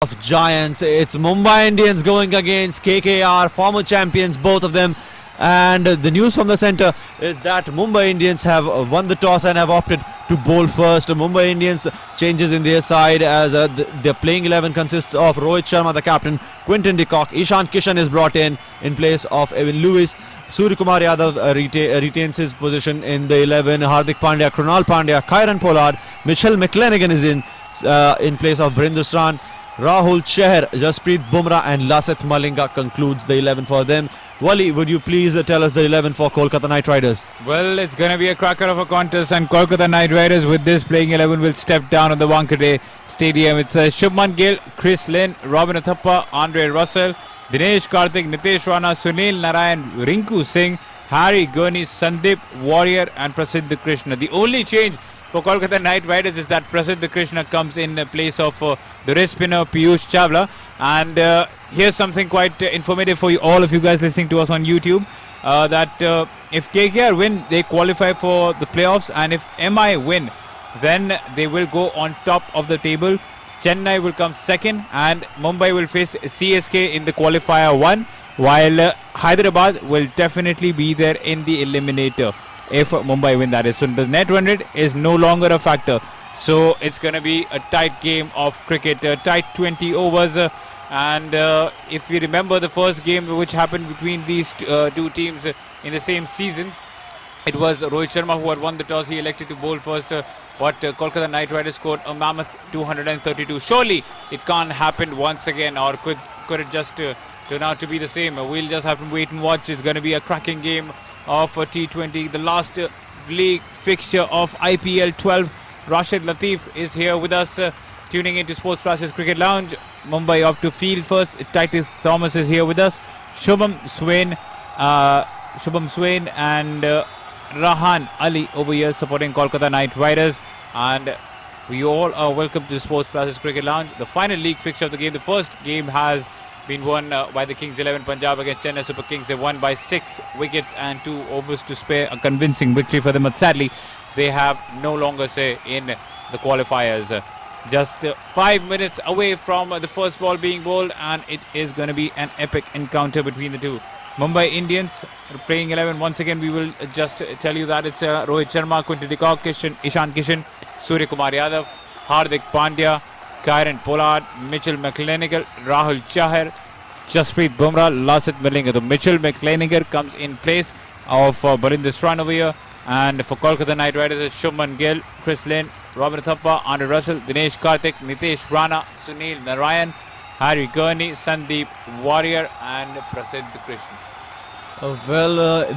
of giants. It's Mumbai Indians going against KKR, former champions, both of them. And the news from the centre is that Mumbai Indians have won the toss and have opted to bowl first. Mumbai Indians changes in their side as their playing 11 consists of Rohit Sharma, the captain, Quinton de Kock, Ishan Kishan is brought in place of Evan Lewis. Suryakumar Yadav retains his position in the 11. Hardik Pandya, Krunal Pandya, Kieron Pollard, Mitchell McClenaghan is in place of Barinder Sran. Rahul Chahar, Jasprit Bumrah and Lasith Malinga concludes the 11 for them. Wali, would you please tell us the 11 for Kolkata Knight Riders? Well, it's going to be a cracker of a contest, and Kolkata Knight Riders with this playing 11 will step down on the Wankhede Stadium. It's Shubman Gill, Chris Lynn, Robin Uthappa, Andre Russell, Dinesh Karthik, Nitesh Rana, Sunil Narayan, Rinku Singh, Harry Gurney, Sandeep Warrior and Prasidh Krishna. The only change for Kolkata Knight Riders is that Prasidh Krishna comes in place of the wrist spinner Piyush Chawla. And here's something quite informative for all of you guys listening to us on YouTube. That if KKR win, they qualify for the playoffs, and if MI win, then they will go on top of the table. Chennai will come second, and Mumbai will face CSK in the qualifier 1, while Hyderabad will definitely be there in the eliminator if Mumbai win, that is. So the net run rate is no longer a factor. So it's going to be a tight game of cricket, tight 20 overs. And if you remember the first game which happened between these two teams in the same season, it was Rohit Sharma who had won the toss. He elected to bowl first, but Kolkata Knight Riders scored a mammoth 232. Surely it can't happen once again, or could it just turn out to be the same? We'll just have to wait and watch. It's going to be a cracking game of T20, the last league fixture of IPL 12. Rashid Latif is here with us, tuning into Sports Plus's Cricket Lounge. Mumbai up to field first. Titus Thomas is here with us. Shubham Swain and Rahan Ali over here supporting Kolkata Knight Riders. And we all are welcome to Sports Plus's Cricket Lounge. The final league fixture of the game. The first game has been won by the Kings 11 Punjab against Chennai Super Kings. They won by 6 wickets and 2 overs to spare. A convincing victory for them, but sadly they have no longer say in the qualifiers. Just 5 minutes away from the first ball being bowled, and it is going to be an epic encounter between the two. Mumbai Indians playing 11 once again. We will just tell you that it's Rohit Sharma, Quinton de Kock, Ishan Kishan, Suryakumar Yadav, Hardik Pandya, Kieron Pollard, Mitchell McClenaghan, Rahul Chahar, Jasprit Bumrah, Lasith Malinga. The Mitchell McClenaghan comes in place of Barinder Sran over here. And for Kolkata Knight Riders, it's Shubman Gill, Chris Lynn, Robin Uthappa, Andre Russell, Dinesh Karthik, Nitesh Rana, Sunil Narayan, Harry Gurney, Sandeep Warrior and Prasidh Krishna.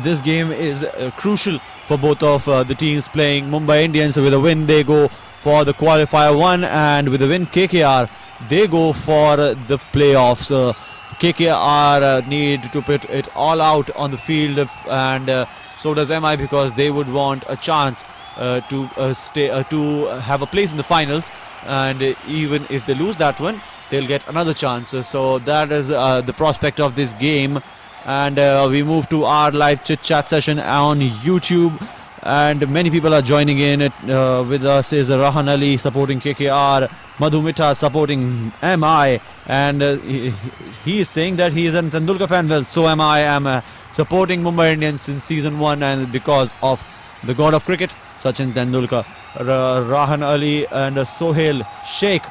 This game is crucial for both of the teams playing. Mumbai Indians, with a win, they go for the qualifier 1, and with a win, KKR, they go for the playoffs. KKR need to put it all out on the field, and so does MI, because they would want a chance to have a place in the finals, and even if they lose that one, they'll get another chance. So that is the prospect of this game. And we move to our live chit chat session on YouTube, and many people are joining in. With us is Rahan Ali supporting KKR, Madhu Mitha supporting MI, and he is saying that he is a Tendulkar fan. Well, so am I. I'm supporting Mumbai Indians since season 1, and because of the god of cricket, Sachin Tendulkar. Rahan Ali and Sohail Sheikh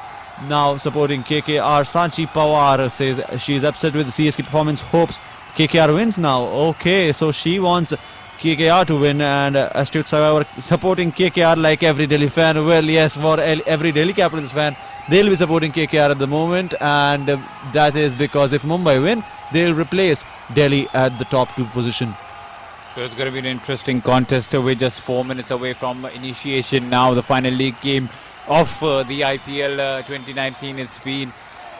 now supporting KKR. Sanchi Pawar says she's upset with the CSK performance, hopes KKR wins now. Okay, so she wants KKR to win, and Astute Survivor supporting KKR like every Delhi fan. Well, yes, for every Delhi Capitals fan, they'll be supporting KKR at the moment, and that is because if Mumbai win, they'll replace Delhi at the top 2 position. So it's going to be an interesting contest. We're just 4 minutes away from initiation now. The final league game of the IPL 2019. It's been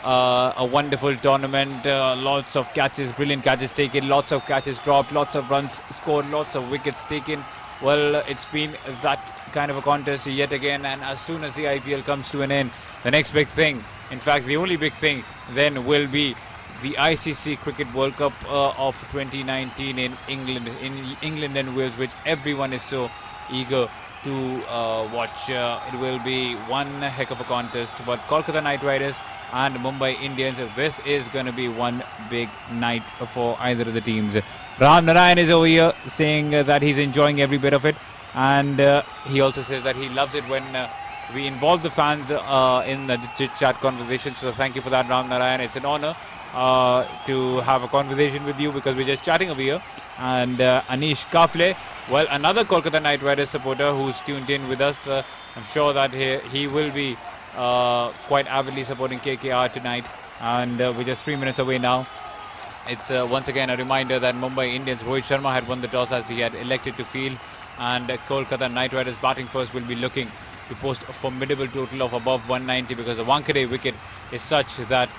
a wonderful tournament. Lots of catches, brilliant catches taken, lots of catches dropped, lots of runs scored, lots of wickets taken. Well, it's been that kind of a contest yet again, and as soon as the IPL comes to an end, the next big thing, in fact the only big thing then, will be the ICC Cricket World Cup of 2019 in England and Wales, which everyone is so eager to watch. It will be one heck of a contest, but Kolkata Knight Riders and Mumbai Indians. This is going to be one big night for either of the teams. Ram Narayan is over here saying that he's enjoying every bit of it, and he also says that he loves it when we involve the fans in the chit-chat conversation. So thank you for that, Ram Narayan. It's an honor to have a conversation with you because we're just chatting over here. And Anish Kafle, well, another Kolkata Knight Riders supporter who's tuned in with us. I'm sure that he will be quite avidly supporting KKR tonight, and we're just 3 minutes away now. It's once again a reminder that Mumbai Indians, Rohit Sharma had won the toss as he had elected to field, and Kolkata Knight Riders batting first will be looking to post a formidable total of above 190 because the Wankhede wicket is such that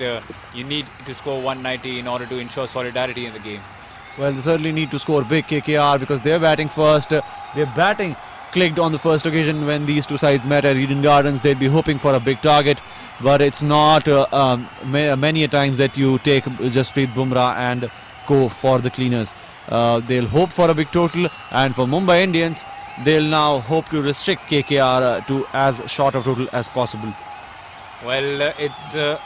you need to score 190 in order to ensure solidarity in the game. Well, they certainly need to score big, KKR, because they're batting first. Their batting clicked on the first occasion when these two sides met at Eden Gardens. They'd be hoping for a big target, but it's not many a times that you take Jasprit Bumrah and go for the cleaners. They'll hope for a big total, and for Mumbai Indians, they'll now hope to restrict KKR to as short a total as possible. Well, it's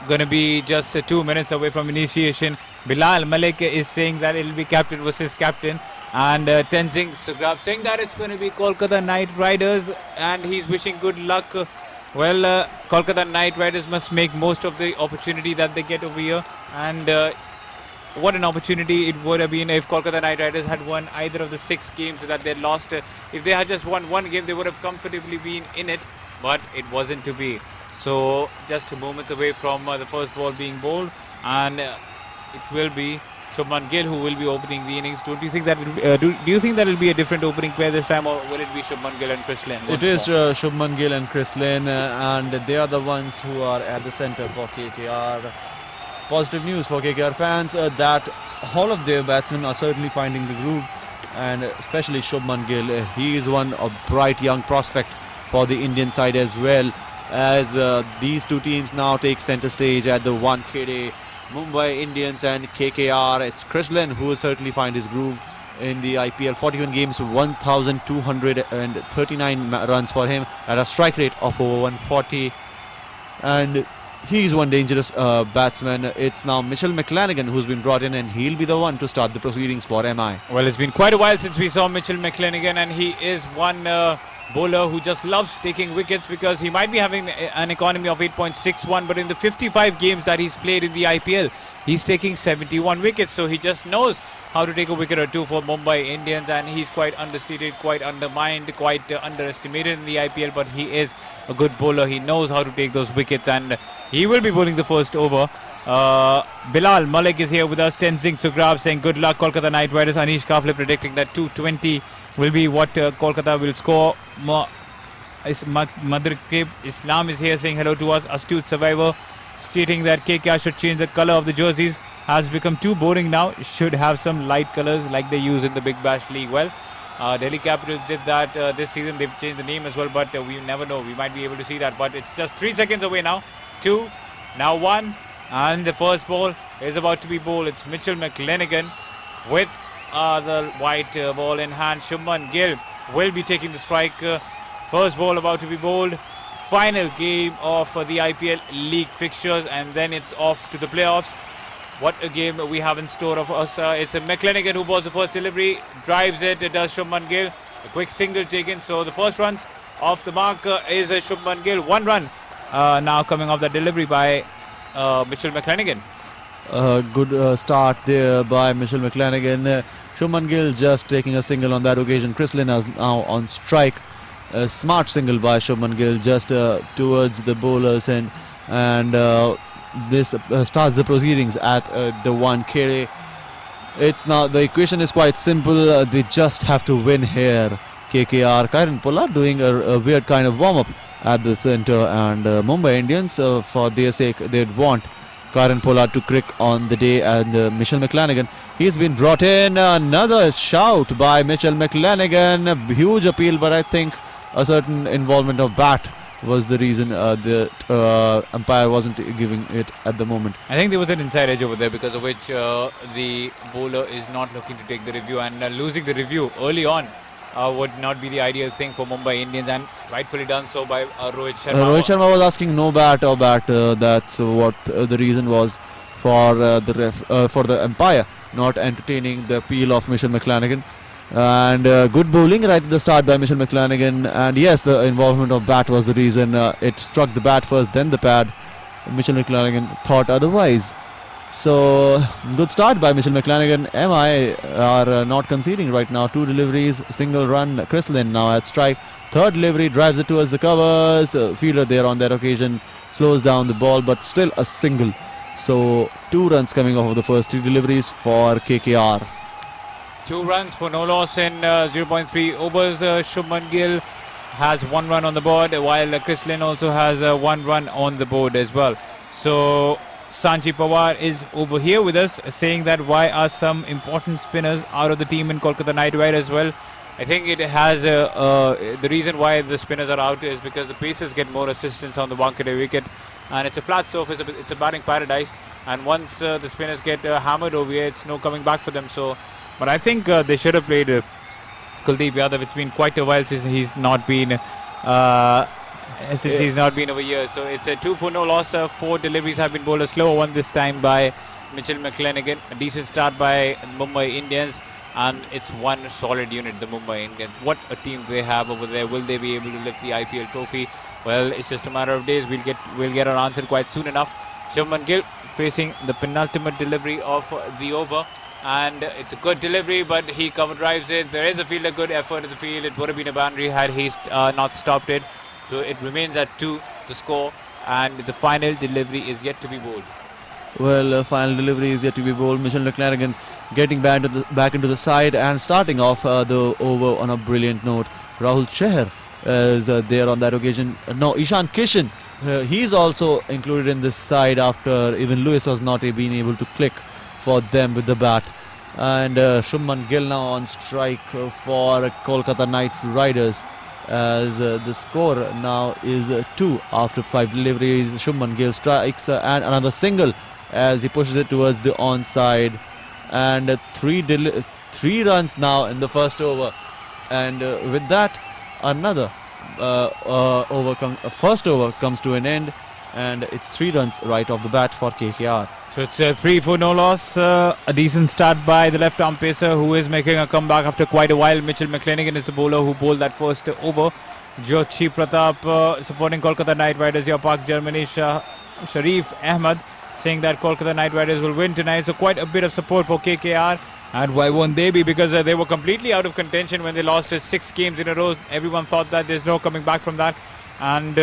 going to be just 2 minutes away from initiation. Bilal Malik is saying that it'll be captain versus captain, and Tenzing Sugrab saying that it's going to be Kolkata Knight Riders, and he's wishing good luck. Well, Kolkata Knight Riders must make most of the opportunity that they get over here, and what an opportunity it would have been if Kolkata Knight Riders had won either of the 6 games that they lost. If they had just won one game, they would have comfortably been in it, but it wasn't to be. So just moments away from the first ball being bowled, and it will be Shubman Gill who will be opening the innings. Don't you think that do you think that will be a different opening pair this time, or will it be Shubman Gill and Chris Lynn? It is Shubman Gill and Chris Lynn, and they are the ones who are at the centre for KKR. Positive news for KKR fans that all of their batsmen are certainly finding the groove, and especially Shubman Gill. He is one of bright young prospect for the Indian side as well, as these two teams now take centre stage at the Wankhede. Mumbai Indians and KKR. It's Chris Lynn who will certainly find his groove in the IPL. 41 games, 1,239 runs for him at a strike rate of over 140. And he's one dangerous batsman. It's now Mitchell McClenaghan who's been brought in, and he'll be the one to start the proceedings for MI. Well, it's been quite a while since we saw Mitchell McClenaghan, and he is one bowler who just loves taking wickets because he might be having an economy of 8.61, but in the 55 games that he's played in the IPL, he's taking 71 wickets. So he just knows how to take a wicket or two for Mumbai Indians, and he's quite understated, quite undermined, quite underestimated in the IPL, but he is a good bowler. He knows how to take those wickets, and he will be bowling the first over. Bilal Malik is here with us. Tenzing Sugrab saying good luck Kolkata Knight Riders. Anish Kafle predicting that 220 will be what Kolkata will score. Madrikib Islam is here saying hello to us. Astute Survivor stating that KKR should change the colour of the jerseys. Has become too boring now. Should have some light colours like they use in the Big Bash League. Well, Delhi Capitals did that this season. They've changed the name as well, but we never know. We might be able to see that, but it's just 3 seconds away now. 2, now 1, and the first ball is about to be bowled. It's Mitchell McClenaghan with the white ball in hand. Shubman Gill will be taking the strike. First ball about to be bowled. Final game of the IPL league fixtures, and then it's off to the playoffs. What a game we have in store of us. It's a McClenaghan who bowls the first delivery, drives it, does Shubman Gill. A quick single taken. So the first runs off the mark is Shubman Gill. 1 run now coming off the delivery by Mitchell McClenaghan. Good start there by Mitchell McClenaghan. Shubman Gill just taking a single on that occasion. Chris Lynn is now on strike. A smart single by Shubman Gill just towards the bowlers, and this starts the proceedings at the Wankhede. It's now the equation is quite simple. They just have to win here. KKR, Kieran Pollard doing a weird kind of warm up at the centre, and Mumbai Indians, for their sake, they'd want Kieran Pollard to crick on the day, and Mitchell McClenaghan, he's been brought in. Another shout by Mitchell McClenaghan. A huge appeal, but I think a certain involvement of bat was the reason the umpire wasn't giving it at the moment. I think there was an inside edge over there, because of which the bowler is not looking to take the review, and losing the review early on would not be the ideal thing for Mumbai Indians, and rightfully done so by Rohit Sharma. Rohit Sharma was asking no bat or bat. That's what the reason was for for the umpire not entertaining the appeal of Mitchell McClenaghan. And good bowling right at the start by Mitchell McClenaghan. And yes, the involvement of bat was the reason. It struck the bat first, then the pad. Mitchell McClenaghan thought otherwise. So good start by Mitchell McClenaghan. MI are not conceding right now. 2 deliveries, single run. Chris Lynn now at strike. Third delivery, drives it towards the covers. Fielder there on that occasion slows down the ball, but still a single. So 2 runs coming off of the first 3 deliveries for KKR. 2 runs for no loss in 0.3 overs. Shubman Gill has 1 run on the board, while Chris Lynn also has 1 run on the board as well. So Sanchi Pawar is over here with us, saying that why are some important spinners out of the team in Kolkata Knight Riders as well. I think it has the reason why the spinners are out is because the pacers get more assistance on the Wankhede wicket, and it's a flat surface, it's a batting paradise, and once the spinners get hammered over here, it's no coming back for them. So, but I think they should have played Kuldeep Yadav. It's been quite a while since he's not been over here. So it's a 2 for no loss. 4 deliveries have been bowled. A slower one this time by Mitchell McClenaghan. A decent start by Mumbai Indians. And it's one solid unit, the Mumbai Indians. What a team they have over there. Will they be able to lift the IPL trophy? Well, it's just a matter of days. We'll get our answer quite soon enough. Shubman Gill facing the penultimate delivery of the over. And it's a good delivery, but he cover drives it. There is a fielder, good effort in the field. It would have been a boundary had he not stopped it. So it remains at 2, the score. And the final delivery is yet to be bowled. Well, final delivery is yet to be bowled. Mitchell McClenaghan getting back into the side and starting off the over on a brilliant note. Rahul Chahar is there on that occasion. No, Ishan Kishan, he's also included in this side after even Lewis was not being able to click for them with the bat. And Shubman Gill now on strike for Kolkata Knight Riders, as the score now is 2 after 5 deliveries. Shubman Gill strikes and another single as he pushes it towards the onside, and 3 runs now in the first over, and with that another first over comes to an end, and it's 3 runs right off the bat for KKR. So it's 3 for no loss. A decent start by the left arm pacer, who is making a comeback after quite a while. Mitchell McClenaghan is the bowler who bowled that first over. Jochi Pratap supporting Kolkata Knight Riders, Your Park Germany. Sharif Ahmed saying that Kolkata Knight Riders will win tonight. So quite a bit of support for KKR. And why won't they be? Because they were completely out of contention when they lost 6 games in a row. Everyone thought that there's no coming back from that. And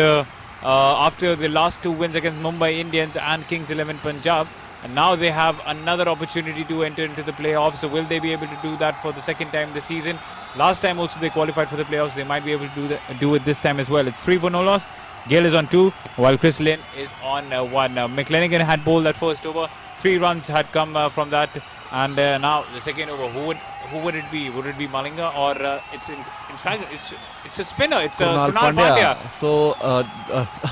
after the last 2 wins against Mumbai Indians and Kings 11 Punjab, and now they have another opportunity to enter into the playoffs. So will they be able to do that for the second time this season? Last time also they qualified for the playoffs. They might be able to do it this time as well. It's 3 for no loss. Gale is on 2, while Chris Lynn is on 1. McClenaghan had bowled that first over. 3 runs had come from that. And now the second over, who would it be? Would it be Malinga, or in fact it's a spinner? It's Kunal Pandya. So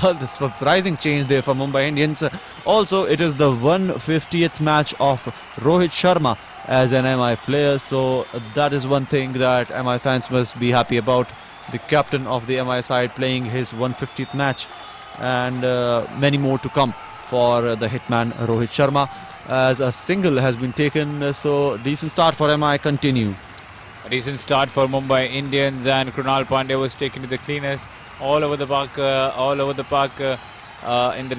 the surprising change there for Mumbai Indians. Also, it is the 150th match of Rohit Sharma as an MI player. So that is one thing that MI fans must be happy about. The captain of the MI side playing his 150th match, and many more to come for the hitman Rohit Sharma, as a single has been taken. So decent start for MI. Continue. A decent start for Mumbai Indians, and Krunal Pandya was taken to the cleaners all over the park in the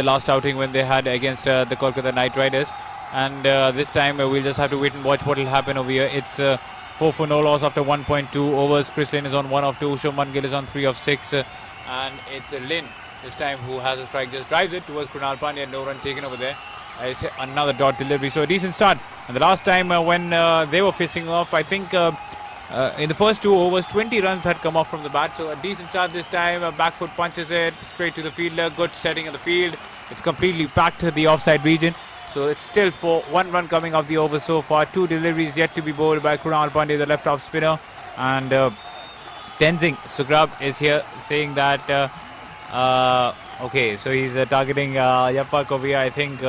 last outing when they had against the Kolkata Knight Riders. And this time we'll just have to wait and watch what will happen over here. It's 4 for no loss after 1.2 overs. Chris Lynn is on 1 of 2. Shubman Gill is on 3 of 6. And it's Lynn this time who has a strike. Just drives it towards Krunal Pandya. No run taken over there. It's another dot delivery. So a decent start. And the last time when they were facing off, I think in the first 2 overs, 20 runs had come off from the bat. So a decent start this time. Back foot punches it straight to the fielder. Good setting in the field. It's completely packed the offside region. So it's still for 1 run coming off the over so far. 2 deliveries yet to be bowled by Krunal Pandya, the left off spinner. And Tenzing Sugrab is here saying that okay, so he's targeting Yappa Kovia. I think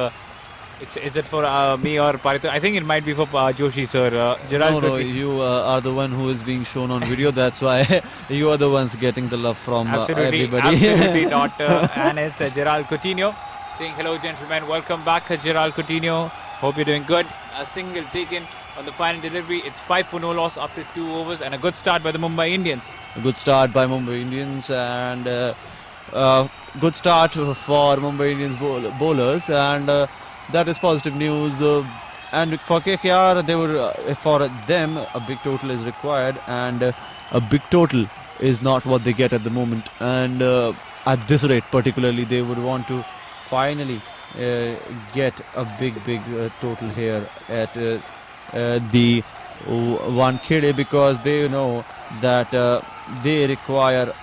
Is it for me or Parito? I think it might be for Joshi, sir. Gerald No, quickly. you are the one who is being shown on video. That's why you are the ones getting the love from Absolutely, everybody. absolutely not. And it's Gerald Coutinho saying hello, gentlemen. Welcome back, Gerald Coutinho. Hope you're doing good. A single taken on the final delivery. It's 5 for no loss after 2 overs, and a good start by the Mumbai Indians. A good start by Mumbai Indians, and good start for Mumbai Indians bowlers, and that is positive news. And for KKR, for them a big total is required, and a big total is not what they get at the moment. And at this rate, particularly, they would want to finally get a big total here at the wankhede, because they know that they require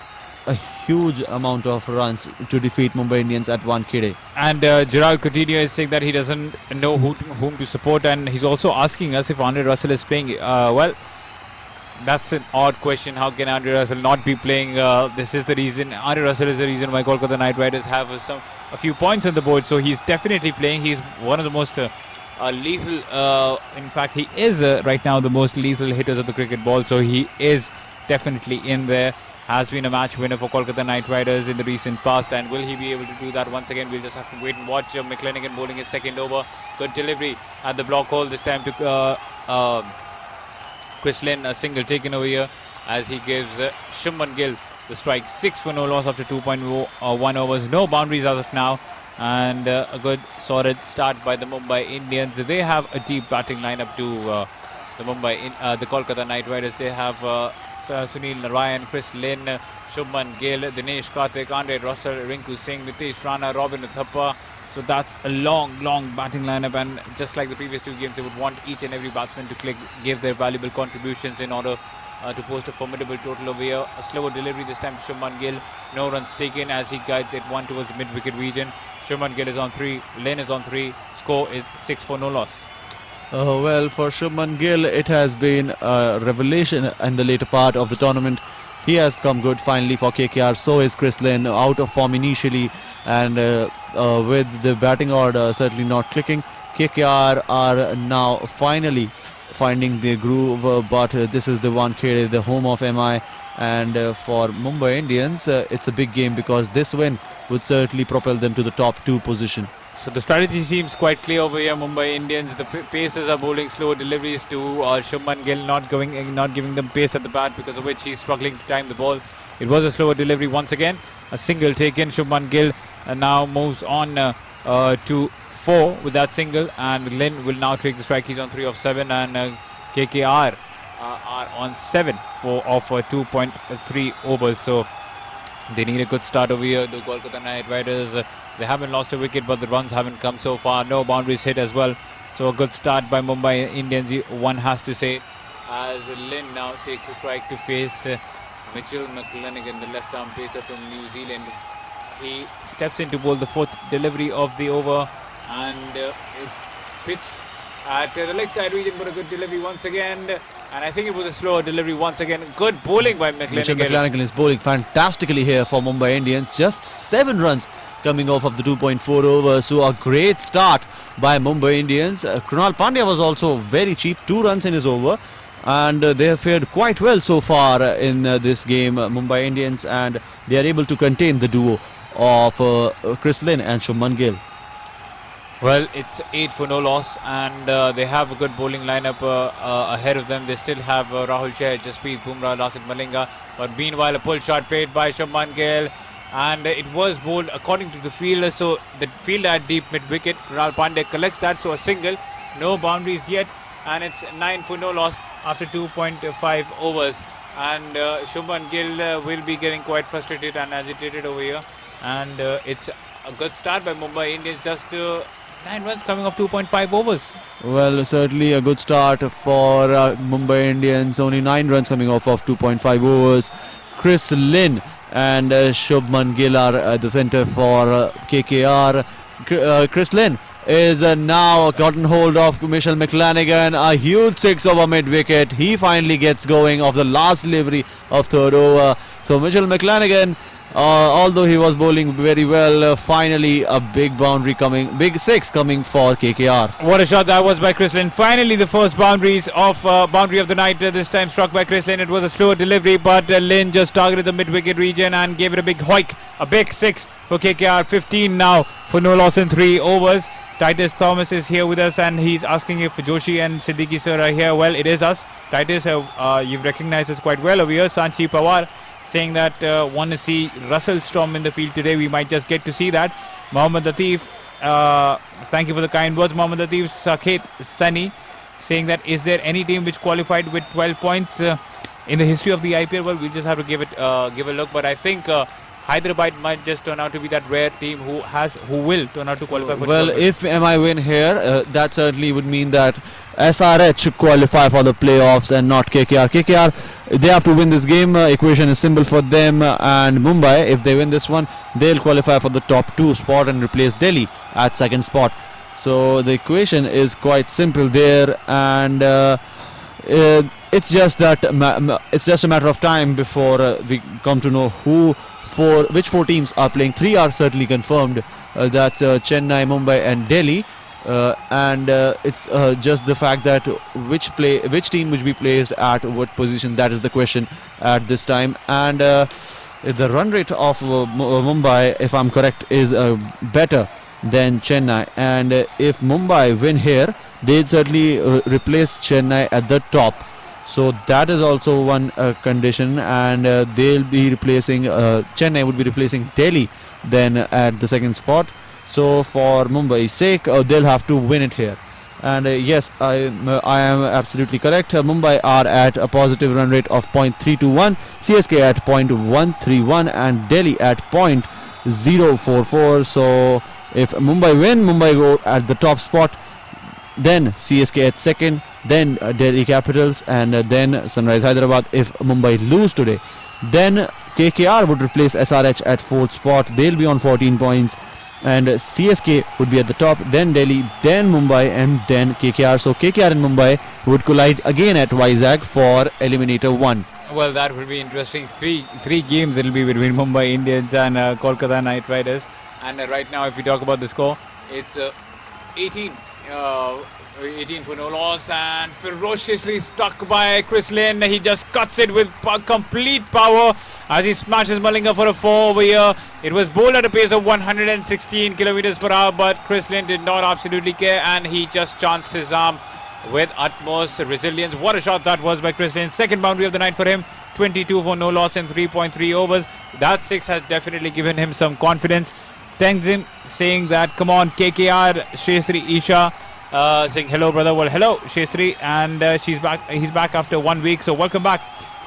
a huge amount of runs to defeat Mumbai Indians at wankhede. And Gerald Coutinho is saying that he doesn't know whom to support, and he's also asking us if Andre Russell is playing. Well, that's an odd question. How can Andre Russell not be playing? This is the reason. Andre Russell is the reason why Kolkata Knight Riders have a few points on the board. So he's definitely playing. He's one of the most lethal. In fact, he is right now the most lethal hitters of the cricket ball. So he is definitely in there. Has been a match winner for Kolkata Knight Riders in the recent past, and will he be able to do that once again? We'll just have to wait and watch. McLennigan bowling his second over. Good delivery at the block hole this time to Chris Lynn, a single taken over here as he gives Shubman Gill the strike. 6 for no loss after 2.1 overs. No boundaries as of now, and a good solid start by the Mumbai Indians. They have a deep batting lineup to the Kolkata Knight Riders. They have Sunil Narayan, Chris Lynn, Shubman Gill, Dinesh Karthik, Andre Russell, Rinku Singh, Nitish Rana, Robin Thappa. So that's a long batting lineup, and just like the previous 2 games, they would want each and every batsman to give their valuable contributions in order to post a formidable total over here. A slower delivery this time to Shubman Gill. No runs taken as he guides it 1 towards the mid-wicket region. Shubman Gill is on 3, Lynn is on 3. Score is 6 for no loss. Well, for Shubman Gill, it has been a revelation in the later part of the tournament. He has come good finally for KKR. So is Chris Lynn, out of form initially, and with the batting order certainly not clicking. KKR are now finally finding their groove, but this is the wankhede, the home of MI, and for Mumbai Indians, it's a big game because this win would certainly propel them to the top 2 position. So the strategy seems quite clear over here. Mumbai Indians, the pacers are bowling slow deliveries to Shubman Gill, not giving them pace at the bat, because of which he's struggling to time the ball. It was a slower delivery once again. A single taken. Shubman Gill now moves on to 4 with that single, and Lynn will now take the strike. He's on 3 of 7, and KKR are on 7 of 2.3 overs. So they need a good start over here. The Kolkata Knight Riders, they haven't lost a wicket, but the runs haven't come so far. No boundaries hit as well. So a good start by Mumbai Indians, one has to say, as Lynn now takes a strike to face Mitchell McLennigan, the left-arm pacer from New Zealand. He steps in to bowl the 4th delivery of the over, and it's pitched at the leg side region, but a good delivery once again. And I think it was a slower delivery once again. Good bowling by McLennigan. Mitchell McLennigan is bowling fantastically here for Mumbai Indians. Just 7 runs coming off of the 2.4 overs. So a great start by Mumbai Indians. Krunal Pandya was also very cheap. 2 runs in his over. And they have fared quite well so far in this game, Mumbai Indians. And they are able to contain the duo of Chris Lynn and Shubman Gill. Well, it's 8 for no loss, and they have a good bowling lineup ahead of them. They still have Rahul Chahar, Jasprit Bumrah, Lasik Malinga. But meanwhile, a pull shot paid by Shubman Gill, and it was bowled according to the fielder. So the fielder at deep mid-wicket, Krunal Pandya collects that, so a single. No boundaries yet, and it's 9 for no loss after 2.5 overs. And Shubman Gill will be getting quite frustrated and agitated over here. And it's a good start by Mumbai Indians, just 9 runs coming off 2.5 overs. Well, certainly a good start for Mumbai Indians. Only 9 runs coming off of 2.5 overs. Chris Lynn and Shubman Gill are at the centre for KKR. Chris Lynn is now gotten hold of Mitchell McLennigan. A huge 6 over mid-wicket. He finally gets going off the last delivery of 3rd over. So Mitchell McLennigan Although he was bowling very well, finally a big boundary coming, big six coming for KKR. What a shot that was by Chris Lynn. Finally, the first boundary of the night. This time struck by Chris Lynn. It was a slower delivery, but Lynn just targeted the mid-wicket region and gave it a big hoik. A big six for KKR. 15 now for no loss in 3 overs. Titus Thomas is here with us, and he's asking if Joshi and Siddiqui sir are here. Well, it is us. Titus, you've recognized us quite well over here. Sanchi Pawar saying that want to see Russell Storm in the field today. We might just get to see that. Mohammad Latif, thank you for the kind words. Mohammad Latif, Sakhet Sunny saying that is there any team which qualified with 12 points in the history of the IPL? Well, we'll just have to give a look, but I think Hyderabad might just turn out to be that rare team who will turn out to qualify for. Well, if MI win here, that certainly would mean that SRH should qualify for the playoffs and not KKR. KKR, they have to win this game. Equation is simple for them, and Mumbai, if they win this one, they'll qualify for the top 2 spot and replace Delhi at 2nd spot. So the equation is quite simple there, and it's just a matter of time before we come to know which 4 teams are playing. 3 are certainly confirmed. That's Chennai, Mumbai, and Delhi. And it's just the fact that which team would be placed at what position, that is the question at this time. And the run rate of Mumbai, if I'm correct, is better than Chennai, and if Mumbai win here, they'd certainly replace Chennai at the top. So that is also one condition, and they'll be replacing Chennai would be replacing Delhi then at the 2nd spot. So for Mumbai's sake, they'll have to win it here. And yes, I am absolutely correct. Mumbai are at a positive run rate of 0.321, CSK at 0.131, and Delhi at 0.044. So if Mumbai win, Mumbai go at the top spot, then CSK at 2nd, then Delhi Capitals, and then Sunrise Hyderabad. If Mumbai lose today, then KKR would replace SRH at 4th spot. They'll be on 14 points, and CSK would be at the top, then Delhi, then Mumbai, and then KKR. So KKR and Mumbai would collide again at Vizag for Eliminator 1. Well, that will be interesting. Three games it will be between Mumbai Indians and Kolkata Knight Riders. And right now, if we talk about the score, it's 18 for no loss, and ferociously stuck by Chris Lynn. He just cuts it with complete power as he smashes Malinga for a 4 over here. It was bowled at a pace of 116 kilometers per hour, but Chris Lynn did not absolutely care, and he just chanced his arm with utmost resilience. What a shot that was by Chris Lynn. 2nd boundary of the night for him. 22 for no loss in 3.3 overs. That 6 has definitely given him some confidence. Tenzin saying that, come on, KKR, Shestri Isha saying hello, brother. Well, hello, Shestri, and she's back. He's back after 1 week, so welcome back.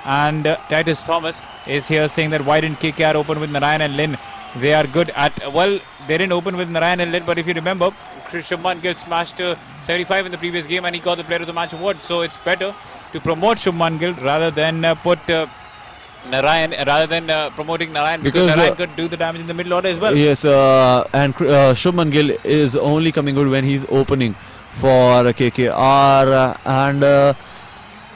And Titus Thomas is here saying that why didn't KKR open with Narayan and Lynn? They are good at, well, they didn't open with Narayan and Lynn, but if you remember, Shubman Gill smashed 75 in the previous game and he got the Player of the Match award. So it's better to promote Shubman Gill rather than put Narayan, promoting Narayan, because Narayan could do the damage in the middle order as well. Yes, and Shubman Gill is only coming good when he's opening for KKR, and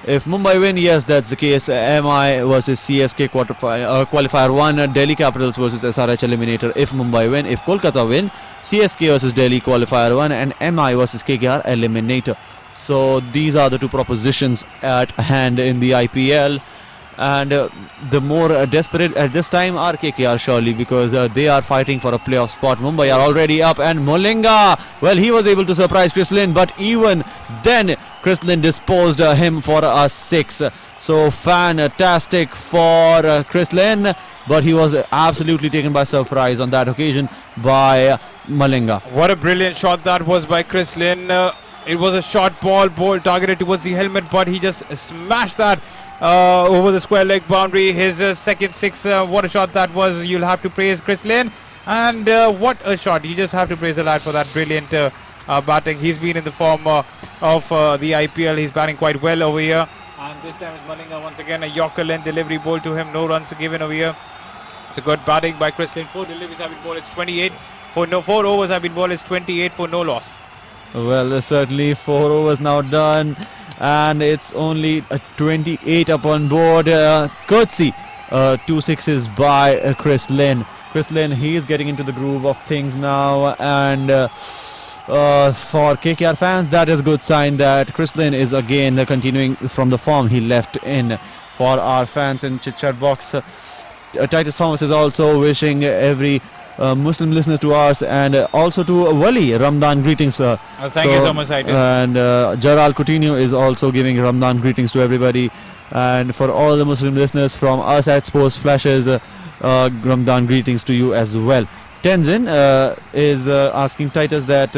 if Mumbai win, yes, that's the case. MI versus CSK qualifier 1, Delhi Capitals versus SRH eliminator if Mumbai win. If Kolkata win, CSK versus Delhi qualifier 1, and MI versus KKR eliminator. So these are the 2 propositions at hand in the IPL. And the more desperate at this time are KKR, surely, because they are fighting for a playoff spot. Mumbai are already up, and Malinga, well, he was able to surprise Chris Lynn, but even then Chris Lynn disposed him for a 6. So fantastic for Chris Lynn, but he was absolutely taken by surprise on that occasion by Malinga. What a brilliant shot that was by Chris Lynn. It was a short ball targeted towards the helmet, but he just smashed that over the square leg boundary. His 2nd 6, what a shot that was. You'll have to praise Chris Lynn, and what a shot. You just have to praise the lad for that brilliant batting. He's been in the form of the IPL. He's batting quite well over here, and this time it's Malinga once again, a Yorker length delivery ball to him. No runs given over here. It's a good batting by Chris Lynn. 4 deliveries have been bowled, it's 28 for no. 4 overs have been bowled, it's 28 for no loss. Well, certainly 4 overs now done, and it's only 28 up on board, courtesy 2 sixes by Chris Lynn. Chris Lynn, he is getting into the groove of things now, and for KKR fans, that is a good sign that Chris Lynn is again continuing from the form he left in. For our fans in Chit Chat box, Titus Thomas is also wishing every Muslim listener to us, and also to Wali Ramadan greetings. Thank you so much, Titus. And Jaral Coutinho is also giving Ramadan greetings to everybody, and for all the Muslim listeners from us at Sports Flashes, Ramadan greetings to you as well. Tenzin is asking Titus that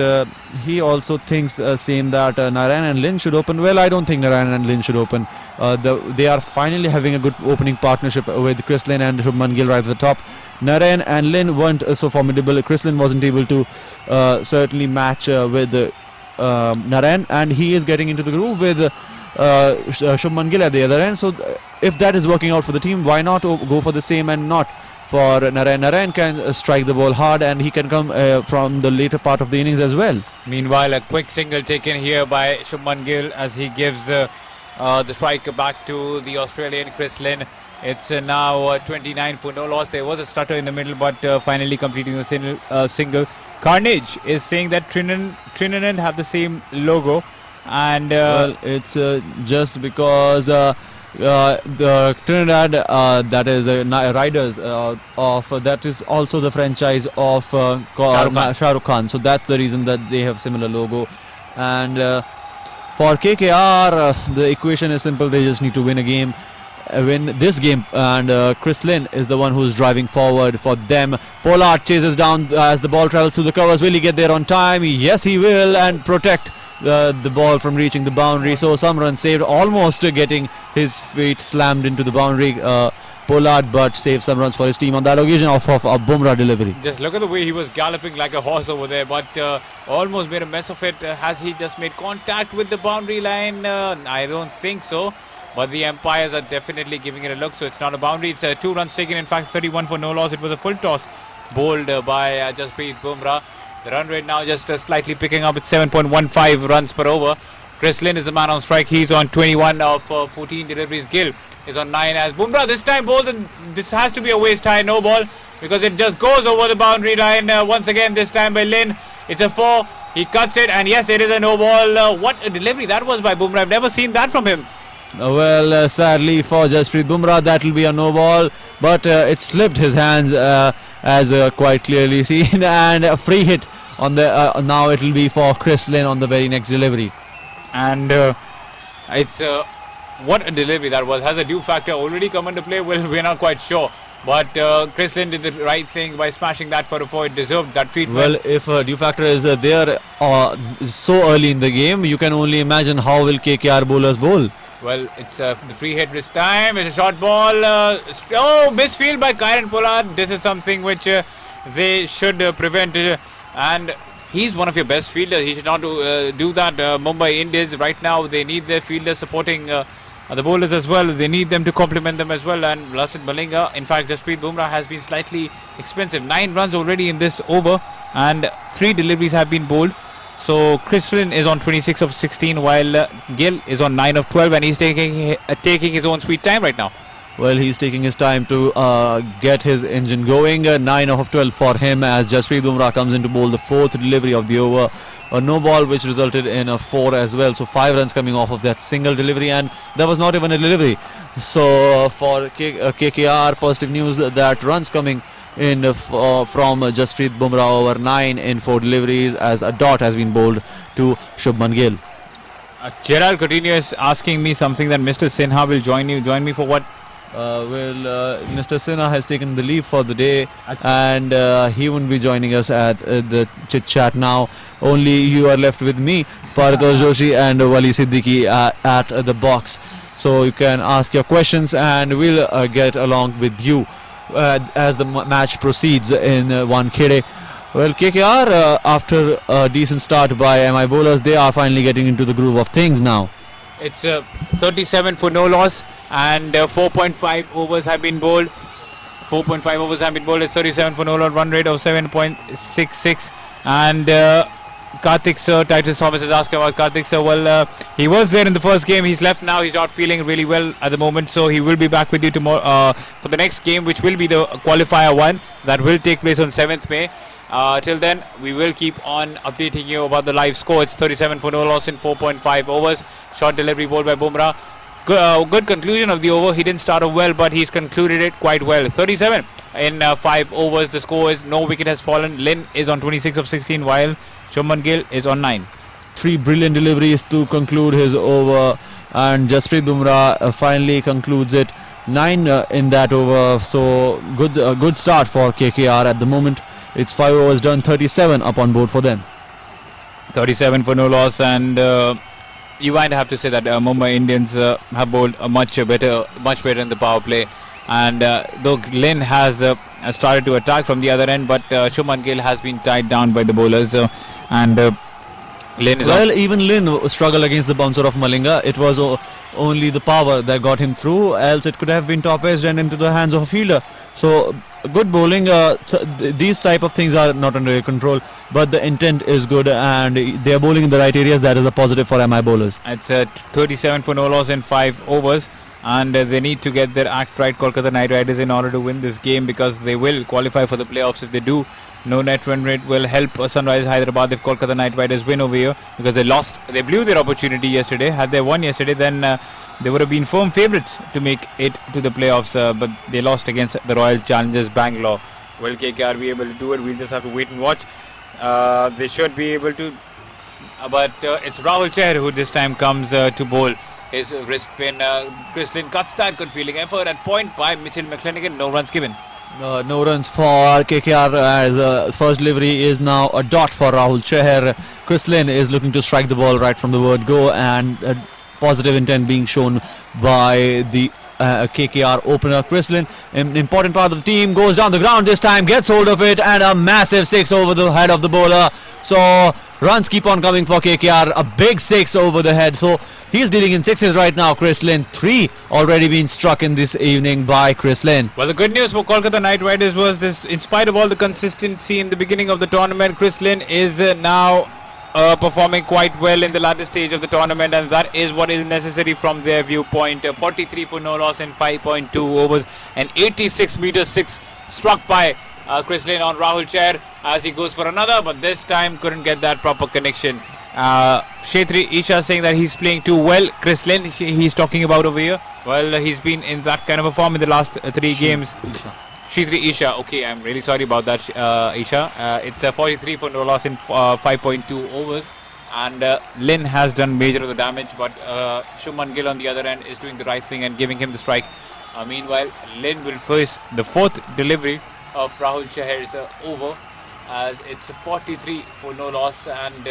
he also thinks the same, that Narayan and Lynn should open. Well, I don't think Narayan and Lynn should open. They are finally having a good opening partnership with Chris Lynn and Shubman Gill right at the top. Narayan and Lynn weren't so formidable. Chris Lynn wasn't able to certainly match with Narayan, and he is getting into the groove with Shubman Gill at the other end. So if that is working out for the team, why not go for the same and not for Narayan? Narayan can strike the ball hard, and he can come from the later part of the innings as well. Meanwhile, a quick single taken here by Shubman Gill as he gives the strike back to the Australian Chris Lynn. It's now 29 for no loss. There was a stutter in the middle, but finally completing a single. Carnage is saying that Trinidad have the same logo, and well, it's just because the Trinidad, that is Riders of that is also the franchise of Shah Rukh Khan. So that's the reason that they have similar logo. And for KKR, the equation is simple. They just need to win a game. Win this game, and Chris Lynn is the one who's driving forward for them. Pollard chases down as the ball travels through the covers. Will he get there on time? Yes, he will, and protect the ball from reaching the boundary. So some runs saved, almost getting his feet slammed into the boundary. Pollard, but saved some runs for his team on that occasion off of a Bumrah delivery. Just look at the way he was galloping like a horse over there, but almost made a mess of it. Has he just made contact with the boundary line? I don't think so. But the umpires are definitely giving it a look, so it's not a boundary. It's 2 runs taken, in fact 31 for no loss. It was a full toss bowled by Jasprit Bumrah. The run rate now just slightly picking up at 7.15 runs per over. Chris Lynn is the man on strike. He's on 21 of 14 deliveries. Gill is on 9 as Bumrah this time bowls, and this has to be a waste high no ball because it just goes over the boundary line once again, this time by Lynn. It's a 4. He cuts it, and yes, it is a no ball. What a delivery that was by Bumrah. I've never seen that from him. Well, sadly for Jasprit Bumrah, that will be a no ball, but it slipped his hands as quite clearly seen, and a free hit on the now it will be for Chris Lynn on the very next delivery. And it's what a delivery that was. Has a due factor already come into play? Well, we're not quite sure, but Chris Lynn did the right thing by smashing that for a 4. It deserved that treatment. Well, if due factor is there so early in the game, you can only imagine how will KKR bowlers bowl. Well, it's the free hit this time. It's a short ball. Misfield by Kyron Pollard. This is something which they should prevent. And he's one of your best fielders. He should not do that. Mumbai Indians right now, they need their fielders supporting the bowlers as well. They need them to complement them as well. And Lasit Malinga, in fact, Jasprit Bumrah has been slightly expensive. 9 runs already in this over, and 3 deliveries have been bowled. So Chris Lynn is on 26 of 16, while Gill is on 9 of 12, and he's taking his own sweet time right now. Well, he's taking his time to get his engine going. 9 of 12 for him as Jasprit Bumrah comes in to bowl the 4th delivery of the over. A no ball which resulted in a 4 as well. So 5 runs coming off of that single delivery, and that was not even a delivery. So for KKR, positive news that runs coming in from Jasprit Bumrah over 9 in 4 deliveries as a dot has been bowled to Shubman Gill. Gerald Coutinho is asking me something that Mr. Sinha will join you. Join me for what? Mr. Sinha has taken the leave for the day, and he won't be joining us at the chit chat now. Only you are left with me, Paritosh Joshi and Wali Siddiqui at the box. So you can ask your questions, and we'll get along with you as the match proceeds in Wankhede. Well, KKR, after a decent start by MI bowlers, they are finally getting into the groove of things now. It's 37 for no loss, and 4.5 overs have been bowled. 4.5 overs have been bowled. It's 37 for no loss, run rate of 7.66, and Karthik sir, Titus Thomas is asking about Karthik sir. Well, he was there in the first game. He's left now. He's not feeling really well at the moment, so he will be back with you tomorrow for the next game, which will be the qualifier 1 that will take place on 7th May. Till then, we will keep on updating you about the live score. It's 37 for no loss in 4.5 overs. Short delivery ball by Bumrah. Good conclusion of the over. He didn't start off well, but he's concluded it quite well. 37 in 5 overs. The score is no wicket has fallen. Lin is on 26 of 16, while Shubman Gill is on 9. 3 brilliant deliveries to conclude his over, and Jasprit Bumrah finally concludes it. 9 in that over. So good start for KKR at the moment. It's 5 overs done, 37 up on board for them. 37 for no loss, and you might have to say that Mumbai Indians have bowled much better in the power play. And though Lin has started to attack from the other end, but Shubman Gill has been tied down by the bowlers, and Lin is even Lin struggled against the bouncer of Malinga. It was only the power that got him through, else it could have been top edged and into the hands of a fielder. So good bowling. These type of things are not under your control, but the intent is good and they are bowling in the right areas. That is a positive for MI bowlers. It's 37 for no loss in 5 overs, and they need to get their act right, Kolkata Knight Riders, in order to win this game, because they will qualify for the playoffs. If they do, no net run rate will help Sunrise Hyderabad if Kolkata Knight Riders win over here, because they blew their opportunity yesterday. Had they won yesterday, then they would have been firm favourites to make it to the playoffs, but they lost against the Royal Challengers Bangalore. Will KKR be able to do it? We'll just have to wait and watch. They should be able to, but it's Rahul Chahar who this time comes to bowl. His wrist pin, Chris Lin cuts that. Good fielding effort at point by Mitchell McClenaghan. No runs given. No runs for KKR, as first delivery is now a dot for Rahul Chahar. Chris Lin is looking to strike the ball right from the word go, and positive intent being shown by the KKR opener. Chris Lin, an important part of the team, goes down the ground this time, gets hold of it, and a massive 6 over the head of the bowler. So runs keep on coming for KKR. A big 6 over the head. So he's dealing in 6s right now, Chris Lin. 3 already been struck in this evening by Chris Lin. Well, the good news for Kolkata Knight Riders was this: in spite of all the consistency in the beginning of the tournament, Chris Lin is now performing quite well in the latter stage of the tournament, and that is what is necessary from their viewpoint. 43 for no loss in 5.2 overs, and 86 meters 6 struck by Chris Lin on Rahul Chahar as he goes for another, but this time couldn't get that proper connection. Shetri Isha saying that he's playing too well. Chris Lin, he's talking about over here. Well, he's been in that kind of a form in the last 3 games. Shetri Isha, okay, I'm really sorry about that, Isha. It's 43 for no loss in 5.2 overs, and Lin has done major of the damage, but Shubman Gill on the other end is doing the right thing and giving him the strike. Meanwhile, Lin will face the 4th delivery of Rahul Chahar's over, as it's 43 for no loss, and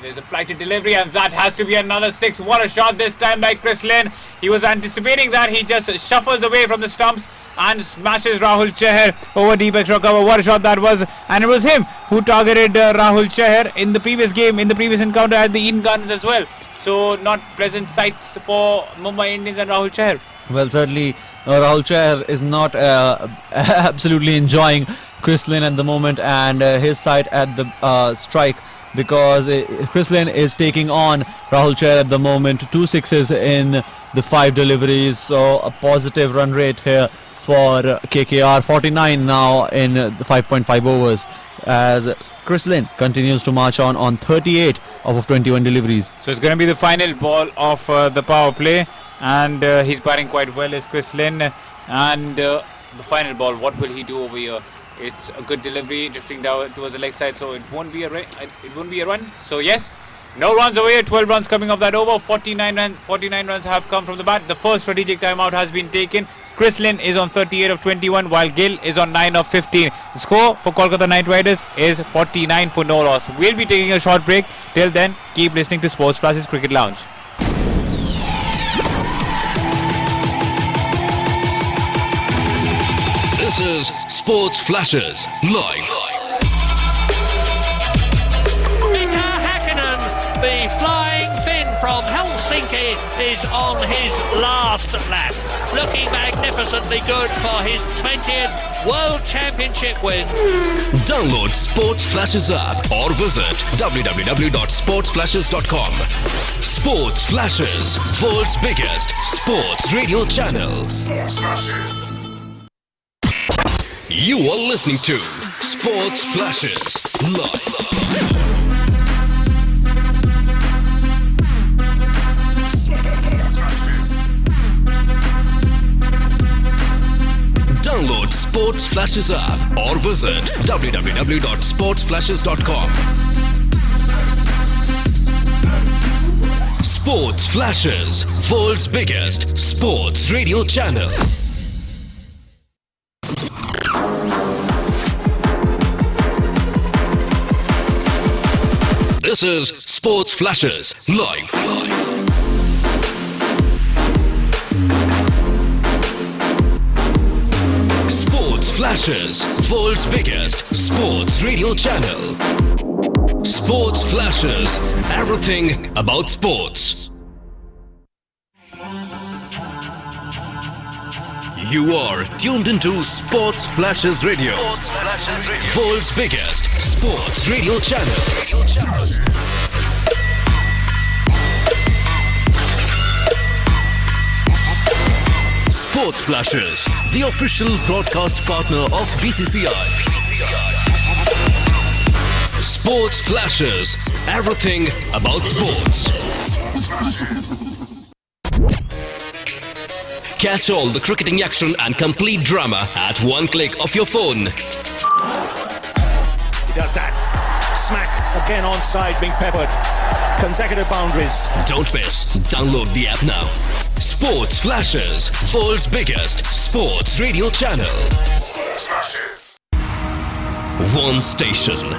there's a flighted delivery, and that has to be another 6. What a shot this time by Chris Lin. He was anticipating that. He just shuffles away from the stumps and smashes Rahul Chahar over deep extra cover. What a shot that was. And it was him who targeted Rahul Chahar in the previous game, in the previous encounter at the Eden Gardens as well. So not pleasant sights for Mumbai Indians and Rahul Chahar. Well, certainly Rahul Chahar is not absolutely enjoying Chris Lin at the moment, and his side at the strike, because Chris Lin is taking on Rahul Chahar at the moment. 2 6s in the 5 deliveries, so a positive run rate here for KKR. 49 now in the 5.5 overs, as Chris Lin continues to march on 38 of 21 deliveries. So it's going to be the final ball of the power play, and he's batting quite well as Chris Lin, and the final ball, what will he do over here? It's a good delivery, drifting down towards the leg side, so it won't be a run. So yes, no runs over here. 12 runs coming off that over. 49 runs have come from the bat. The first strategic timeout has been taken. Chris Lin is on 38 of 21, while Gill is on 9 of 15. The score for Kolkata Knight Riders is 49 for no loss. We'll be taking a short break. Till then, keep listening to Sports Flashes Cricket Lounge. This is Sports Flashes Live. Mika Hakkinen, the flying Finn from Helsinki. Helsinki is on his last lap, looking magnificently good for his 20th World Championship win. Download Sports Flashes app or visit www.sportsflashes.com. Sports Flashes, world's biggest sports radio channel. Sports Flashes. You are listening to Sports Flashes live. Download Sports Flashes app or visit www.sportsflashes.com. Sports Flashes, world's biggest sports radio channel. This is Sports Flashes live. Sports Flashes, world's biggest sports radio channel. Sports Flashes, everything about sports. You are tuned into Sports Flashes Radio. Sports Flashes Radio. World's biggest sports radio channel. Sports Flashes, the official broadcast partner of BCCI. Sports Flashes, everything about sports. Catch all the cricketing action and complete drama at one click of your phone. He does that. Smack again onside, being peppered. Consecutive boundaries. Don't miss. Download the app now. Sports Flashes, world's biggest sports radio channel. Sports Flashes. One station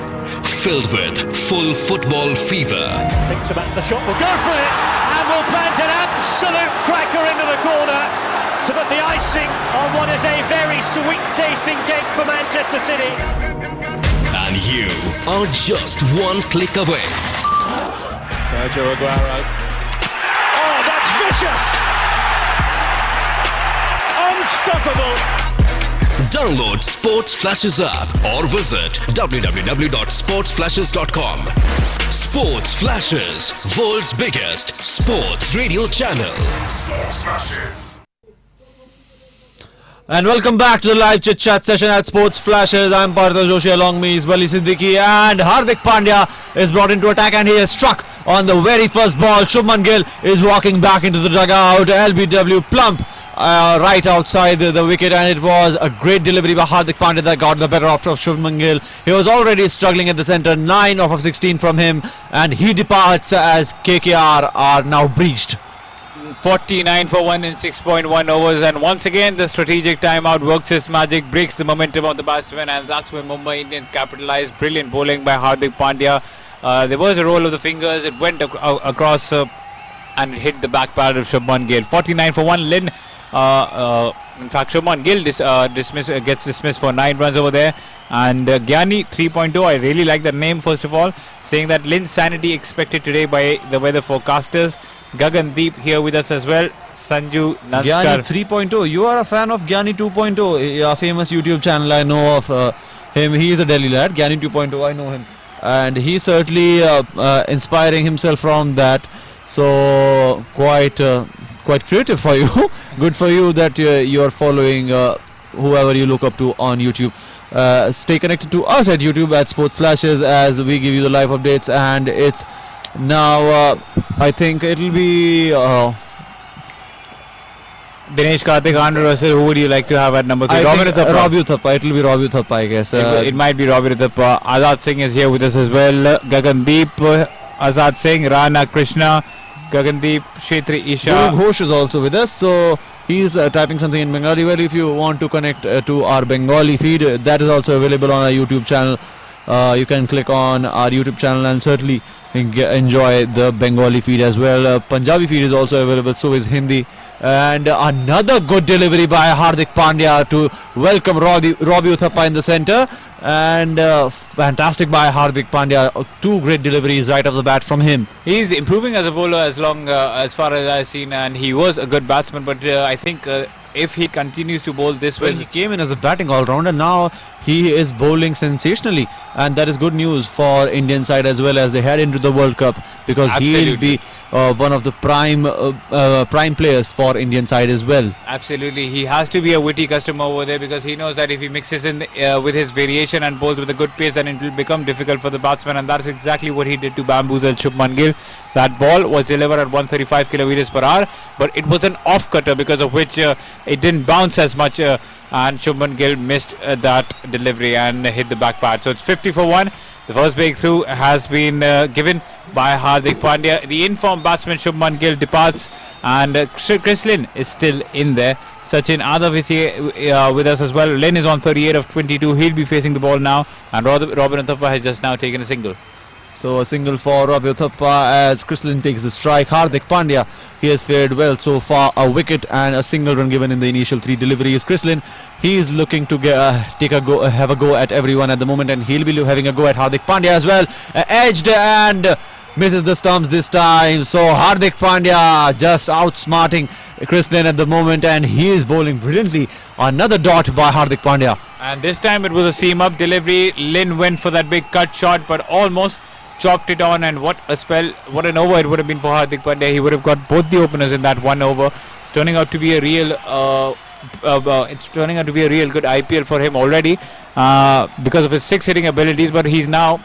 filled with full football fever. Thinks about the shot. Will go for it and will plant an absolute cracker into the corner to put the icing on what is a very sweet-tasting cake for Manchester City. And you are just one click away. Sergio Aguero. Oh, that's vicious! Unstoppable! Download Sports Flashes app or visit www.sportsflashes.com. Sports Flashes, world's biggest sports radio channel. Sports Flashes. And welcome back to the live chit chat session at Sports Flashes. I'm Partha Joshi, along me is Wali Siddiqui, and Hardik Pandya is brought into attack and he is struck on the very first ball. Shubman Gill is walking back into the dugout. LBW plump right outside the wicket, and it was a great delivery by Hardik Pandya that got the better of Shubman Gill. He was already struggling at the centre, 9 off of 16 from him, and he departs as KKR are now breached. 49 for 1 in 6.1 overs, and once again the strategic timeout works its magic, breaks the momentum of the batsman, and that's where Mumbai Indians capitalized. Brilliant bowling by Hardik Pandya. There was a roll of the fingers, it went across and it hit the back pad of Shubman Gill. 49 for 1. Lynn, in fact Shubman Gill gets dismissed for 9 runs over there, and Gyani 3.0, I really like that name first of all, saying that Lynn's sanity expected today by the weather forecasters. Gagan Deep here with us as well. Sanju Nanskar. Gyani 3.0. You are a fan of Gyani 2.0, a famous YouTube channel. I know of him. He is a Delhi lad. Gyani 2.0, I know him. And he's certainly inspiring himself from that. So quite creative for you. Good for you that you are following whoever you look up to on YouTube. Stay connected to us at YouTube at Sports Flashes as we give you the live updates, and it's now I think it'll be Dinesh Karthik, Andre Russell. Who would you like to have at number 3? Robbie Uthappa. It'll be Robbie Uthappa, I guess. It might be Robbie Uthappa. Azad Singh is here with us as well. Gagandeep, Azad Singh, Rana Krishna, Gagandeep, Shetri Isha. Dhruv Ghosh is also with us, so he's typing something in Bengali. Well, if you want to connect to our Bengali feed, that is also available on our YouTube channel. You can click on our YouTube channel and certainly enjoy the Bengali feed as well. Punjabi feed is also available, so is Hindi. And another good delivery by Hardik Pandya to welcome Robbie Uthappa in the centre. And fantastic by Hardik Pandya. Two great deliveries right off the bat from him. He's improving as a bowler as far as I've seen, and he was a good batsman, but I think if he continues to bowl this way, He came in as a batting all-rounder. Now he is bowling sensationally, and that is good news for Indian side as well as they head into the World Cup, because he'll be one of the prime players for Indian side as well. absolutely, he has to be a witty customer over there, because he knows that if he mixes in with his variation and bowls with a good pace, then it will become difficult for the batsman, and that's exactly what he did to bamboozle Shubman Gill. That ball was delivered at 135 kilometers per hour, but it was an off cutter, because of which it didn't bounce as much, and Shubman Gill missed that delivery and hit the back pad. So it's 50 for 1. The first breakthrough has been given by Hardik Pandya. The informed batsman Shubman Gill departs, and Chris Lynn is still in there. Sachin Adav is here with us as well. Lynn is on 38 of 22. He'll be facing the ball now, and Robin Uthappa has just now taken a single. So a single for Robin Uthappa as Chris Lynn takes the strike. Hardik Pandya, he has fared well so far. A wicket and a single run given in the initial 3 deliveries. Chris Lynn, he is looking to have a go at everyone at the moment, and he'll be having a go at Hardik Pandya as well. Edged and misses the stumps this time. So Hardik Pandya just outsmarting Chris Lynn at the moment, and he is bowling brilliantly. Another dot by Hardik Pandya. And this time it was a seam up delivery. Lynn went for that big cut shot, but almost chopped it on, and what a spell, what an over it would have been for Hardik Pandya. He would have got both the openers in that one over. It's turning out to be a real good IPL for him already, because of his 6 hitting abilities, but he's now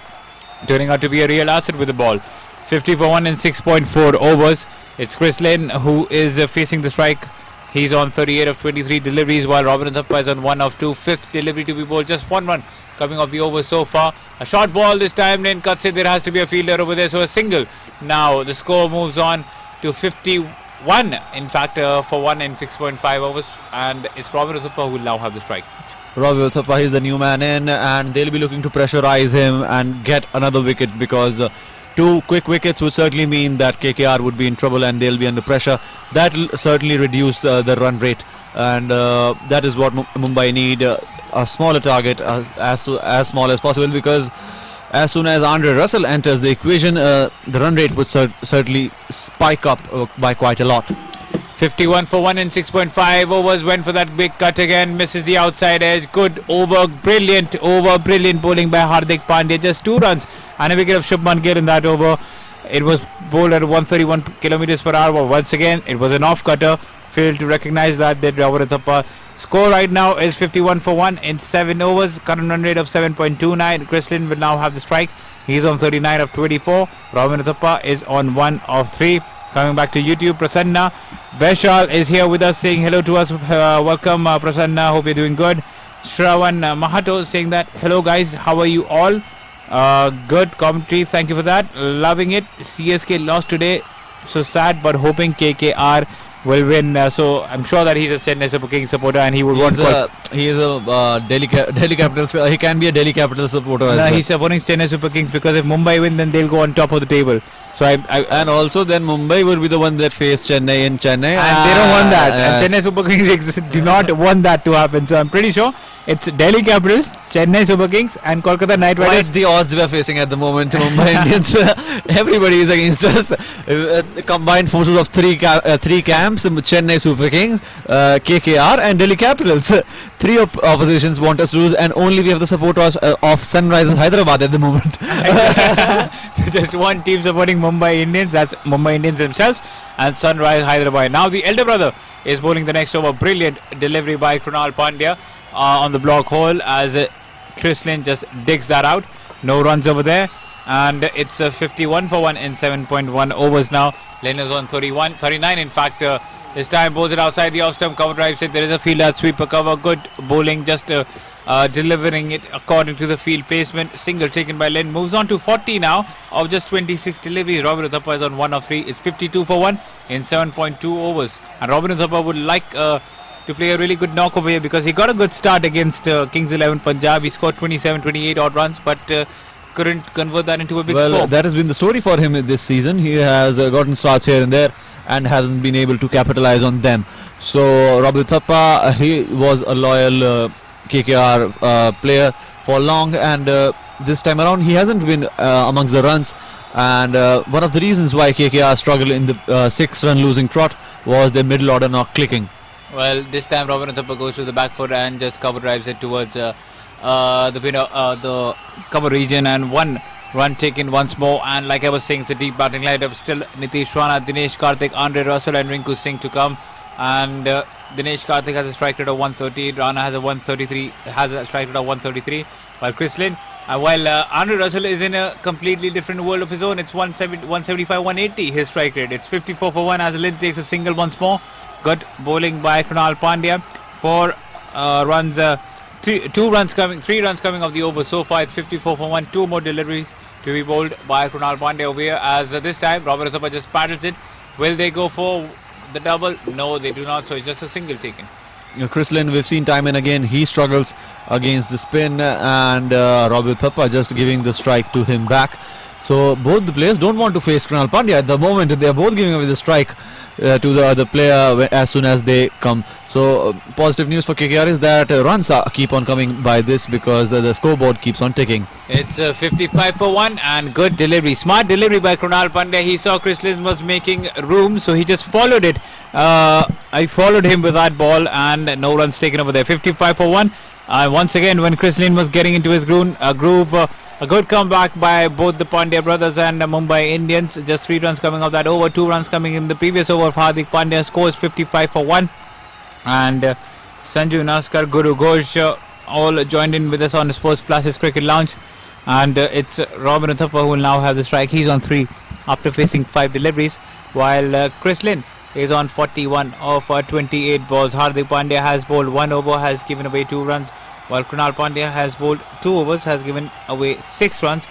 turning out to be a real asset with the ball. 50 for 1 in 6.4 overs. It's Chris Lynn who is facing the strike. He's on 38 of 23 deliveries, while Robin Uthappa is on 1 of 2. 5th delivery to be bowled, just 1 run coming off the over so far. A short ball this time, Lynn cuts it. There has to be a fielder over there, so a single. Now the score moves on to 51, in fact, for 1 in 6.5 overs, and it's Robin Uthappa who will now have the strike. Robin Uthappa is the new man in, and they'll be looking to pressurize him and get another wicket, because 2 quick wickets would certainly mean that KKR would be in trouble and they'll be under pressure. That will certainly reduce the run rate, and that is what Mumbai need. A smaller target, as small as possible, because as soon as Andre Russell enters the equation, the run rate would certainly spike up by quite a lot. 51 for 1 in 6.5 overs. Went for that big cut again, misses the outside edge. Good over, brilliant bowling by Hardik Pandya. Just 2 runs and a wicket of Shubman Gill in that over. It was bowled at 131 kilometers per hour, but once again it was an off cutter. Failed to recognize that. Robin Uthappa. Score right now is 51 for 1 in 7 overs. Current run rate of 7.29. Chris Lynn will now have the strike. He's on 39 of 24. Robin Uthappa is on 1 of 3. Coming back to YouTube, Prasanna Beshal is here with us, saying hello to us. Welcome, Prasanna. Hope you're doing good. Shravan Mahato saying that hello guys, how are you all? Good commentary, thank you for that. Loving it. CSK lost today, so sad, but hoping KKR will win. So I'm sure that he's a Chennai Super Kings supporter, and he would want. He is a Delhi Capitals. He can be a Delhi Capitals supporter. No, he's supporting Chennai Super Kings because if Mumbai win, then they'll go on top of the table. So and also then Mumbai will be the one that face Chennai in Chennai, and they don't want that. And Chennai Super Kings do not want that to happen. So I'm pretty sure it's Delhi Capitals, Chennai Super Kings, and Kolkata Knight Riders. Quite the odds we are facing at the moment. Mumbai Indians, everybody is against us. Combined forces of three camps: Chennai Super Kings, KKR, and Delhi Capitals. 3 oppositions want us to lose, and only we have the support of Sunrisers Hyderabad at the moment. So just one team supporting Mumbai Indians, that's Mumbai Indians themselves, and Sunrise Hyderabad. Now the elder brother is bowling the next over. Brilliant delivery by Krunal Pandya on the block hole as Chris Lynn just digs that out. No runs over there, and it's 51 for 1 in 7.1 overs now. Lynn is on 39 in fact. This time bowls it outside the off stump, cover drives it. There is a fielder sweeper cover. Good bowling, just delivering it according to the field placement. Single taken by Lynn. Moves on to 40 now of just 26 deliveries. Robin Uthappa is on 1 of 3. It's 52 for 1 in 7.2 overs. And Robin Uthappa would like to play a really good knock over here because he got a good start against Kings 11 Punjab. He scored 27-28 odd runs, but couldn't convert that into a big score. Well, that has been the story for him this season. He has gotten starts here and there and hasn't been able to capitalize on them. So Robin Uthappa, he was a loyal KKR player for long, and this time around he hasn't been amongst the runs, and one of the reasons why KKR struggled in the 6-run losing trot was their middle order not clicking. Well, this time Robin Uthappa goes to the back foot and just cover drives it towards the cover region, and 1 run taken once more. And like I was saying, it's a deep batting lineup. Still Nitish Rana, Dinesh Karthik, Andre Russell and Rinku Singh to come. And Dinesh Karthik has a strike rate of 130. Rana has a 133. Has a strike rate of 133. While Chris Lynn, while Andre Russell is in a completely different world of his own. It's 175, 180 his strike rate. It's 54 for 1 as Lynn takes a single once more. Good bowling by Krunal Pandya. 4 runs. 3 runs coming of the over so far. It's 54 for 1. 2 more deliveries to be bowled by Krunal Pandya over here, as this time Robin Uthappa just paddles it. Will they go for the double? No, they do not, so it's just a single taken. Chris Lynn, we've seen time and again, he struggles against the spin, and Robin Uthappa just giving the strike to him back. So both the players don't want to face Krunal Pandya at the moment. They are both giving away the strike to the other player as soon as they come. So positive news for KKR is that runs keep on coming by this, because the scoreboard keeps on ticking. It's 55 for 1 and good delivery. Smart delivery by Krunal Pandya. He saw Chris Lynn was making room, so he just followed it. I followed him with that ball, and no runs taken over there. 55 for 1. Once again, when Chris Lynn was getting into his groove, a good comeback by both the Pandya brothers and Mumbai Indians. Just 3 runs coming off that over. 2 runs coming in the previous over of Hardik Pandya. Scores 55 for 1. And Sanju Naskar, Guru Ghosh all joined in with us on the Sports Flashes Cricket Lounge. And it's Robin Uthappa who will now have the strike. He's on 3 after facing 5 deliveries. While Chris Lynn is on 41 of 28 balls. Hardik Pandya has bowled 1 over, has given away 2 runs. While Krunal Pandya has bowled 2 overs, has given away 6 runs.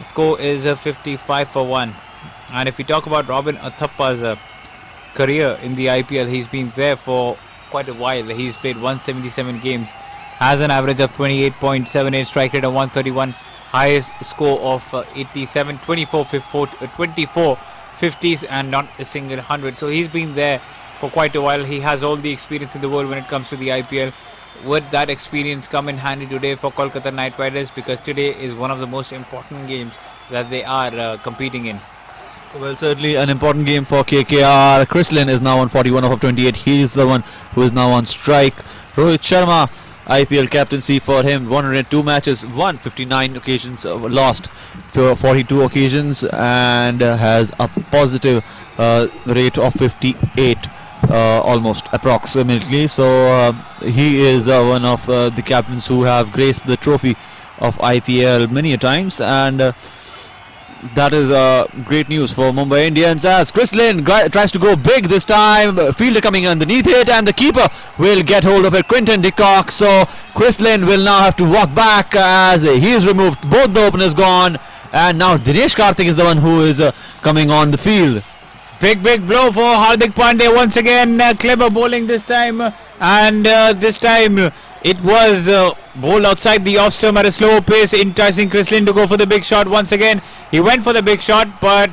The score is 55 for 1. And if we talk about Robin Uthappa's career in the IPL, he's been there for quite a while. He's played 177 games, has an average of 28.78, strike rate of 131, highest score of 87, 24 50s and not a single 100. So he's been there for quite a while. He has all the experience in the world when it comes to the IPL. Would that experience come in handy today for Kolkata Knight Riders, because today is one of the most important games that they are competing in? Well, certainly an important game for KKR. Chris Lynn is now on 41 of 28. He is the one who is now on strike. Rohit Sharma, IPL captaincy for him, 102 matches, won 59 occasions, lost for 42 occasions, and has a positive rate of 58. Almost approximately. So he is one of the captains who have graced the trophy of IPL many a times, and that is great news for Mumbai Indians, as Chris Lynn tries to go big this time. Fielder coming underneath it, and the keeper will get hold of it, Quinton de Kock. So Chris Lynn will now have to walk back as he is removed. Both the openers gone, and now Dinesh Karthik is the one who is coming on the field. Big blow for Hardik Pandya once again. Clever bowling this time, and this time it was bowled outside the off stump at a slow pace, enticing Chris Lynn to go for the big shot once again. He went for the big shot, but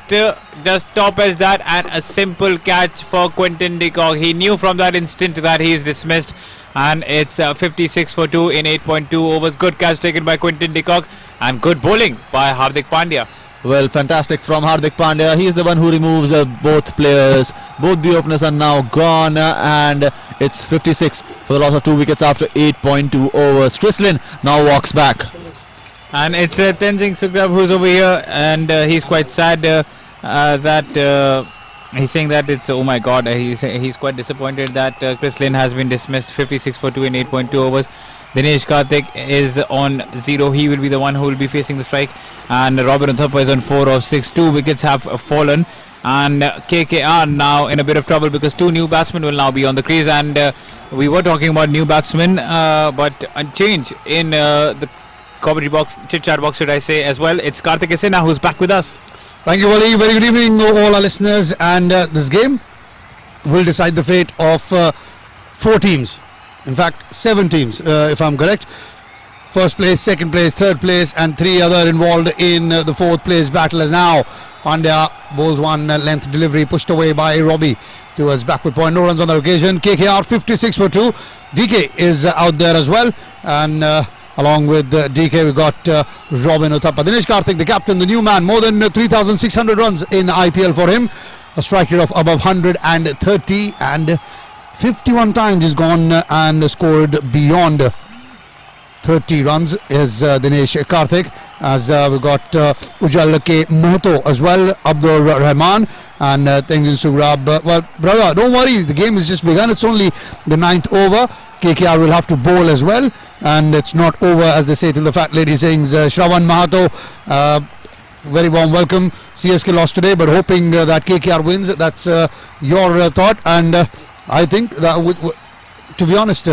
just top as that, and a simple catch for Quinton de Kock. He knew from that instant that he is dismissed, and it's 56 for 2 in 8.2 overs. Good catch taken by Quinton de Kock, and good bowling by Hardik Pandya. Well, fantastic from Hardik Pandya. He is the one who removes both players. Both the openers are now gone, and it's 56 for the loss of 2 wickets after 8.2 overs. Chris Lynn now walks back. And it's Tenzing Sukrab who's over here, and he's quite sad that he's saying that it's, oh my god, he's quite disappointed that Chris Lynn has been dismissed. 56 for 2 in 8.2 overs. Dinesh Karthik is on 0. He will be the one who will be facing the strike. And Robin Uthappa is on 4 of 6. 2 wickets have fallen. And KKR now in a bit of trouble, because 2 new batsmen will now be on the crease. And we were talking about new batsmen, but a change in the commentary box, chit-chat box should I say as well. It's Karthik Esena who's back with us. Thank you, Wally. Very good evening all our listeners. And this game will decide the fate of 4 teams. In fact, 7 teams, if I'm correct. First place, second place, third place, and 3 other involved in the 4th place battle. As now Pandya bowls 1 length delivery pushed away by Robbie towards backward point. No runs on the occasion. KKR 56 for 2. DK is out there as well, and Along with DK, we got Robin Uthappa. Dinesh Karthik, the captain, the new man, more than 3,600 runs in IPL for him. A strike rate of above 130 and 51 times he's gone and scored beyond 30 runs is Dinesh Karthik. As we got Ujjwal K. Mahto as well, Abdur Rahman and Tenzin Sugrab. Well, brother, don't worry, the game has just begun. It's only the 9th over. KKR will have to bowl as well, and it's not over, as they say, till the fat lady sings. Shravan Mahato, very warm welcome. CSK lost today, but hoping that KKR wins. That's your thought, and I think that, to be honest,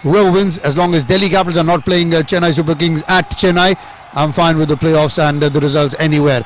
whoever wins, as long as Delhi Capitals are not playing Chennai Super Kings at Chennai, I'm fine with the playoffs and the results anywhere.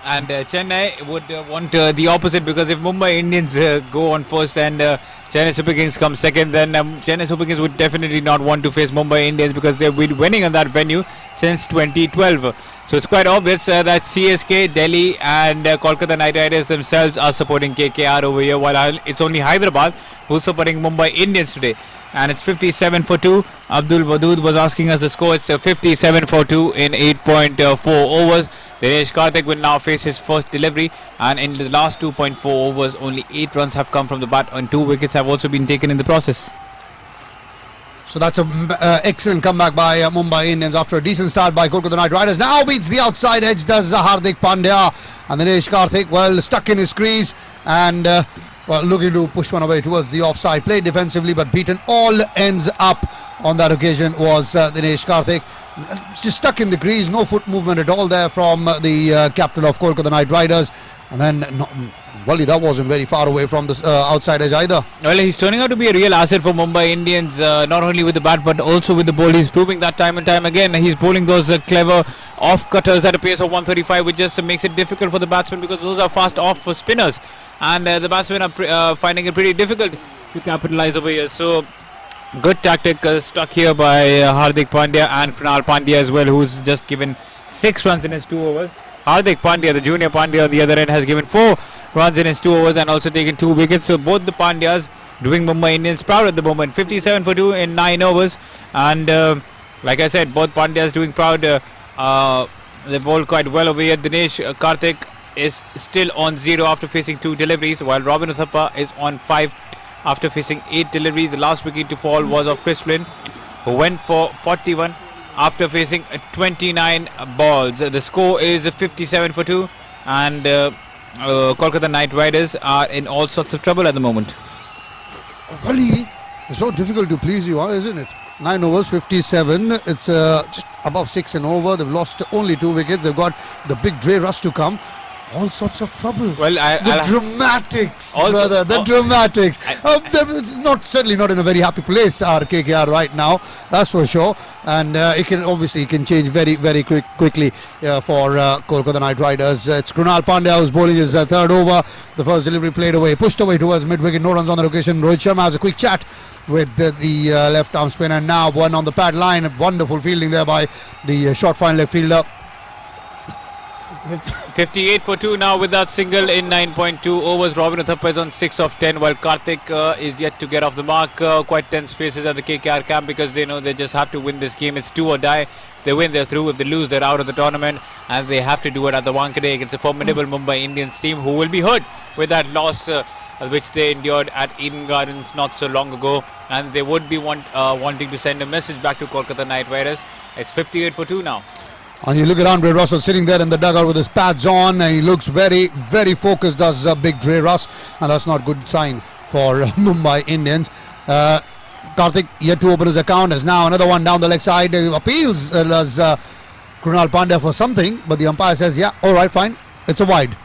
And Chennai would want the opposite, because if Mumbai Indians go on first and Chennai Super Kings come second, then Chennai Super Kings would definitely not want to face Mumbai Indians, because they've been winning on that venue since 2012. So it's quite obvious that CSK, Delhi and Kolkata Knight Riders themselves are supporting KKR over here, while it's only Hyderabad who's supporting Mumbai Indians today. And it's 57 for 2. Abdul Wadud was asking us the score. It's 57 for 2 in 8.4 overs. Dinesh Karthik will now face his first delivery, and in the last 2.4 overs only 8 runs have come from the bat, and 2 wickets have also been taken in the process. So that's an excellent comeback by Mumbai Indians after a decent start by Kolkata Knight Riders. Now beats the outside edge, does Hardik Pandya, and Dinesh Karthik, well, stuck in his crease and well, looking to push one away towards the offside. Played defensively but beaten all ends up on that occasion was Dinesh Karthik. Just stuck in the crease, no foot movement at all there from the captain of Kolkata Knight Riders. And then, that wasn't very far away from the outside edge either. Well, he's turning out to be a real asset for Mumbai Indians, not only with the bat but also with the ball. He's proving that time and time again. He's bowling those clever off-cutters at a pace of 135, which just makes it difficult for the batsmen, because those are fast off for spinners. And the batsmen are finding it pretty difficult to capitalize over here. So, good tactic stuck here by Hardik Pandya and Krunal Pandya as well, who's just given 6 runs in his 2 overs. Hardik Pandya, the junior Pandya on the other end, has given 4 runs in his 2 overs and also taken 2 wickets. So both the Pandyas doing Mumbai Indians proud at the moment. 57 for 2 in 9 overs. And like I said, both Pandyas doing proud. They bowled quite well over here. Dinesh Karthik is still on 0 after facing 2 deliveries, while Robin Uthappa is on 5 after facing 8 deliveries. The last wicket to fall was of Chris Lynn, who went for 41 after facing 29 balls. The score is 57 for 2, and Kolkata Knight Riders are in all sorts of trouble at the moment. Wally, it's so difficult to please you, isn't it? 9 overs, 57. It's just above 6 and over. They've lost only 2 wickets. They've got the big Dre rush to come. All sorts of trouble. Well, the dramatics, brother. The dramatics. They're certainly not in a very happy place, our KKR right now. That's for sure. And it can change very, very quickly for Kolkata Knight Riders. It's Krunal Pandya who's bowling his 3rd over. The first delivery played away, pushed away towards mid-wicket. No runs on the occasion. Rohit Sharma has a quick chat with the left-arm spinner. Now one on the pad line. Wonderful fielding there by the short fine leg fielder. 58 for 2 now with that single in 9.2 overs. Robin Uthappa is on 6 of 10, while Karthik is yet to get off the mark. Quite tense faces at the KKR camp, because they know they just have to win this game. It's do or die. If they win, they're through. If they lose, they're out of the tournament, and they have to do it at the Wankhede against a formidable Mumbai Indians team, who will be hurt with that loss which they endured at Eden Gardens not so long ago, and they would be wanting to send a message back to Kolkata Knight Riders. It's 58 for 2 now. And you look at Andre Russell sitting there in the dugout with his pads on, and he looks very, very focused, does big Dre Russ, and that's not good sign for Mumbai Indians. Karthik yet to open his account, as now another one down the leg side. Appeals as Krunal Pandya for something, but the umpire says, yeah, all right, fine, it's a wide.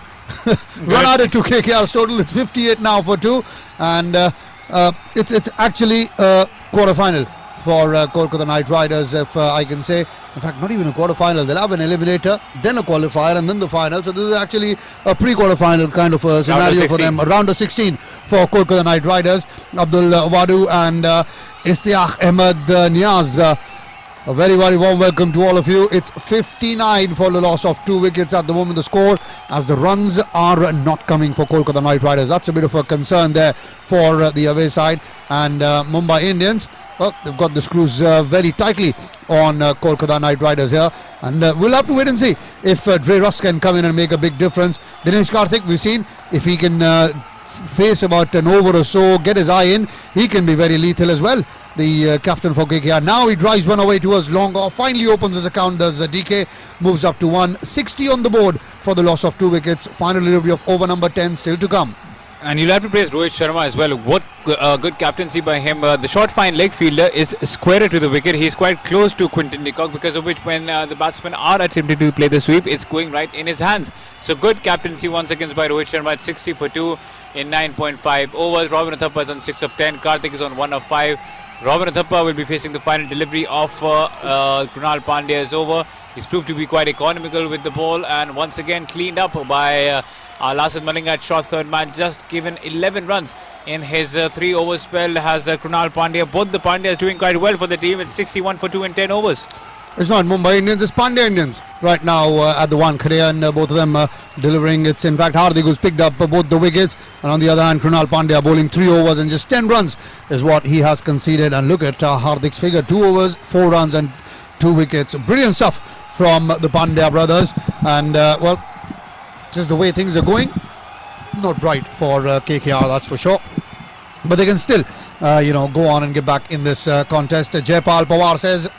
Run added to KKR's total. It's 58 now for 2, and it's actually a quarter-final for Kolkata Knight Riders, if I can say. In fact, not even a quarter-final. They'll have an eliminator, then a qualifier, and then the final. So this is actually a pre-quarter-final kind of a scenario for them. A round of 16 for Kolkata Knight Riders. Abdul Wadu and Istiaq Ahmed Niaz. A very, very warm welcome to all of you. It's 59 for the loss of 2 wickets at the moment, the score, as the runs are not coming for Kolkata Knight Riders. That's a bit of a concern there for the away side. And Mumbai Indians, well, they've got the screws very tightly on Kolkata Knight Riders here, and we'll have to wait and see if Dre Russ can come in and make a big difference. Dinesh Karthik, we've seen if he can face about an over or so, get his eye in, he can be very lethal as well. The captain for KKR. Now he drives one away towards long off, finally opens his account, does DK, moves up to 160 on the board for the loss of 2 wickets. Final delivery of over number 10 still to come. And you'll have to praise Rohit Sharma as well. What good captaincy by him. The short fine leg fielder is square to the wicket. He's quite close to Quinton de Kock, because of which when the batsmen are attempting to play the sweep, it's going right in his hands. So good captaincy once again by Rohit Sharma at 60 for 2 in 9.5 overs. Robin Uthappa is on 6 of 10. Karthik is on 1 of 5. Robin Uthappa will be facing the final delivery of Krunal Pandya's over. He's proved to be quite economical with the ball, and once again cleaned up by Lasith Malinga at short third man, just given 11 runs in his 3 over spell. Has Krunal Pandya. Both the Pandyas doing quite well for the team at 61 for 2 in 10 overs. It's not Mumbai Indians, it's Pandya Indians right now at the Wankhede, and both of them delivering. It's in fact Hardik who's picked up both the wickets, and on the other hand Krunal Pandya bowling 3 overs and just 10 runs is what he has conceded. And look at Hardik's figure, 2 overs, 4 runs and 2 wickets. Brilliant stuff from the Pandya brothers, and well, just the way things are going, not bright for KKR, that's for sure, but they can still go on and get back in this contest. Jaipal Pawar says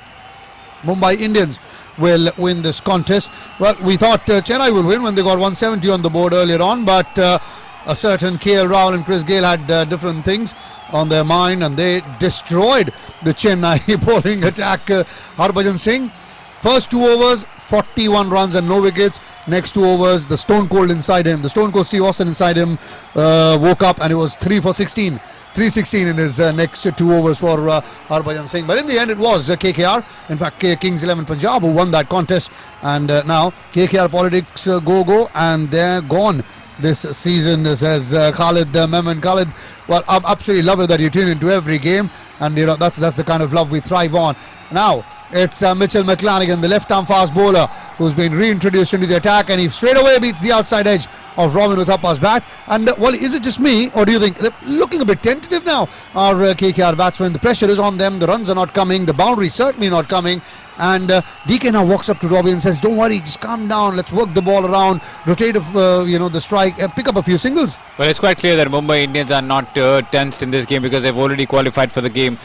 Mumbai Indians will win this contest. Well, we thought Chennai will win when they got 170 on the board earlier on, but a certain KL Rahul and Chris Gayle had different things on their mind, and they destroyed the Chennai bowling attack. Harbhajan Singh, first 2 overs, 41 runs and no wickets. Next 2 overs, the stone cold inside him, the stone cold Steve Austin inside him woke up, and it was 3 for 16. 316 in his next 2 overs for Harbhajan Singh. But in the end it was KKR, in fact Kings 11 Punjab, who won that contest, and now KKR politics go, and they're gone this season, says Khalid Memon. Khalid, well, I absolutely love it that you tune into every game, and that's the kind of love we thrive on. Now it's Mitchell McClanahan, the left-arm fast bowler, who's been reintroduced into the attack, and he straight away beats the outside edge of Robin Uthappa's bat. And well, is it just me, or do you think they're looking a bit tentative now, our KKR batsmen? The pressure is on them, the runs are not coming, the boundary certainly not coming, and DK now walks up to Robbie and says, don't worry, just calm down, let's work the ball around, rotate the strike, pick up a few singles. Well, it's quite clear that Mumbai Indians are not tensed in this game, because they've already qualified for the game,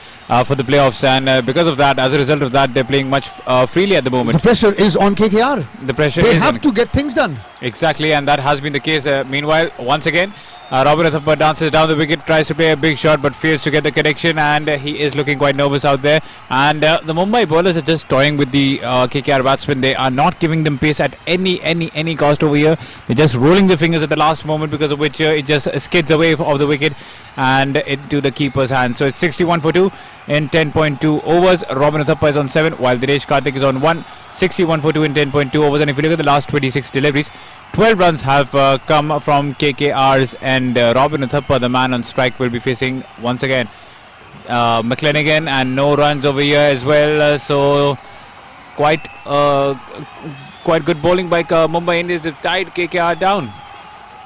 for the playoffs, and because of that, as a result of that, they're playing much freely at the moment. The pressure is on KKR. The pressure they have to get things done. Exactly, and that has been the case. Meanwhile, once again, Robin Uthappa dances down the wicket, tries to play a big shot, but fails to get the connection, and he is looking quite nervous out there. And the Mumbai bowlers are just toying with the KKR batsmen. They are not giving them pace at any cost over here. They're just rolling the fingers at the last moment, because of which it just skids away of the wicket and into the keeper's hands. So it's 61 for 2 in 10.2 overs. Robin Uthappa is on 7, while Dinesh Karthik is on 1. 61 for 2 in 10.2 overs. And if you look at the last 26 deliveries, 12 runs have come from KKR's, and Robin Uthappa, the man on strike, will be facing once again McClanahan, and no runs over here as well. So quite good bowling by Mumbai Indians. They've tied KKR down.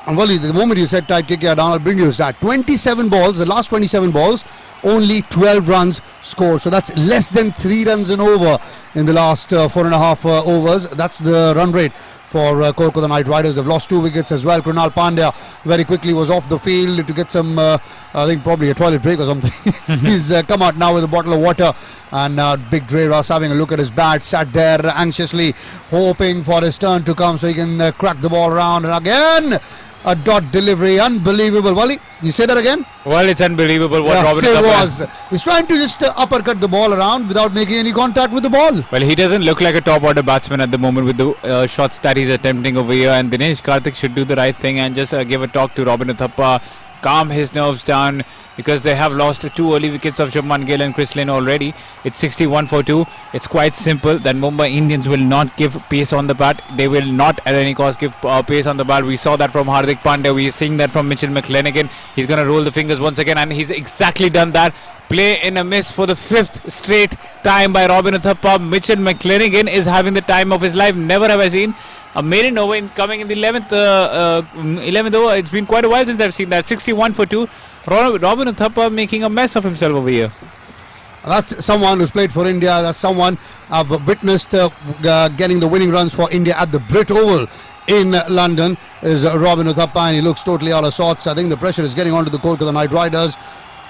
And Wally, the moment you said tied KKR down, I'll bring you that. 27 balls, the last 27 balls, only 12 runs scored. So that's less than 3 runs an over in the last 4.5 overs. That's the run rate for Kolkata Knight Riders. They've lost 2 wickets as well. Krunal Pandya very quickly was off the field to get some, I think probably a toilet break or something. He's come out now with a bottle of water, and Big Dre Russ having a look at his bat, sat there anxiously hoping for his turn to come so he can crack the ball around, and again a dot delivery. Unbelievable. Wally, you say that again? Well, it's unbelievable what Robin was. He's trying to just uppercut the ball around without making any contact with the ball. Well, he doesn't look like a top order batsman at the moment with the shots that he's attempting over here, and Dinesh Karthik should do the right thing and just give a talk to Robin Uthappa, calm his nerves down, because they have lost 2 early wickets of Shubman Gill and Chris Lynn already. It's 61 for 2. It's quite simple that Mumbai Indians will not give pace on the bat. They will not at any cost give pace on the bat. We saw that from Hardik Pandya. We are seeing that from Mitchell McClanahan. He's going to roll the fingers once again, and he's exactly done that. Play in a miss for the 5th straight time by Robin Uthappa. Mitchell McClanahan is having the time of his life. Never have I seen a maiden over coming in the 11th over. It's been quite a while since I've seen that. 61 for 2. Robin Uthappa making a mess of himself over here. That's someone who's played for India. That's someone I've witnessed getting the winning runs for India at the Brit Oval in London, is Robin Uthappa, and he looks totally out of sorts. I think the pressure is getting onto the Kolkata Knight Riders.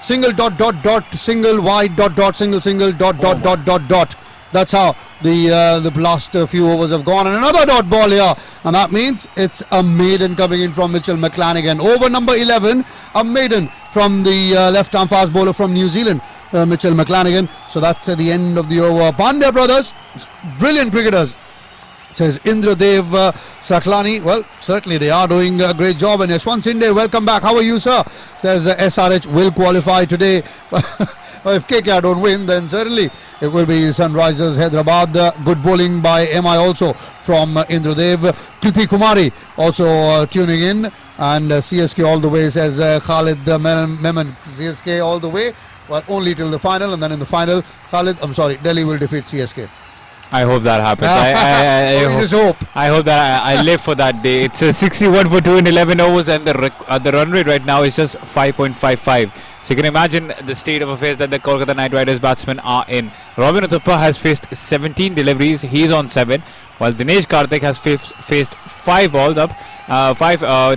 Single dot dot dot, single wide dot dot, single dot dot dot dot dot. That's how the last few overs have gone. And another dot ball here, and that means it's a maiden coming in from Mitchell McClanagan. Over number 11, a maiden from the left-arm fast bowler from New Zealand, Mitchell McClanagan. So that's the end of the over. Pandya brothers, brilliant cricketers, says Indradev Saklani. Well, certainly they are doing a great job. And Yashwant Sinde, welcome back. How are you, sir? Says SRH will qualify today. If KKR don't win, then certainly it will be Sunrisers Hyderabad. Good bowling by MI also from Indradev. Kriti Kumari also tuning in. And CSK all the way, says Khalid Memon. CSK all the way. Well, only till the final. And then in the final, Delhi will defeat CSK. I hope that happens. I hope that I live for that day. It's a 61 for 2 in 11 overs, and the run rate right now is just 5.55. So you can imagine the state of affairs that the Kolkata Knight Riders batsmen are in. Robin Uthappa has faced 17 deliveries. He's on 7, while Dinesh Karthik has faced 5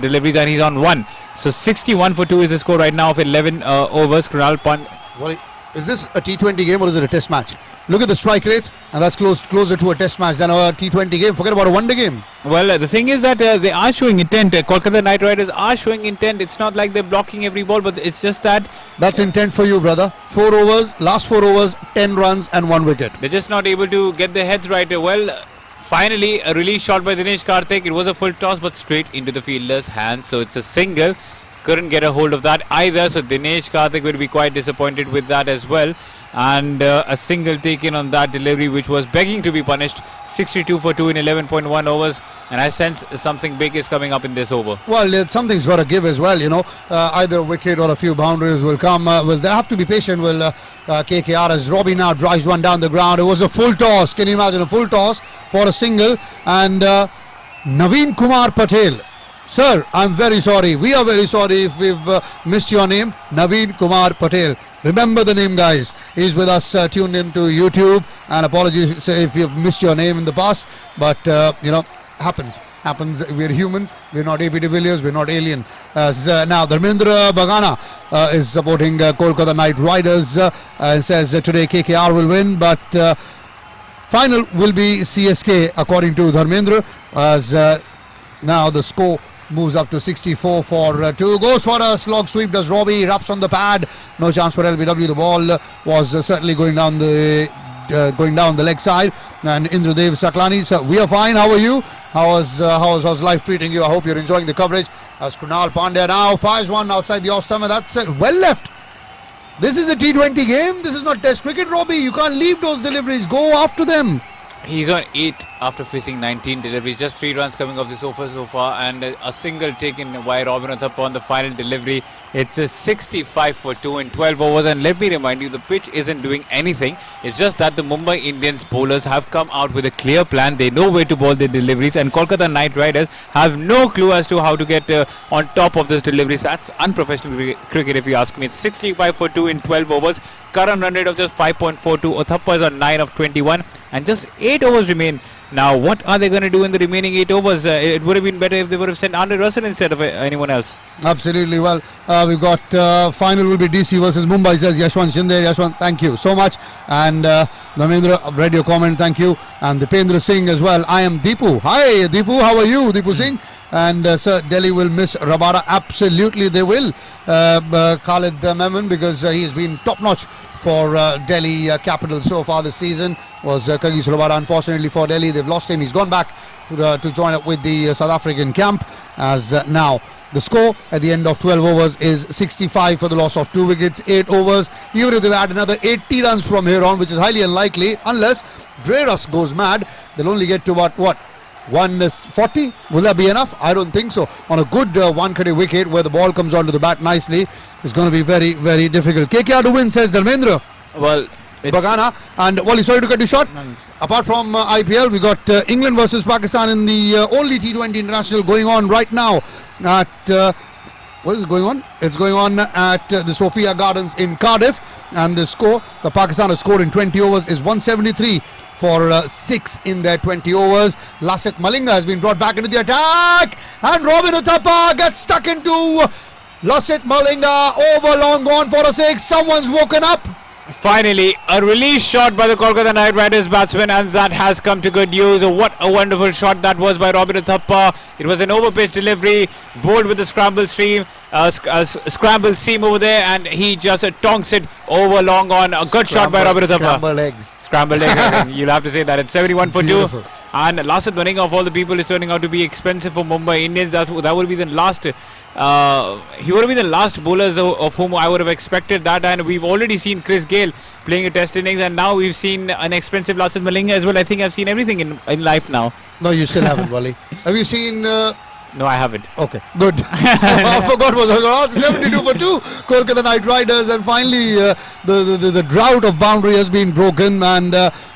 deliveries, and he's on 1. So 61 for 2 is the score right now of 11 overs. Krunal Pandya. Well, is this a T20 game or is it a test match? Look at the strike rates, and that's closer to a test match than a T20 game. Forget about a one-day game. Well, the thing is that they are showing intent. Kolkata Knight Riders are showing intent. It's not like they're blocking every ball, but it's just that... That's intent for you, brother. 4 overs, last 4 overs, 10 runs and 1 wicket. They're just not able to get their heads right. Well, finally, a release shot by Dinesh Karthik. It was a full toss, but straight into the fielder's hands. So it's a single. Couldn't get a hold of that either. So Dinesh Karthik will be quite disappointed with that as well. And a single taken on that delivery, which was begging to be punished. 62 for 2 in 11.1 overs, and I sense something big is coming up in this over. Well, something's got to give as well, you know. Either a wicket or a few boundaries will come. Well, they have to be patient. Well, KKR, as Robbie now drives one down the ground. It was a full toss. Can you imagine a full toss for a single? And Naveen Kumar Patel. Sir, I'm very sorry. We are very sorry if we've missed your name. Naveen Kumar Patel. Remember the name, guys. He's with us tuned into YouTube. And apologies if you've missed your name in the past. But, happens. We're human. We're not AP de Villiers. We're not alien. Now, Dharmendra Bagana is supporting Kolkata Knight Riders. And says today KKR will win. But final will be CSK, according to Dharmendra. As now the score moves up to 64 for 2. Goes for a slog sweep, does Robbie. Raps on the pad. No chance for LBW. The ball was certainly going down the leg side. And Indradev Saklani, so we are fine. How are you? How's life treating you? I hope you're enjoying the coverage. As Krunal Pandya now fires one outside the off stump. That's well left. This is a T20 game. This is not Test cricket, Robbie. You can't leave those deliveries. Go after them. He's on 8 after facing 19 deliveries. Just 3 runs coming off this over so far, and a single taken by Robin Uthappa on the final delivery. It's a 65 for 2 in 12 overs. And let me remind you, the pitch isn't doing anything. It's just that the Mumbai Indians bowlers have come out with a clear plan. They know where to bowl their deliveries, and Kolkata Knight Riders have no clue as to how to get on top of those deliveries. That's unprofessional cricket, if you ask me. It's 65 for 2 in 12 overs. Current run rate of just 5.42. Uthappa is on 9 of 21, and just 8 overs remain. Now, what are they going to do in the remaining 8 overs? It would have been better if they would have sent Andre Russell instead of anyone else. Absolutely. Well, we've got final will be DC versus Mumbai, says Yashwant Shinde. Yashwant, thank you so much. And Dharmendra, I've read your comment, thank you. And Dipendra Singh as well. I am Deepu. Hi, Deepu, how are you? Deepu Singh. And sir, Delhi will miss Rabada. Absolutely they will. Khalid Memon, because he's been top-notch for Delhi Capital so far this season, was Kagis Rabada. Unfortunately for Delhi, they've lost him. He's gone back to join up with the South African camp. As now the score at the end of 12 overs is 65 for the loss of 2 wickets, 8 overs. Even if they've had another 80 runs from here on, which is highly unlikely, unless Dreras goes mad, they'll only get to about what? 140. Will that be enough? I don't think so. On a good one-cut wicket where the ball comes onto the bat nicely, it's going to be very, very difficult. KKR to win, says Dharmendra. Well, Bagana. And Wally, sorry to cut you short. Apart from IPL, we got England versus Pakistan in the only T20 international going on right now at what is going on? It's going on at the Sophia Gardens in Cardiff. And the score, the Pakistan has scored in 20 overs is 173 for 6 in their 20 overs. Lasith Malinga has been brought back into the attack, and Robin Uthappa gets stuck into Lasith Malinga. Over long gone for a 6. Someone's woken up. Finally, a release shot by the Kolkata Knight Riders batsman, and that has come to good use. What a wonderful shot that was by Robin Uthappa. It was an overpitch delivery, bowled with a scramble seam over there, and he just tonks it over long on. A good shot by Robin Uthappa. Scrambled eggs. Scrambled eggs. You'll have to say that. It's 71 for Beautiful. 2. And Lasith Malinga, of all the people, is turning out to be expensive for Mumbai Indians. That would be the last. He would have been the last bowlers of whom I would have expected that. And we've already seen Chris Gale playing a test innings, and now we've seen an expensive Lasith Malinga as well. I think I've seen everything in life now. No, you still haven't, Wally. Have you seen? No, I haven't. Okay, good. I forgot what I was going to ask. 72 for 2, Kolkata Knight Riders, and finally the drought of boundary has been broken, and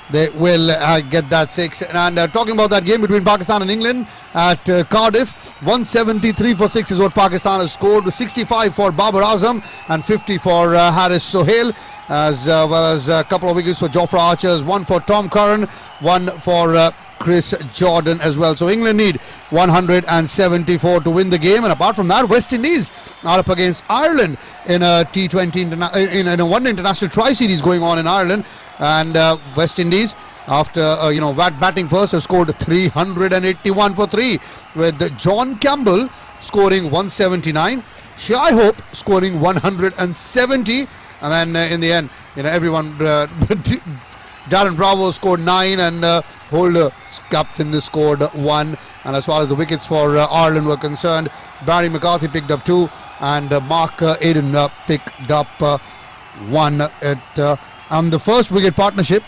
they will get that 6. And talking about that game between Pakistan and England at Cardiff, 173 for 6 is what Pakistan has scored. 65 for Babar Azam and 50 for Haris Sohail, as well as a couple of wickets for Jofra Archers, 1 for Tom Curran, 1 for Chris Jordan as well. So England need 174 to win the game, and apart from that, West Indies are up against Ireland in a T20 in a one international tri-series going on in Ireland. And West Indies, after batting first, have scored 381 for 3, with John Campbell scoring 179, Shai Hope scoring 170, and then in the end, everyone Darren Bravo scored 9, and Holder captain scored 1. And as far as the wickets for Ireland were concerned, Barry McCarthy picked up 2, and Mark Aiden picked up 1. And the first wicket partnership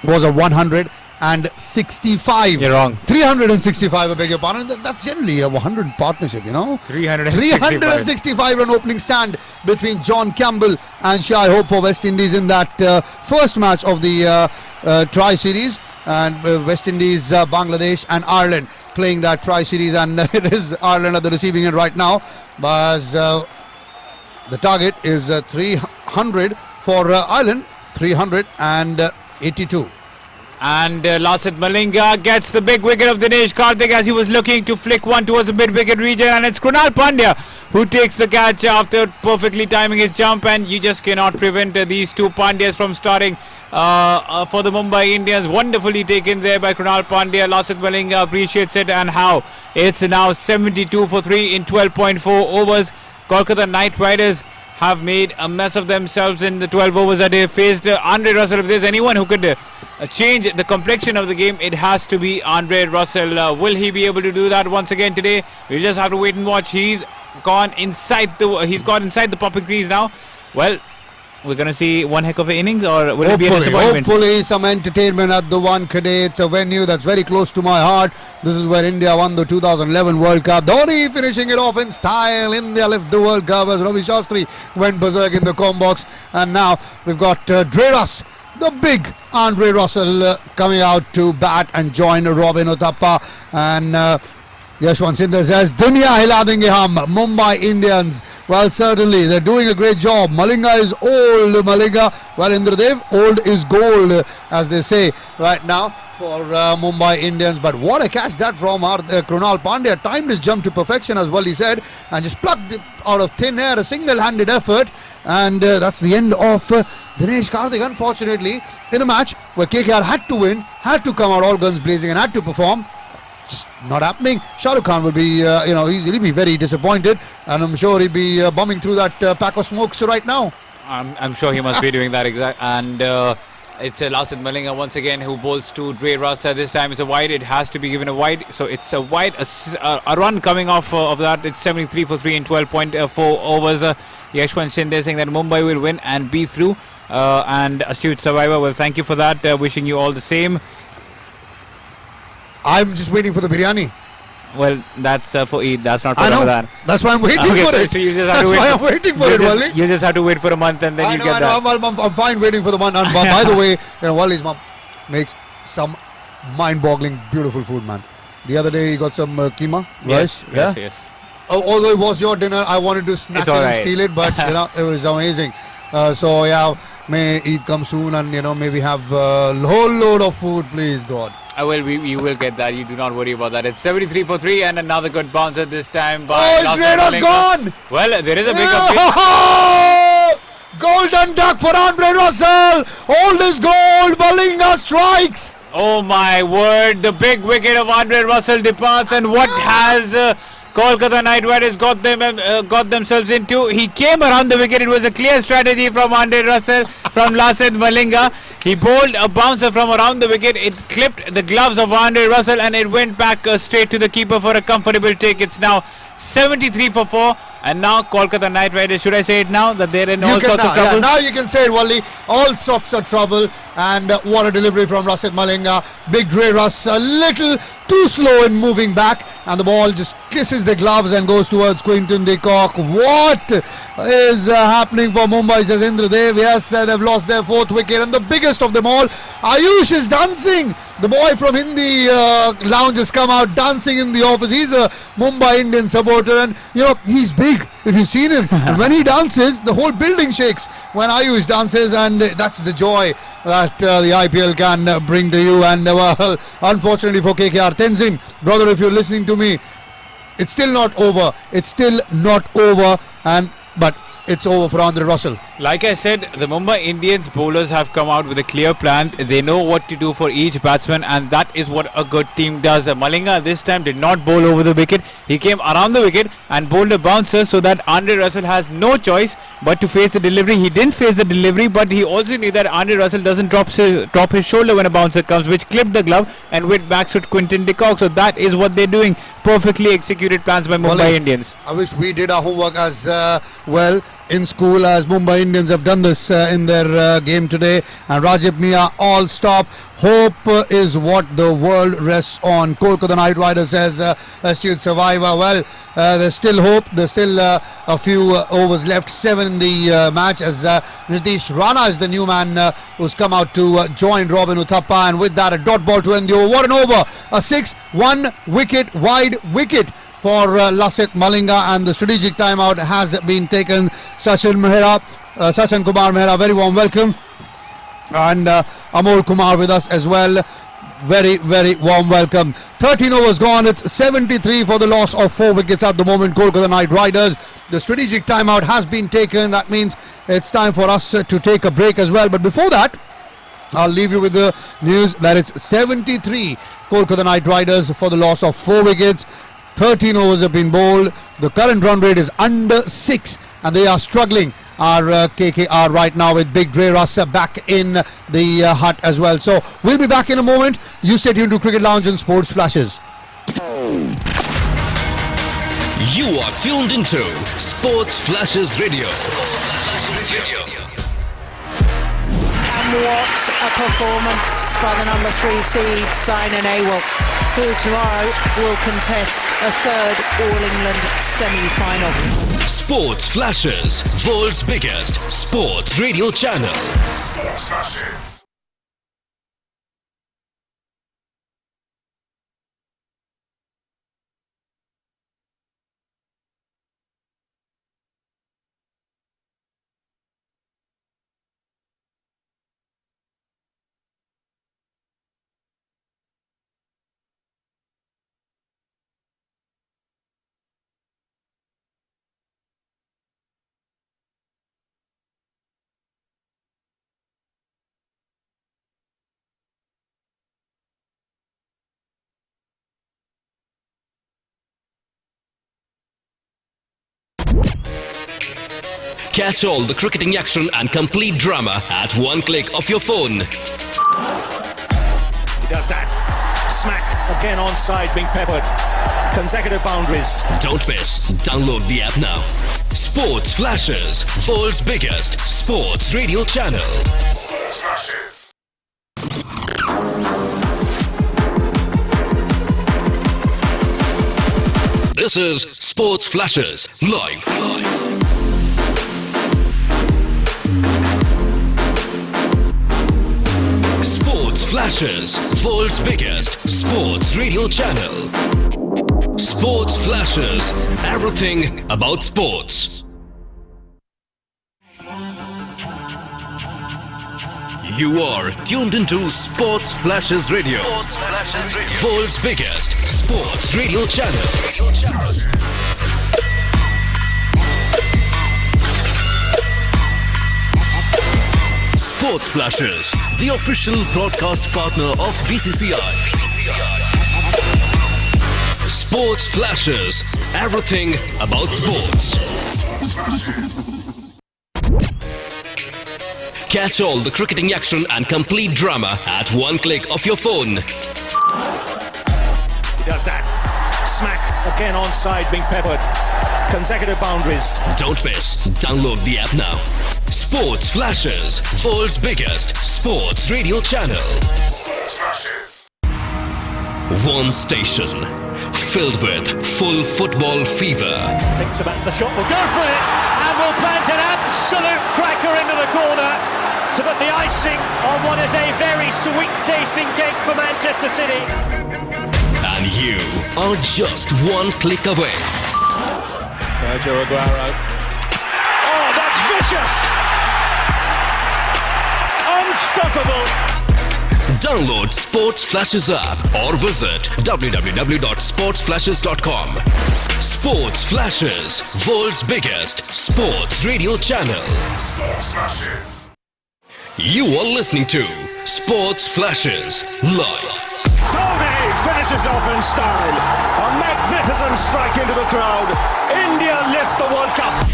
was a 165. You're wrong. 365, I beg your pardon. That's generally a 100 partnership, 365 run opening stand between John Campbell and Shai Hope for West Indies in that first match of the tri-series. And West Indies, Bangladesh and Ireland playing that tri-series, and it is Ireland at the receiving end right now. But the target is 300 for Ireland, 382. And Lasith Malinga gets the big wicket of Dinesh Karthik as he was looking to flick one towards the mid-wicket region, and it's Krunal Pandya who takes the catch after perfectly timing his jump, and you just cannot prevent these two Pandyas from starting for the Mumbai Indians. Wonderfully taken there by Krunal Pandya. Lasith Malinga appreciates it, and how it's now 72 for 3 in 12.4 overs. Kolkata Knight Riders have made a mess of themselves in the 12 overs that they faced. Andre Russell, if there's anyone who could change the complexion of the game, it has to be Andre Russell. Will he be able to do that once again today? We'll just have to wait and watch. He's gone inside the popping crease now. Well, we're going to see one heck of an innings, or will it be a disappointment? Hopefully some entertainment at the Wankhede. It's a venue that's very close to my heart. This is where India won the 2011 World Cup. Dhoni finishing it off in style. India lift the World Cup as Ravi Shastri went berserk in the com box. And now we've got Dreras, the big Andre Russell, coming out to bat and join Robin Uthappa. And Yashwant Sindhu says, Dunya hila denge hum, Mumbai Indians. Well, certainly, they're doing a great job. Malinga is old, Malinga. Well, Indradev, old is gold, as they say right now for Mumbai Indians. But what a catch that from Krunal Pandya. Timed his jump to perfection, as well he said, and just plucked it out of thin air, a single-handed effort. And that's the end of Dinesh Karthik, unfortunately, in a match where KKR had to win, had to come out all guns blazing and had to perform. Just not happening. Shah Rukh Khan will be, he'll be very disappointed, and I'm sure he'll be bumming through that pack of smokes right now. I'm sure he must be doing that exact. And it's Lasith Malinga once again who bowls to Dre Rasa. This time it's a wide. It has to be given a wide. So it's a wide. A run coming off of that. It's 73 for 3 in 12.4 overs. Yashwant Shinde saying that Mumbai will win and be through. And Astute Survivor, well, thank you for that. Wishing you all the same. I'm just waiting for the biryani. Well, that's for Eid. That's not for I know. Ramadan. That's why I'm waiting for it. So you just That's why I'm waiting for it, Wally. You just have to wait for a month and then you get that. I'm fine waiting for the one. And by the way, Wally's mom makes some mind-boggling, beautiful food, man. The other day he got some keema rice. Yes. Although it was your dinner, I wanted to snatch it and steal it, but it was amazing. So yeah. may Eid come soon, and may we have a whole load of food, please God. Well, we will get that. You do not worry about that. It's 73 for 3 and another good bouncer this time by Oh, his Radar's gone! Well, there is a big update. Oh, golden duck for Andre Russell! Old is gold! Malinga strikes! Oh my word, the big wicket of Andre Russell departs, and what has Kolkata Knight Riders got themselves into? He came around the wicket. It was a clear strategy from Andre Russell, from Lasith Malinga. He bowled a bouncer from around the wicket. It clipped the gloves of Andre Russell and it went back straight to the keeper for a comfortable take. It's now 73 for 4. And now Kolkata Knight Riders, should I say it now, that they're in all sorts of trouble? Yeah, now you can say it, Wally. All sorts of trouble. And what a delivery from Lasith Malinga. Big Dre Russ a little too slow in moving back. And the ball just kisses the gloves and goes towards Quinton de Kock. What is happening for Mumbai? Says Indra Dev. Yes, they've lost their 4th wicket. And the biggest of them all, Ayush is dancing. The boy from Hindi lounge has come out dancing in the office. He's a Mumbai Indian supporter, and he's big. If you've seen him, and when he dances, the whole building shakes when Ayush dances, and that's the joy that the IPL can bring to you. And well, unfortunately for KKR, Tenzin, brother, if you're listening to me, it's still not over. It's still not over, but it's over for Andre Russell. Like I said, the Mumbai Indians bowlers have come out with a clear plan. They know what to do for each batsman, and that is what a good team does. Malinga this time did not bowl over the wicket. He came around the wicket and bowled a bouncer so that Andre Russell has no choice but to face the delivery. He didn't face the delivery, but he also knew that Andre Russell doesn't drop his shoulder when a bouncer comes, which clipped the glove and went back to Quinton de Kock. So that is what they're doing. Perfectly executed plans by Mumbai Indians. I wish we did our homework as well in school as Mumbai Indians have done this in their game today. And Rajib Mia all stop. Hope is what the world rests on. Kolkata Knight Riders says astute survivor. Well, there's still hope. There's still a few overs left. 7 in the match as Nitish Rana is the new man who's come out to join Robin Uthappa. And with that, a dot ball to end the over. What an over! A 6, 1 wicket, wide wicket for Lasith Malinga, and the strategic timeout has been taken. Sachin Kumar Mehra, very warm welcome. And Amol Kumar with us as well. Very, very warm welcome. 13 overs gone. It's 73 for the loss of 4 wickets at the moment. Kolkata Knight Riders. The strategic timeout has been taken. That means it's time for us to take a break as well. But before that, I'll leave you with the news that it's 73 Kolkata Knight Riders for the loss of 4 wickets. 13 overs have been bowled. The current run rate is under 6, and they are struggling. Our KKR right now with Big Dre Russ back in the hut as well. So we'll be back in a moment. You stay tuned to Cricket Lounge and Sports Flashes. You are tuned into Sports Flashes Radio. And what a performance by the number 3 seed, Saina Nehwal, who tomorrow will contest a 3rd All-England semi-final. Sports Flashes, world's biggest sports radio channel. Sports Flashes. Catch all the cricketing action and complete drama at one click of your phone. He does that. Smack again onside, being peppered. Consecutive boundaries. Don't miss. Download the app now. Sports Flashes, world's biggest sports radio channel. Sports Flashes. This is Sports Flashes live. Sports Flashes, world's biggest sports radio channel. Sports Flashes, everything about sports. You are tuned into Sports Flashes Radio. World's biggest sports radio channel. Sports Flashes, the official broadcast partner of BCCI. Sports Flashes, everything about sports. Catch all the cricketing action and complete drama at one click of your phone. He does that. Smack again onside, being peppered. Consecutive boundaries. Don't miss. Download the app now. Sports Flashes, world's biggest sports radio channel. Sports Flashes. One station filled with full football fever. Thinks about the shot, will go for it, and will plant an absolute cracker into the corner to put the icing on what is a very sweet tasting cake for Manchester City. And you are just one click away. Sergio Aguero. Oh, that's vicious! Unstoppable! Download Sports Flashes app or visit www.sportsflashes.com. Sports Flashes, world's biggest sports radio channel. Sports Flashes. You are listening to Sports Flashes live. Dhoni finishes off in style. A magnificent strike into the crowd. India lift the World Cup.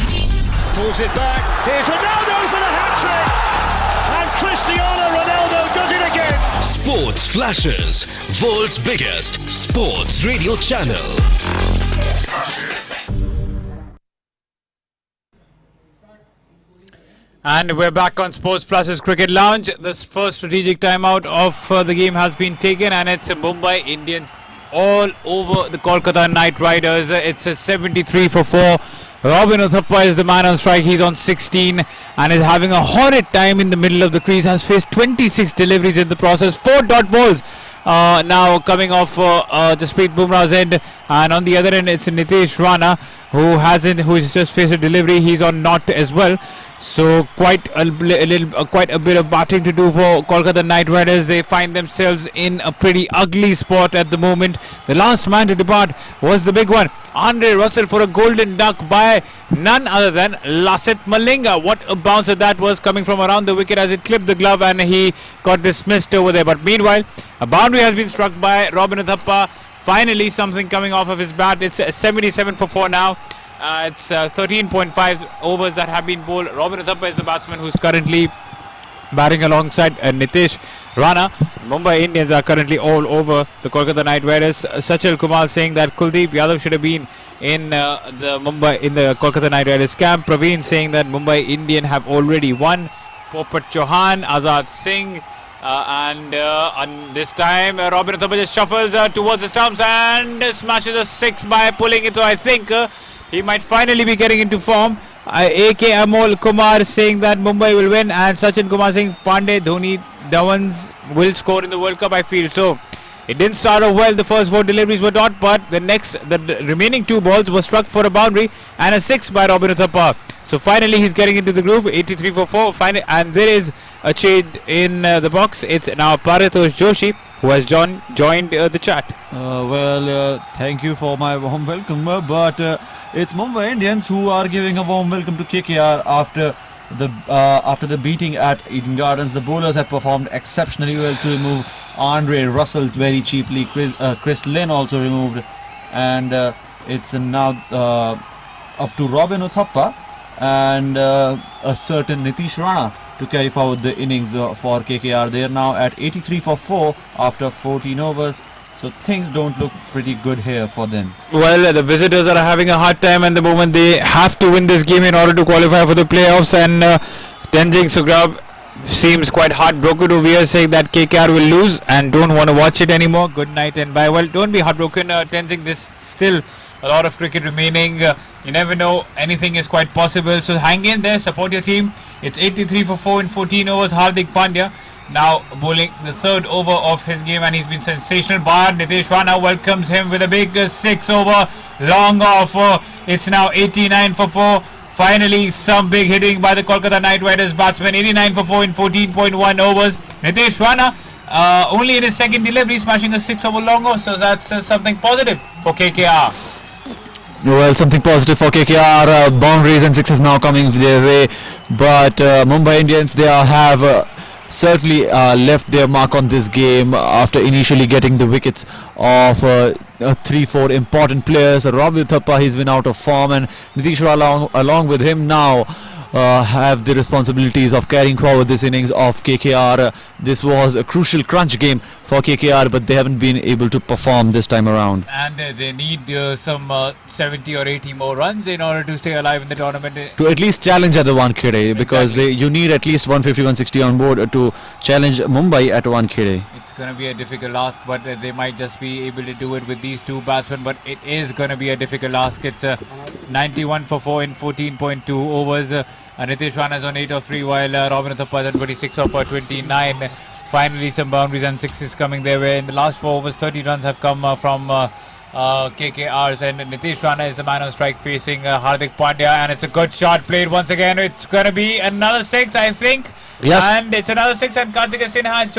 Pulls it back. Here's Ronaldo for the hat-trick. And Cristiano Ronaldo does it again. Sports Flashes, world's biggest sports radio channel. Sports Flashes. And we're back on Sports Flashes Cricket Lounge. This first strategic timeout of the game has been taken, and it's Mumbai Indians all over the Kolkata Knight Riders. It's a 73 for 4. Robin Uthappa is the man on strike. He's on 16 and is having a horrid time in the middle of the crease. Has faced 26 deliveries in the process. 4 dot balls now coming off Jasprit Bumrah's end. And on the other end, it's Nitish Rana who's just faced a delivery. He's on naught as well. So quite a bit of batting to do for Kolkata Knight Riders. They find themselves in a pretty ugly spot at the moment. The last man to depart was the big one, Andre Russell, for a golden duck by none other than Lasith Malinga. What a bouncer that was, coming from around the wicket as it clipped the glove, and he got dismissed over there. But meanwhile, a boundary has been struck by Robin Uthappa. Finally something coming off of his bat. It's 77 for 4 now. It's 13.5 overs that have been bowled. Robin Uthappa is the batsman who's currently batting alongside Nitish Rana. Mumbai Indians are currently all over the Kolkata Knight Riders. Sachal Kumar saying that Kuldeep Yadav should have been in the Kolkata Knight Riders camp. Praveen saying that Mumbai Indian have already won. Popat Chauhan, Azad Singh, and this time Robin Uthappa just shuffles towards the stumps and smashes a 6 by pulling it. So I think he might finally be getting into form. A.K. Amol Kumar saying that Mumbai will win, and Sachin Kumar saying Pandey, Dhoni, Dhawans will score in the World Cup. I feel so. It didn't start off well. The first 4 deliveries were dot, but the remaining 2 balls were struck for a boundary and a 6 by Robin Uthappa. So finally he's getting into the groove. 83 for 4. And there is a change in the box. It's now Paritosh Joshi who has joined the chat. Thank you for my warm welcome, but it's Mumbai Indians who are giving a warm welcome to KKR after the beating at Eden Gardens. The bowlers have performed exceptionally well to remove Andre Russell very cheaply. Chris Lynn also removed, and it's now up to Robin Uthappa and a certain Nitish Rana to carry forward the innings for KKR. They are now at 83 for 4 after 14 overs. So things don't look pretty good here for them. Well, the visitors are having a hard time at the moment. They have to win this game in order to qualify for the playoffs, and Tenzing Sugrab seems quite heartbroken over here, saying that KKR will lose and don't want to watch it anymore. Good night and bye. Well, don't be heartbroken, Tenzing. There's still a lot of cricket remaining. You never know. Anything is quite possible. So hang in there. Support your team. It's 83 for 4 in 14 overs. Hardik Pandya now bowling the 3rd over of his game, and he's been sensational. But Nitish Rana welcomes him with a big 6 over long off. It's now 89 for 4. Finally, some big hitting by the Kolkata Knight Riders batsman. 89 for 4 in 14.1 overs. Nitish Rana only in his second delivery, smashing a 6-over long off. So that's something positive for KKR. Well, something positive for KKR. Boundaries and sixes now coming their way. But Mumbai Indians, they have certainly left their mark on this game after initially getting the wickets of 3-4 important players. Robin Uthappa, he's been out of form, and Nitish Rana along with him now have the responsibilities of carrying forward this innings of KKR. This was a crucial crunch game for KKR, but they haven't been able to perform this time around. And they need some 70 or 80 more runs in order to stay alive in the tournament. To at least challenge at the Wankhede, because you need at least 150, 160 on board to challenge Mumbai at Wankhede. It's going to be a difficult ask, but they might just be able to do it with these two batsmen. But it is going to be a difficult ask. It's 91 for 4 in 14.2 overs. Nitish Rana is on 8 of 3, while Robin Uthappa is on 26 of 29. Finally, some boundaries and sixes coming their way. In the last 4 overs, 30 runs have come from KKR's, and Nitish Rana is the man on strike facing Hardik Pandya, and it's a good shot played once again. It's going to be another 6, I think. Yes. And it's another 6, and Karthik Sinha has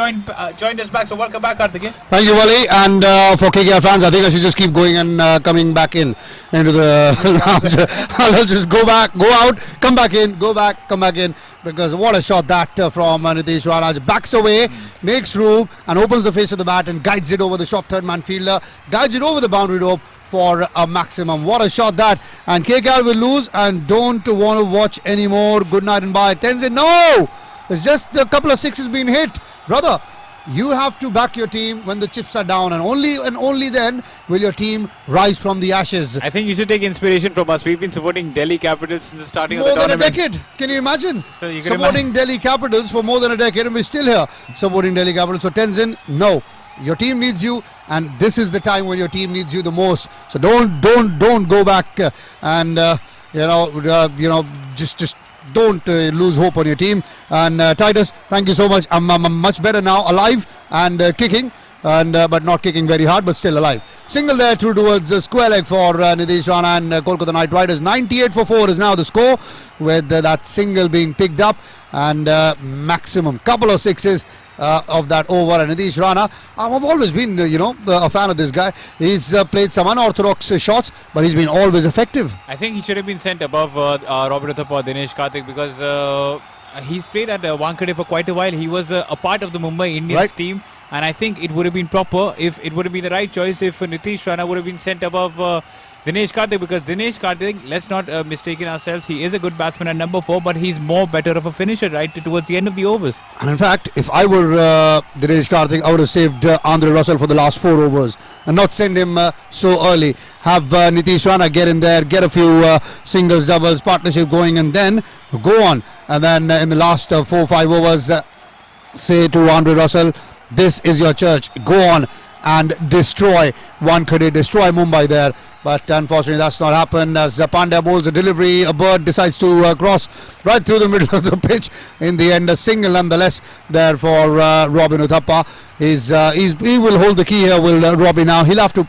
joined us back. So welcome back, Karthik. Thank you, Wally. And for KKR fans, I think I should just keep going and coming back into the lounge. I'll just go out, come back in, go back, come back in. Because what a shot that from Nitish Rana. Backs away, makes room, and opens the face of the bat and guides it over the short third man fielder, guides it over the boundary rope for a maximum. What a shot that. And KKR will lose and don't want to watch anymore. Good night and bye. Tenzin, no! It's just a couple of sixes being hit. Brother, you have to back your team when the chips are down, and only then will your team rise from the ashes. I think you should take inspiration from us. We've been supporting Delhi Capitals since the starting of the tournament. More than a decade. Can you imagine? So you supporting Delhi Capitals for more than a decade, and we're still here supporting Delhi Capitals. So Tenzin, no. Your team needs you, and this is the time when your team needs you the most. So don't go back and just don't lose hope on your team. And Titus, thank you so much. I'm much better now, alive and kicking, and but not kicking very hard, but still alive. Single there through towards square leg for Nitish Rana and Kolkata Knight Riders. 98 for 4 is now the score, with that single being picked up, and maximum couple of sixes of that over. And Nitish Rana, I've always been a fan of this guy. He's played some unorthodox shots, but he's been always effective. I think he should have been sent above Robin Uthappa or Dinesh Karthik, because he's played at Wankhede for quite a while. He was a part of the Mumbai Indians team, and I think it would have been proper, if it would have been the right choice, if Nitish Rana would have been sent above Dinesh Karthik, because Dinesh Karthik, let's not mistake ourselves, he is a good batsman at number 4, but he's more better of a finisher right towards the end of the overs. And in fact, if I were Dinesh Karthik, I would have saved Andre Russell for the last 4 overs and not send him so early. Have Nitish Rana get in there, get a few singles, doubles, partnership going, and then go on. And then in the last 4-5 overs, say to Andre Russell, this is your church. Go on and destroy Wankhede, destroy Mumbai there. But unfortunately, that's not happened, as Pandya bowls a delivery. A bird decides to cross right through the middle of the pitch. In the end, a single nonetheless there for Robin Uthappa. He will hold the key here, will Robin now. He'll have to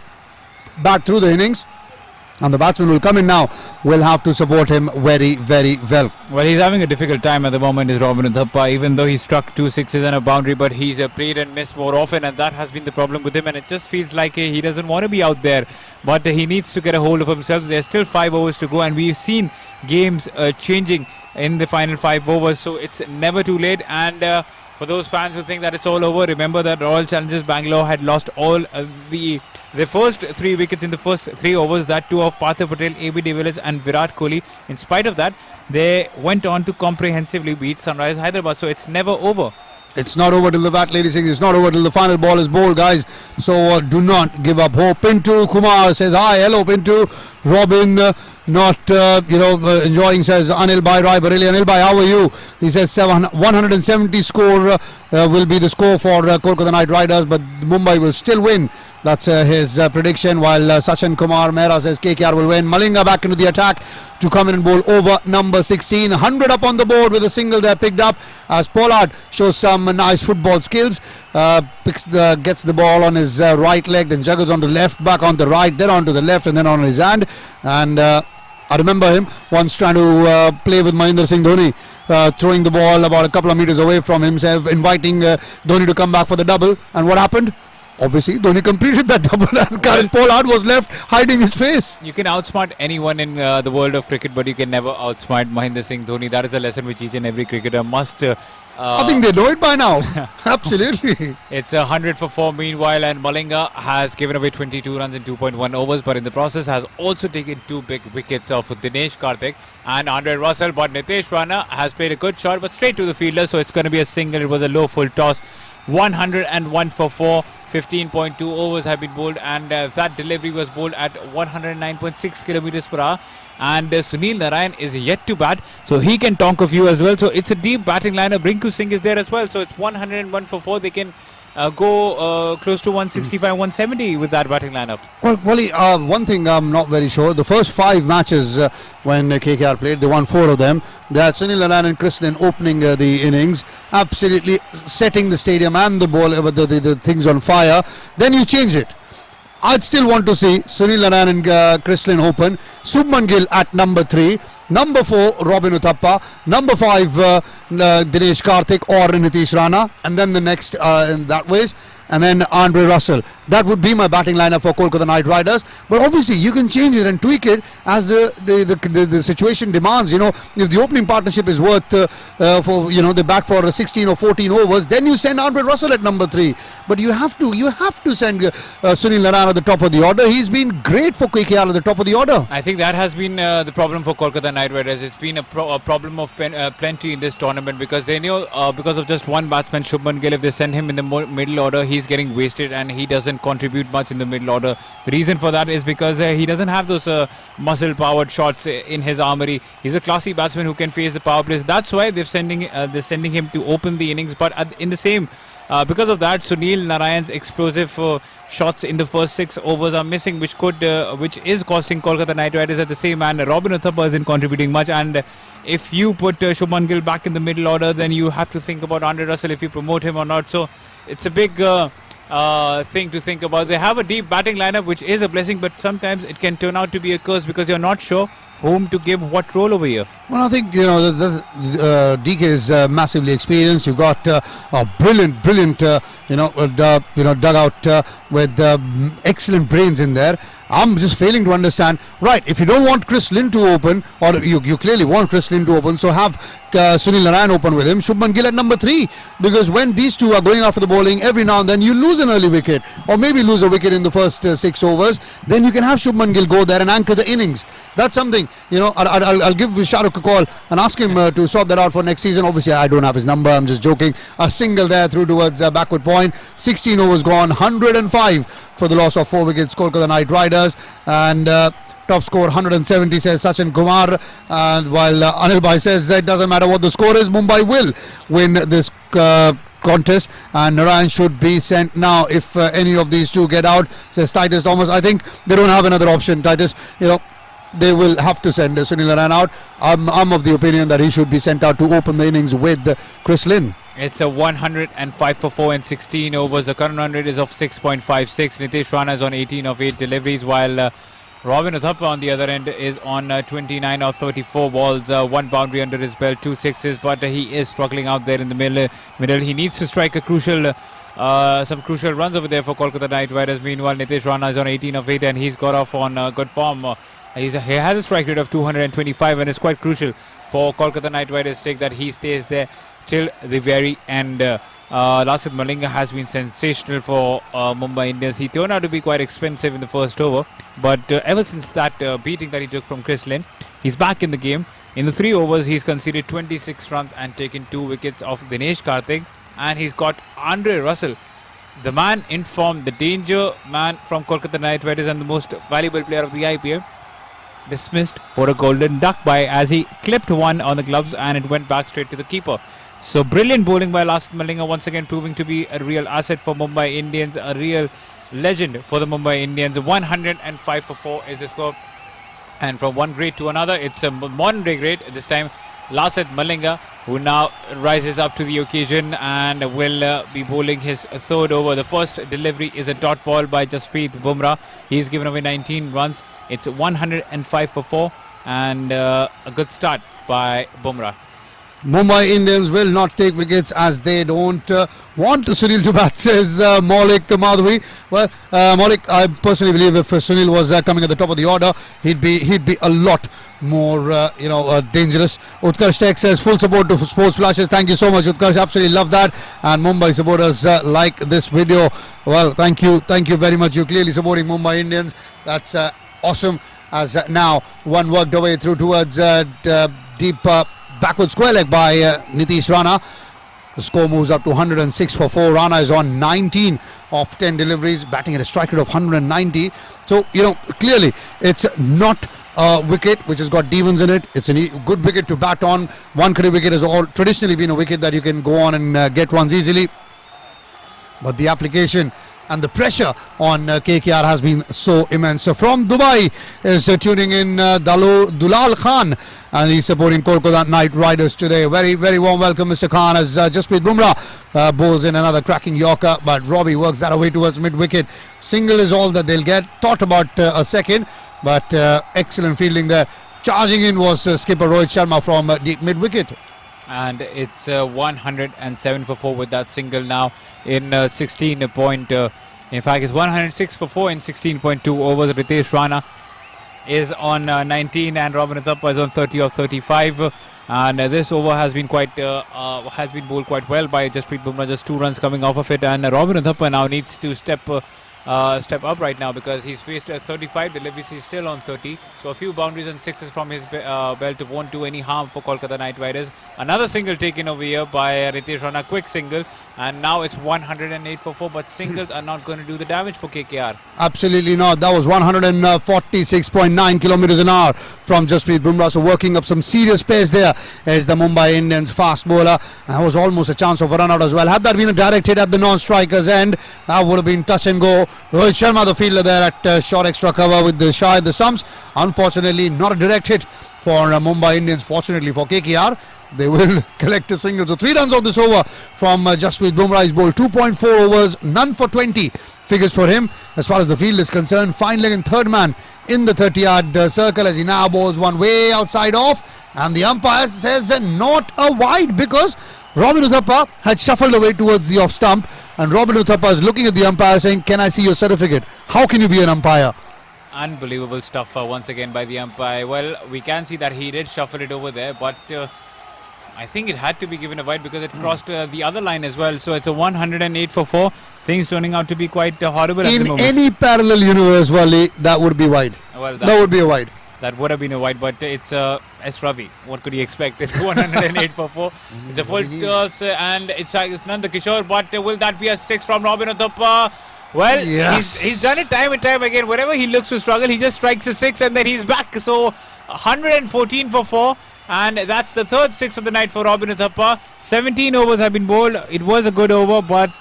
bat through the innings, and the batsman will come in now. Will have to support him very, very well. Well, he's having a difficult time at the moment, is Robin Uthappa, even though he struck 2 sixes and a boundary, but he's played and missed more often, and that has been the problem with him, and it just feels like he doesn't want to be out there, but he needs to get a hold of himself. There's still 5 overs to go, and we've seen games changing in the final 5 overs, so it's never too late. And for those fans who think that it's all over, remember that Royal Challengers Bangalore had lost all the first 3 wickets in the first 3 overs, that too of Partha Patel, AB de Villiers and Virat Kohli. In spite of that, they went on to comprehensively beat Sunrise Hyderabad, so it's never over. It's not over till the bat, ladies and gentlemen. It's not over till the final ball is bowled, guys. So do not give up hope. Pintu Kumar says hi. Hello, Pintu. Robin enjoying, says Anil Bhai Rai Bareli. Anil Bhai, how are you? He says 170 score will be the score for Kolkata Knight Riders, but Mumbai will still win. That's his prediction, while Sachin Kumar Mehra says KKR will win. Malinga back into the attack to come in and bowl over number 16. 100 up on the board with a single there picked up, as Pollard shows some nice football skills. Gets the ball on his right leg, then juggles on the left, back on the right, then on to the left, and then on his hand. And I remember him once trying to play with Mahendra Singh Dhoni, throwing the ball about a couple of meters away from himself, inviting Dhoni to come back for the double. And what happened? Obviously, Dhoni completed that double, and Karen Pollard was left hiding his face. You can outsmart anyone in the world of cricket, but you can never outsmart Mahendra Singh Dhoni. That is a lesson which each and every cricketer must. I think they know it by now. Absolutely. It's 100 for 4 meanwhile, and Malinga has given away 22 runs in 2.1 overs, but in the process has also taken 2 big wickets of Dinesh Karthik and Andre Russell. But Nitesh Rana has played a good shot, but straight to the fielder, so it's going to be a single. It was a low full toss. 101 for 4. 15.2 overs have been bowled, and that delivery was bowled at 109.6 kilometers per hour. And Sunil Narayan is yet to bat, so he can tonk a few as well. So it's a deep batting lineup. Rinku Singh is there as well, so it's 101 for 4. They can go close to 165, 170 with that batting lineup. Well, Wally, one thing I'm not very sure. The first 5 matches when KKR played, they won 4 of them. They had Sunil Narayan and Chris Lynn opening the innings, absolutely setting the stadium and the ball, the things on fire. Then you change it. I'd still want to see Sunil Narayan and Chris Lynn open. Shubman Gill at number 3. Number 4, Robin Uthappa. Number 5, Dinesh Karthik or Nitish Rana. And then the next in that ways. And then Andre Russell. That would be my batting lineup for Kolkata Knight Riders. But obviously you can change it and tweak it as the situation demands. You know, if the opening partnership is worth for, you know, they bat for 16 or 14 overs, then you send Andre Russell at number 3. But you have to send Sunil Narayan at the top of the order. He's been great for KKR at the top of the order. I think that has been the problem for Kolkata Knight Riders. It's been a problem of plenty in this tournament, because they knew because of just one batsman, Shubman Gill, if they send him in the middle order, he's getting wasted and he doesn't contribute much in the middle order. The reason for that is because he doesn't have those muscle powered shots in his armory. He's a classy batsman who can face the power plays. That's why they're sending him to open the innings. But in the same because of that, Sunil Narayan's explosive shots in the first 6 overs are missing, which is costing Kolkata Knight Riders at the same. And Robin Uthappa isn't contributing much. And if you put Shubman Gill back in the middle order, then you have to think about Andre Russell if you promote him or not. So it's a big thing to think about. They have a deep batting lineup, which is a blessing, but sometimes it can turn out to be a curse because you're not sure whom to give what role over here. Well, I think, you know, DK is massively experienced. You've got a brilliant dugout with excellent brains in there. I'm just failing to understand. Right, if you don't want Chris Lynn to open, or you clearly want Chris Lynn to open, so have Sunil Narayan open with him. Shubman Gill at number 3, because when these two are going after the bowling, every now and then you lose an early wicket, or maybe lose a wicket in the first 6 overs. Then you can have Shubman Gill go there and anchor the innings. That's something, you know. I'll give Shahrukh a call and ask him to sort that out for next season. Obviously, I don't have his number. I'm just joking. A single there through towards backward point. 16 overs gone. 105 for the loss of 4 wickets. Kolkata Knight Riders. And top score 170, says Sachin Kumar. And while Anil Bhai says it doesn't matter what the score is, Mumbai will win this contest, and Narayan should be sent now if any of these two get out, says Titus Thomas. I think they don't have another option, Titus. You know, they will have to send Sunil Narayan out. I'm of the opinion that he should be sent out to open the innings with Chris Lynn. It's a 105 for 4 and 16 overs. The current run rate is of 6.56. Nitish Rana is on 18 of 8 deliveries, while Robin Uthappa on the other end is on 29 of 34 balls, 1 boundary under his belt, 2 sixes, but he is struggling out there in the middle. He needs to strike a some crucial runs over there for Kolkata Knight Riders. Meanwhile, Nitish Rana is on 18 of 8 and he's got off on good form. He has a strike rate of 225, and it's quite crucial for Kolkata Knight Riders' sake that he stays there till the very end. Lasith Malinga has been sensational for Mumbai Indians. He turned out to be quite expensive in the first over, but ever since that beating that he took from Chris Lynn, he's back in the game. In the 3 overs, he's conceded 26 runs and taken 2 wickets off Dinesh Karthik, and he's got Andre Russell, the man in form, the danger man from Kolkata Knight Riders and the most valuable player of the IPL, dismissed for a golden duck by as he clipped one on the gloves and it went back straight to the keeper. So brilliant bowling by Lasith Malinga, once again proving to be a real asset for Mumbai Indians, a real legend for the Mumbai Indians. 105 for 4 is the score, and from one great to another, it's a modern day great. This time Lasith Malinga, who now rises up to the occasion and will be bowling his 3rd over. The first delivery is a dot ball by Jasprit Bumrah. He's given away 19 runs. It's 105 for 4. and a good start by Bumrah. Mumbai Indians will not take wickets as they don't want Sunil to bat, says Maulik Madhavi. Well, Maulik, I personally believe if Sunil was coming at the top of the order, he'd be a lot more dangerous. Utkarsh Tech says full support to Sports Flashes. Thank you so much, Utkarsh. Absolutely love that. And Mumbai supporters like this video. Well, thank you very much. You're clearly supporting Mumbai Indians. That's awesome. As now one worked away through towards deep backward square leg by Nitish Rana. The score moves up to 106 for 4. Rana is on 19 of 10 deliveries, batting at a strike rate of 190. So, clearly it's not a wicket which has got demons in it. It's a good wicket to bat on. One cricket wicket has traditionally been a wicket that you can go on and get runs easily. But the application and the pressure on KKR has been so immense. So from Dubai is tuning in Dulal Khan, and he's supporting Kolkata Knight Riders today. Very, very warm welcome, Mr. Khan, as Jasprit Bumrah bowls in another cracking Yorker, but Robbie works that away towards mid-wicket. Single is all that they'll get. Thought about a second, but excellent fielding there. Charging in was skipper Rohit Sharma from deep mid-wicket. And it's 107 for 4 with that single now in 16 point. In fact, it's 106 for 4 in 16.2 overs. Ritesh Rana is on 19 and Robin Uthappa is on 30 of 35. And this over has been bowled quite well by Jasprit Bumrah. Just 2 runs coming off of it, and Robin Uthappa now needs to step up right now because he's faced 35 deliveries. He's still on 30, so a few boundaries and sixes from his belt won't do any harm for Kolkata Knight Riders. Another single taken over here by Ritesh Rana, quick single, and now it's 108 for 4, but singles are not going to do the damage for KKR. Absolutely not. That was 146.9 kilometers an hour from Jasprit Bumrah, so working up some serious pace there is the Mumbai Indians fast bowler. That was almost a chance of a run out as well. Had that been a direct hit at the non-striker's end, that would have been touch and go. Rohit Sharma, the fielder there at short extra cover with the shy at the stumps. Unfortunately, not a direct hit for Mumbai Indians. Fortunately for KKR, they will collect a single. So 3 runs on this over from Jasprit Bumrah. He's bowled 2.4 overs, none for 20 figures for him. As far as the field is concerned, fine leg and third man in the 30-yard circle as he now bowls one way outside off. And the umpire says not a wide because Robin Uthappa had shuffled away towards the off stump. And Robin Uthappa is looking at the umpire saying, "Can I see your certificate? How can you be an umpire?" Unbelievable stuff once again by the umpire. Well, we can see that he did shuffle it over there, but I think it had to be given a wide because it crossed the other line as well. So it's a 108 for 4. Things turning out to be quite horrible at the moment. In any parallel universe, Wally, that would be wide. Well, that would be a wide. That would have been a wide, but it's S. Ravi. What could you expect? It's 108 for 4. It's a full toss and it's Nanda Kishore, but will that be a 6 from Robin Uthappa? Well, yes. he's done it time and time again. Whenever he looks to struggle, he just strikes a 6 and then he's back. So 114 for 4. And that's the third 6 of the night for Robin Uthappa. 17 overs have been bowled. It was a good over, but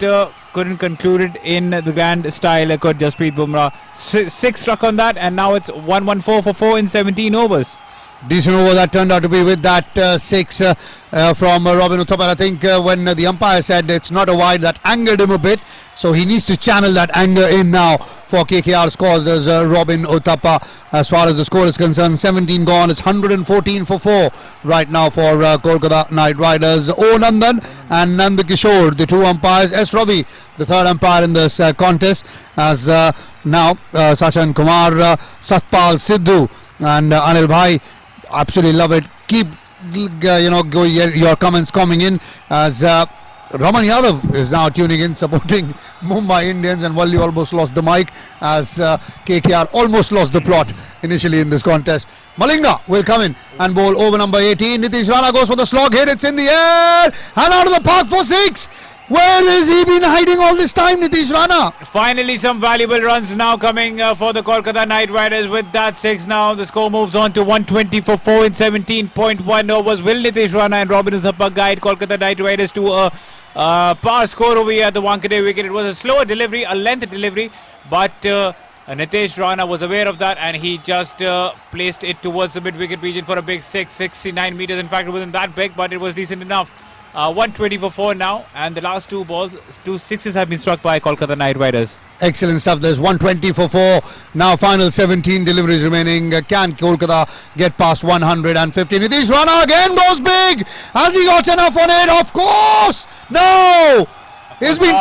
couldn't conclude it in the grand style. Could Jasprit Bumrah 6 struck on that, and now it's 114 for 4 in 17 overs. Decent over that turned out to be with that 6 from Robin Uthappa. I think when the umpire said it's not a wide, that angered him a bit. So he needs to channel that anger in now for KKR scores. There's Robin Uthappa. As far as the score is concerned, 17 gone. It's 114 for 4 right now for Kolkata Knight Riders. O. Nandan and Nanda Kishore, the 2 umpires. S. Ravi, the 3rd umpire in this contest. As now Sachin Kumar, Satpal Sidhu and Anil Bhai. Absolutely love it. Keep your comments coming in as Raman Yadav is now tuning in, supporting Mumbai Indians, and Walli almost lost the mic as KKR almost lost the plot initially in this contest. Malinga will come in and bowl over number 18. Nitish Rana goes for the slog hit. It's in the air and out of the park for 6. Where has he been hiding all this time, Nitish Rana? Finally, some valuable runs now coming for the Kolkata Knight Riders with that 6 now. The score moves on to 120 for 4 in 17.1 overs. Will Nitish Rana and Robin Uthappa guide Kolkata Knight Riders to a power score over here at the Wankhede wicket? It was a slower delivery, a length delivery, but Nitish Rana was aware of that and he just placed it towards the mid-wicket region for a big 6, 69 meters. In fact, it wasn't that big, but it was decent enough. 120 for 4 now, and the last 2 balls, 2 sixes have been struck by Kolkata Knight Riders. Excellent stuff. There's 120 for 4. Now final 17 deliveries remaining. Can Kolkata get past 150? Nitish Rana again goes big. Has he got enough on it? Of course. No. He's been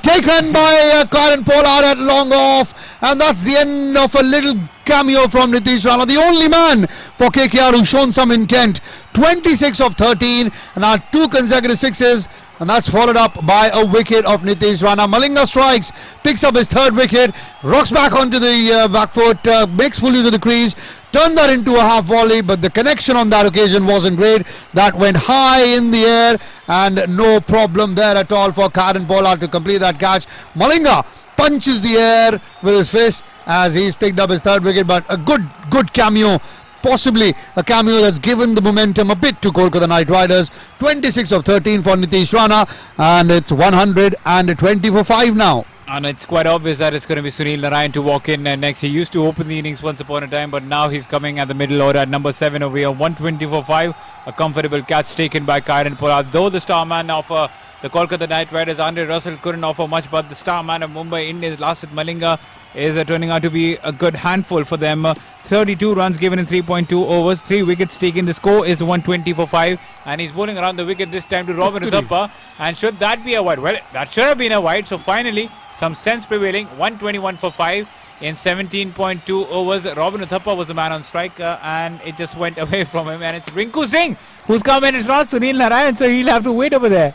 taken by Karen Pollard at long off, and that's the end of a little cameo from Nitish Rana, the only man for KKR who's shown some intent. 26 of 13, and now 2 consecutive sixes, and that's followed up by a wicket of Nitish Rana. Malinga strikes, picks up his 3rd wicket, rocks back onto the back foot, makes full use of the crease, turned that into a half volley, but the connection on that occasion wasn't great. That went high in the air, and no problem there at all for Karen Pollard to complete that catch. Malinga punches the air with his fist as he's picked up his 3rd wicket, but a good cameo. Possibly a cameo that's given the momentum a bit to Kolkata Knight Riders. 26 of 13 for Nitish Rana, and it's 120 for 5 now. And it's quite obvious that it's going to be Sunil Narayan to walk in next. He used to open the innings once upon a time, but now he's coming at the middle order at number 7 over here. 120 for 5. A comfortable catch taken by Karen Pollard. Though the star man of the Kolkata Knight Riders, Andre Russell, couldn't offer much, but the star man of Mumbai Indians, Lasith Malinga, is turning out to be a good handful for them. 32 runs given in 3.2 overs, 3 wickets taken. The score is 120 for 5, and he's bowling around the wicket this time to Robin Uthappa. And should that be a wide? Well, that should have been a wide. So finally, some sense prevailing. 121 for 5 in 17.2 overs. Robin Uthappa was the man on strike, and it just went away from him. And it's Rinku Singh who's come in. It's not Sunil Narayan, so he'll have to wait over there.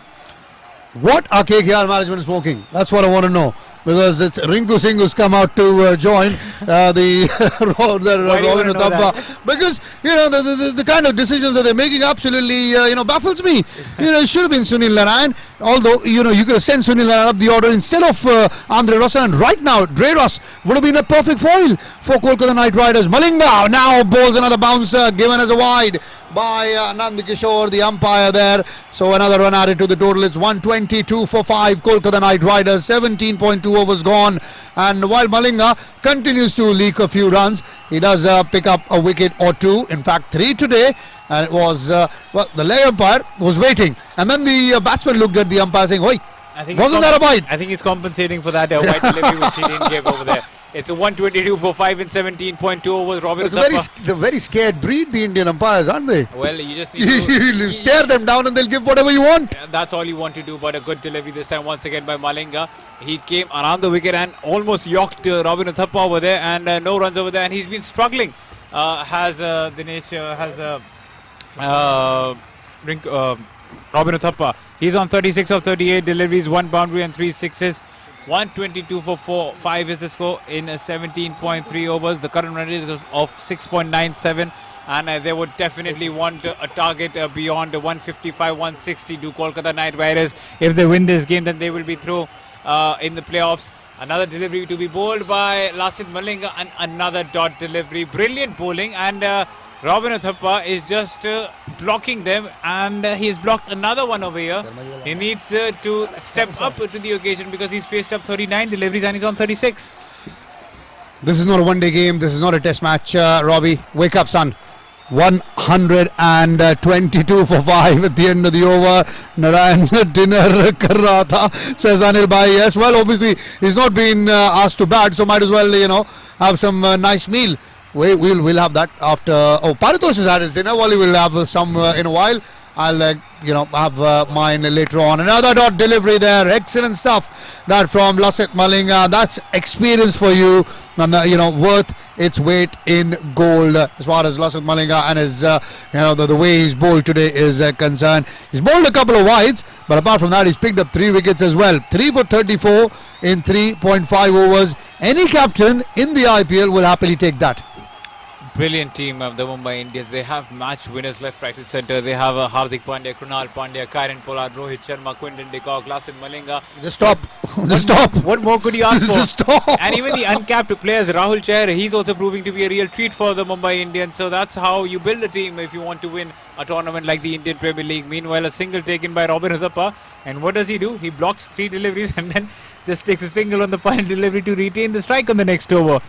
What are KKR management smoking? That's what I want to know. Because it's Rinku Singh who's come out to join the Robin Uthappa. Because, the kind of decisions that they're making absolutely, baffles me. It should have been Sunil Narayan. Although, you could have sent Sunil Narayan up the order instead of Andre Russell. And right now, Dre Russ would have been a perfect foil for Kolkata Knight Riders. Malinga now bowls another bouncer given as a wide by Nand Kishore, the umpire there. So another run added to the total. It's 122 for 5. Kolkata Knight Riders, 17.2 overs gone. And while Malinga continues to leak a few runs, he does pick up a wicket or 2. In fact, 3 today. And it was, the leg umpire was waiting. And then the batsman looked at the umpire saying, "Oi, wasn't that a wide?" I think he's compensating for that wide delivery which he didn't give over there. It's a 122 for 5 in 17.2 overs. Robin Uthappa. They're very scared breed, the Indian umpires, aren't they? Well, you just need to you stare them down and they'll give whatever you want. That's all you want to do, but a good delivery this time once again by Malinga. He came around the wicket and almost yocked Robin Uthappa over there, and no runs over there, and he's been struggling. Dinesh Robin Uthappa. He's on 36 of 38 deliveries, 1 boundary and 3 sixes. 122 for 5 is the score in 17.3 overs. The current run rate is of 6.97, and they would definitely want a target beyond 155, 160 to Kolkata Knight Riders. If they win this game, then they will be through in the playoffs. Another delivery to be bowled by Lasith Malinga, and another dot delivery. Brilliant bowling, and Robin Uthappa is just blocking them, and he's blocked another one over here. He needs to step up to the occasion because he's faced up 39 deliveries and he's on 36. This is not a one-day game. This is not a test match, Robbie. Wake up, son. 122 for 5 at the end of the over. Narayan dinner kar raha tha, says Anil Bhai. Yes, well, obviously he's not been asked to bat, so might as well, have some nice meal. We'll have that after. Paritosh has had his dinner. Wally will have some in a while. I'll have mine later on. Another dot delivery there. Excellent stuff. That from Lasith Malinga. That's experience for you, and worth its weight in gold as far as Lasith Malinga and his the way he's bowled today is concerned. He's bowled a couple of wides, but apart from that, he's picked up 3 wickets as well. 3 for 34 in 3.5 overs. Any captain in the IPL will happily take that. Brilliant team of the Mumbai Indians. They have match winners left, right and centre. They have Hardik Pandya, Krunal Pandya, Karen Pollard, Rohit Sharma, Quinton de Kock, Lasith Malinga. Just stop. Stop. What more could you ask for? Just stop. And even the uncapped players, Rahul Chahar, he's also proving to be a real treat for the Mumbai Indians. So that's how you build a team if you want to win a tournament like the Indian Premier League. Meanwhile, a single taken by Robin Uthappa. And what does he do? He blocks 3 deliveries and then just takes a single on the final delivery to retain the strike on the next over.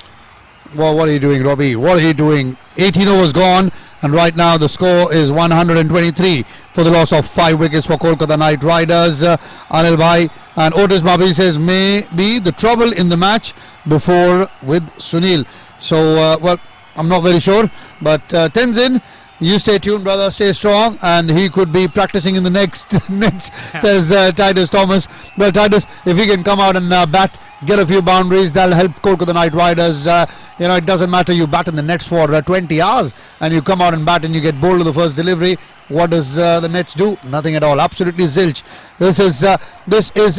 Well, what are you doing, Robbie? What are you doing? 18 overs gone, and right now the score is 123 for the loss of 5 wickets for Kolkata Knight Riders. Anil Bhai, And Otis Babi says, may be the trouble in the match before with Sunil. So, well, I'm not very sure. But Tenzin, you stay tuned, brother. Stay strong. And he could be practicing in the next nets, says Titus Thomas. Well, Titus, if he can come out and bat, get a few boundaries, that'll help Kolkata Knight Riders. You know, it doesn't matter you bat in the nets for 20 hours and you come out and bat and you get bowled to the first delivery. What does the Nets do? Nothing at all. Absolutely zilch. This is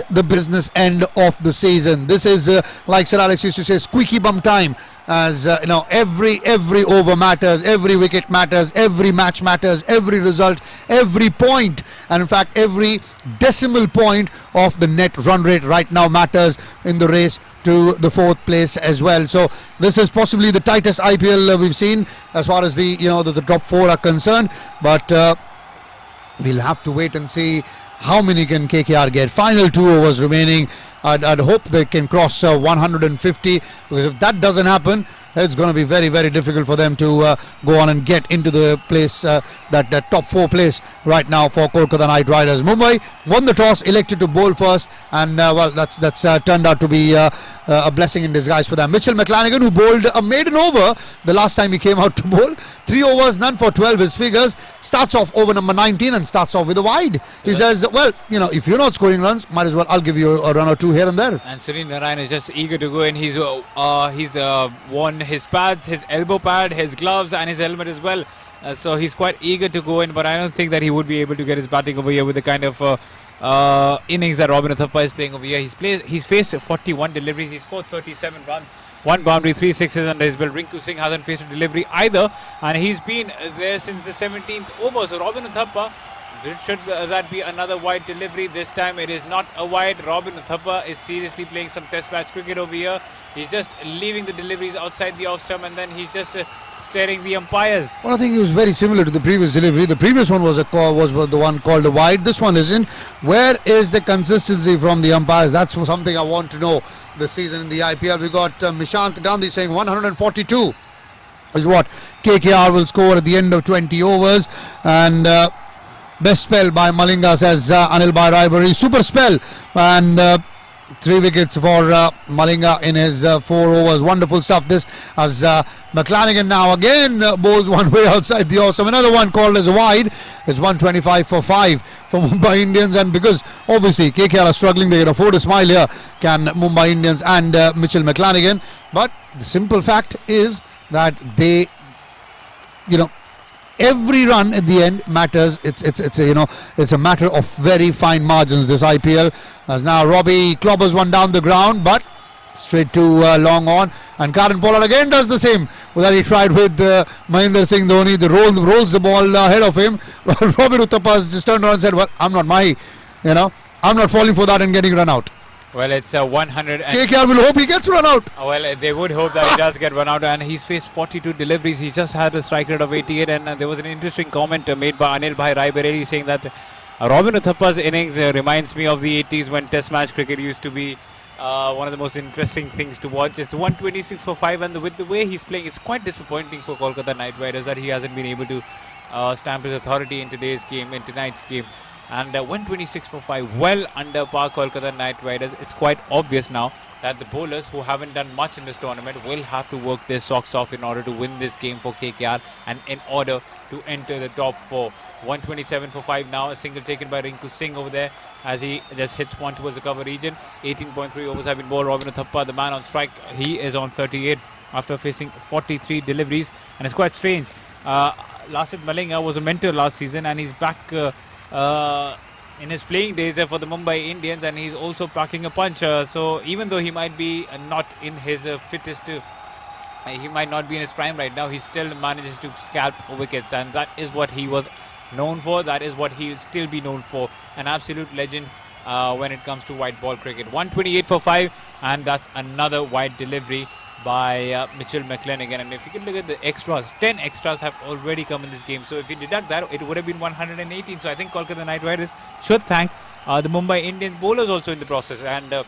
the business end of the season. This is like Sir Alex used to say, squeaky bum time. As you know, every over matters, every wicket matters, every match matters, every result, every point, and in fact every decimal point of the net run rate right now matters in the race to the 4th place as well. So this is possibly the tightest IPL we've seen as far as the the top 4 are concerned. But we'll have to wait and see how many can KKR get. Final 2 overs remaining. I'd hope they can cross 150, because if that doesn't happen, it's going to be very, very difficult for them to go on and get into the place, that top 4 place right now for Kolkata Knight Riders. Mumbai won the toss, elected to bowl first, and well, that's turned out to be a blessing in disguise for them. Mitchell McClanagan, who bowled a maiden over the last time he came out to bowl, 3 overs, none for 12. His figures, starts off over number 19 and starts off with a wide. He says, well, if you're not scoring runs, might as well I'll give you a run or 2 here and there. And Sunil Narayan is just eager to go in. He's worn his pads, his elbow pad, his gloves and his helmet as well. So he's quite eager to go in, but I don't think that he would be able to get his batting over here with the kind of innings that Robin Uthappa is playing over here. He's faced 41 deliveries. He scored 37 runs, 1 boundary, 3 sixes under his belt. Rinku Singh hasn't faced a delivery either, and he's been there since the 17th over. So Robin Uthappa, should that be another wide delivery? This time it is not a wide. Robin Uthappa is seriously playing some test match cricket over here. He's just leaving the deliveries outside the off stump, and then he's just staring the umpires. Well, I think it was very similar to the previous delivery. The previous one was the one called a wide. This one isn't. Where is the consistency from the umpires? That's something I want to know this season in the IPL. We got Nishant Gandhi saying 142 is what KKR will score at the end of 20 overs. And best spell by Malinga, says Anil Bhai Raibari. Super spell. And 3 wickets for Malinga in his 4 overs. Wonderful stuff this, as McClanagan now again bowls one way outside the off. So another one called as a wide. It's 125 for 5 for Mumbai Indians, and because obviously KKR are struggling, they can afford a smile here, can Mumbai Indians and Mitchell McClanagan. But the simple fact is that they, every run at the end matters. It's a matter of very fine margins, this IPL. As now Robbie clobbers one down the ground, but straight to long on, and Karan Pollard again does the same that he tried with Mahendra Singh Dhoni. The rolls the ball ahead of him. Robin Uthappa has just turned around and said, well, I'm not falling for that and getting run out. Well, it's 100. KKR will hope he gets run out. Well, they would hope that he does get run out, and he's faced 42 deliveries. He's just had a strike rate of 88, and there was an interesting comment made by Anil Bhai Raibari saying that Robin Uthappa's innings reminds me of the 80s when Test match cricket used to be one of the most interesting things to watch. It's 126 for 5, and with the way he's playing, it's quite disappointing for Kolkata Knight Riders that he hasn't been able to stamp his authority in tonight's game. And 126 for 5, well under par Kolkata Knight Riders. It's quite obvious now that the bowlers who haven't done much in this tournament will have to work their socks off in order to win this game for KKR and in order to enter the top 4. 127 for 5 now, a single taken by Rinku Singh over there as he just hits one towards the cover region. 18.3 overs have been bowled. Robin Uthappa, the man on strike, he is on 38 after facing 43 deliveries, and it's quite strange. Lasit Malinga was a mentor last season, and he's back in his playing days for the Mumbai Indians, and he's also packing a punch. So even though he might be not in his fittest, he might not be in his prime right now, he still manages to scalp wickets, and that is what he was known for. That is what he'll still be known for. An absolute legend when it comes to white ball cricket. 128 for 5, and that's another wide delivery by Mitchell McClanagan. And if you can look at the extras, 10 extras have already come in this game. So if you deduct that, it would have been 118. So I think Kolkata Knight Riders should thank the Mumbai Indians bowlers also in the process. And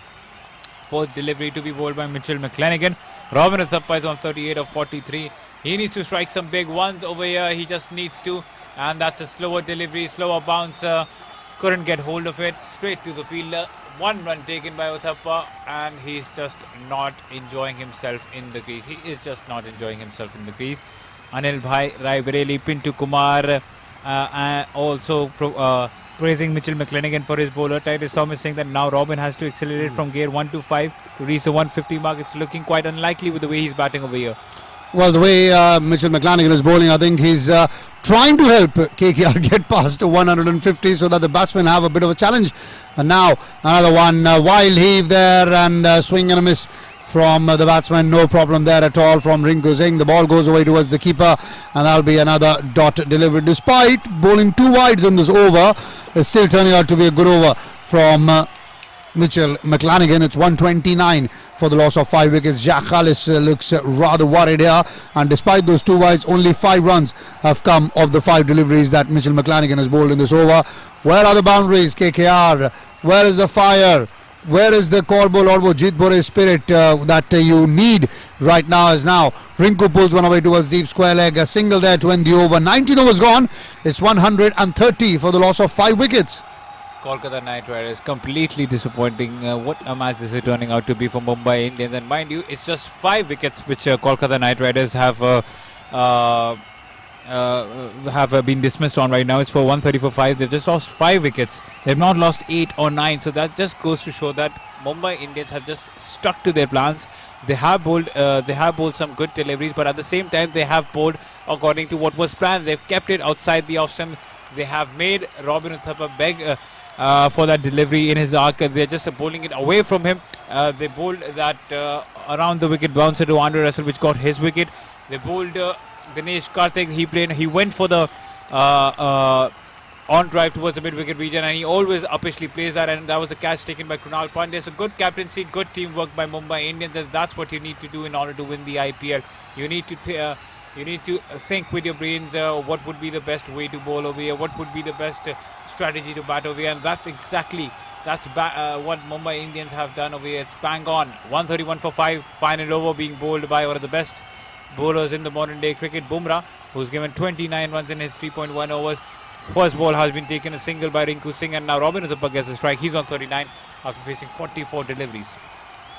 fourth delivery to be bowled by Mitchell McClanagan. Robin Uthappa is on 38 of 43. He needs to strike some big ones over here. He just needs to. And that's a slower delivery, slower bounce. couldn't get hold of it. Straight to the fielder. 1 run taken by Uthappa, and he's just not enjoying himself in the crease. He is just not enjoying himself in the crease. Anil Bhai, Rai Bareli, Pintu Kumar, also praising Mitchell McClenaghan for his bowler. Titus Thomas saying that now Robin has to accelerate from gear 1 to 5 to reach the 150 mark. It's looking quite unlikely with the way he's batting over here. Well, the way Mitchell McClenaghan is bowling, I think he's trying to help KKR get past 150 so that the batsmen have a bit of a challenge. And now another one, wild heave there, and swing and a miss from the batsman. No problem there at all from Rinku Singh. The ball goes away towards the keeper, and that'll be another dot delivered. Despite bowling 2 wides in this over, it's still turning out to be a good over from Mitchell McClenaghan. It's 129 for the loss of 5 wickets. Jack Khalis looks rather worried here, and despite those 2 wides, only 5 runs have come of the 5 deliveries that Mitchell McClenaghan has bowled in this over. Where are the boundaries, KKR? Where is the fire? Where is the Corbo Lorbo Jeet Bore spirit that you need right now? As now Rinku pulls one away towards deep square leg, a single there to end the over. 19 overs gone. It's 130 for the loss of 5 wickets. Kolkata Knight Riders completely disappointing. What a match this is turning out to be for Mumbai Indians. And mind you, it's just 5 wickets which Kolkata Knight Riders have been dismissed on right now. It's for 130 for 5. They've just lost 5 wickets. They've not lost 8 or 9. So that just goes to show that Mumbai Indians have just stuck to their plans. They have bowled some good deliveries, but at the same time they have bowled according to what was planned. They've kept it outside the off stump. They have made Robin Uthappa beg for that delivery in his arc. They're just bowling it away from him. They bowled that around the wicket bouncer to Andre Russell, which got his wicket. They bowled Dinesh Karthik. He went for the on drive towards the mid wicket region, and he always uppishly plays that, and that was a catch taken by Krunal Pandya. So good captaincy, good teamwork by Mumbai Indians, and that's what you need to do in order to win the IPL. You need to think with your brains what would be the best way to bowl over here, what would be the best strategy to bat over here, and that's exactly what Mumbai Indians have done over here. It's bang on. 131 for 5, final over being bowled by one of the best bowlers in the modern day cricket, Bumrah, who's given 29 runs in his 3.1 overs. First ball has been taken a single by Rinku Singh, and now Robin Uthappa gets a strike. He's on 39 after facing 44 deliveries.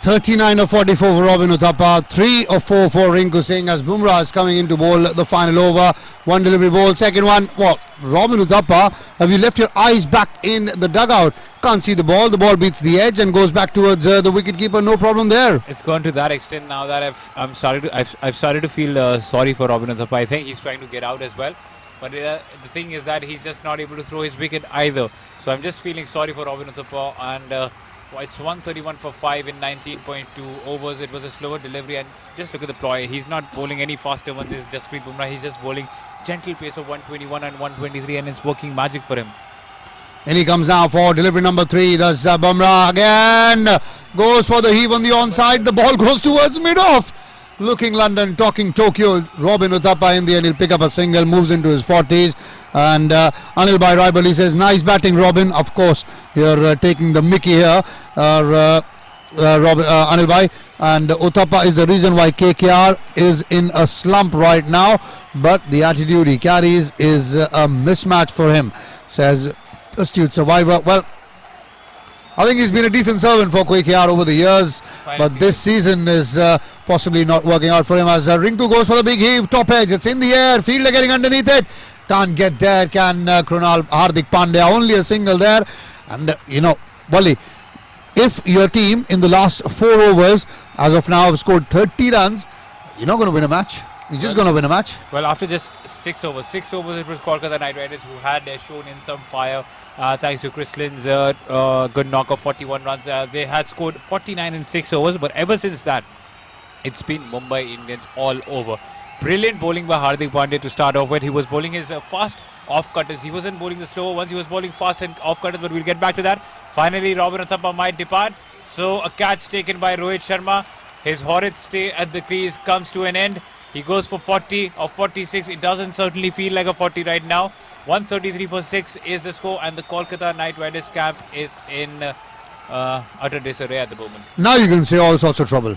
39 of 44 for Robin Uthappa, 3 of 4 for Rinku Singh as Bumrah is coming in to bowl the final over. 1 delivery ball, second one. What? Robin Uthappa, have you left your eyes back in the dugout? Can't see the ball. The ball beats the edge and goes back towards the wicketkeeper. No problem there. It's gone to that extent now that I've started to feel sorry for Robin Uthappa. I think he's trying to get out as well. But the thing is that he's just not able to throw his wicket either. So I'm just feeling sorry for Robin Uthappa, and it's 131 for 5 in 19.2 overs. It was a slower delivery, and just look at the ploy. He's not bowling any faster ones. It's Jasprit Bumrah. He's just bowling gentle pace of 121 and 123, and it's working magic for him. And he comes now for delivery number 3. Does Bumrah again. Goes for the heave on the onside. The ball goes towards mid-off. Looking London, talking Tokyo. Robin Uthappa in the end. He'll pick up a single, moves into his 40s. And Anil Bhai Raibali says, nice batting, Robin. Of course, you're taking the mickey here, Anil Bhai. And Uthappa is the reason why KKR is in a slump right now. But the attitude he carries is a mismatch for him, says astute survivor. Well, I think he's been a decent servant for KKR over the years, but this season is possibly not working out for him as Rinku goes for the big heave, top edge, it's in the air, fielder getting underneath it, can't get there, can Krunal Hardik Pandya, only a single there. And Wally, if your team in the last 4 overs as of now have scored 30 runs, you're not going to win a match. You're just going to win a match. Well, after just 6 overs, it was Kolkata Knight Riders who had shown in some fire. Thanks to Chris Lynn's good knock of 41 runs. They had scored 49 in 6 overs, but ever since that, it's been Mumbai Indians all over. Brilliant bowling by Hardik Pandya to start off with. He was bowling his fast off-cutters. He wasn't bowling the slower ones. He was bowling fast and off-cutters, but we'll get back to that. Finally, Robin Uthappa might depart. So, a catch taken by Rohit Sharma. His horrid stay at the crease comes to an end. He goes for 40 or 46. It doesn't certainly feel like a 40 right now. 133 for 6 is the score, and the Kolkata Knight Riders camp is in utter disarray at the moment. Now you can say all sorts of trouble.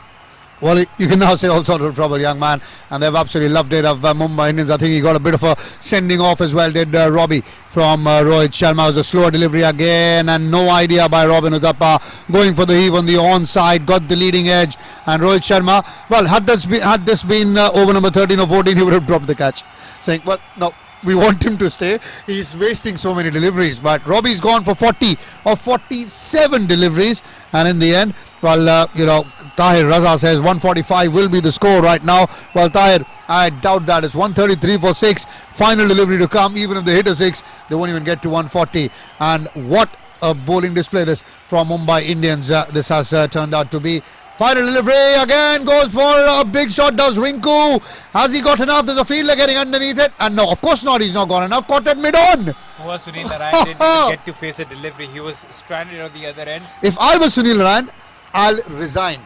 Well, you can now say all sorts of trouble, young man, and they've absolutely loved it of Mumbai Indians. I think he got a bit of a sending off as well, did Robbie from Rohit Sharma. It was a slower delivery again, and no idea by Robin Uthappa going for the heave on the onside, got the leading edge, and Rohit Sharma, well, had this been over number 13 or 14, he would have dropped the catch, saying, well, no, we want him to stay. He's wasting so many deliveries, but Robbie's gone for 40 or 47 deliveries, and in the end, well, Tahir Raza says 145 will be the score right now. Well, Tahir, I doubt that. It's 133 for 6. Final delivery to come. Even if they hit a 6, they won't even get to 140. And what a bowling display this from Mumbai Indians this has turned out to be. Final delivery again goes for a big shot. Does Rinku? Has he got enough? There's a fielder getting underneath it. And no, of course not. He's not got enough. Caught at mid-on. Poor Sunil Narine didn't even get to face a delivery. He was stranded on the other end. If I was Sunil Narine, I'll resign.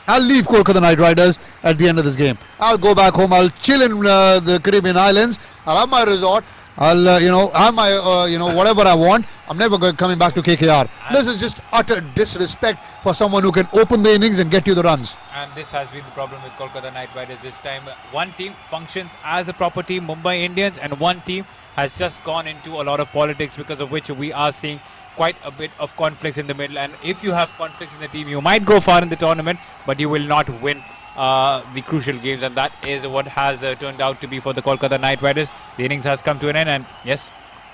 I'll leave Kolkata Knight Riders at the end of this game. I'll go back home. I'll chill in the Caribbean islands. I'll have my resort. I'll, have my, whatever I want. I'm never coming back to KKR. This is just utter disrespect for someone who can open the innings and get you the runs. And this has been the problem with Kolkata Knight Riders this time. One team functions as a proper team, Mumbai Indians, and one team has just gone into a lot of politics, because of which we are seeing quite a bit of conflicts in the middle. And if you have conflicts in the team, you might go far in the tournament, but you will not win the crucial games, and that is what has turned out to be for the Kolkata Knight Riders. The innings has come to an end, and yes,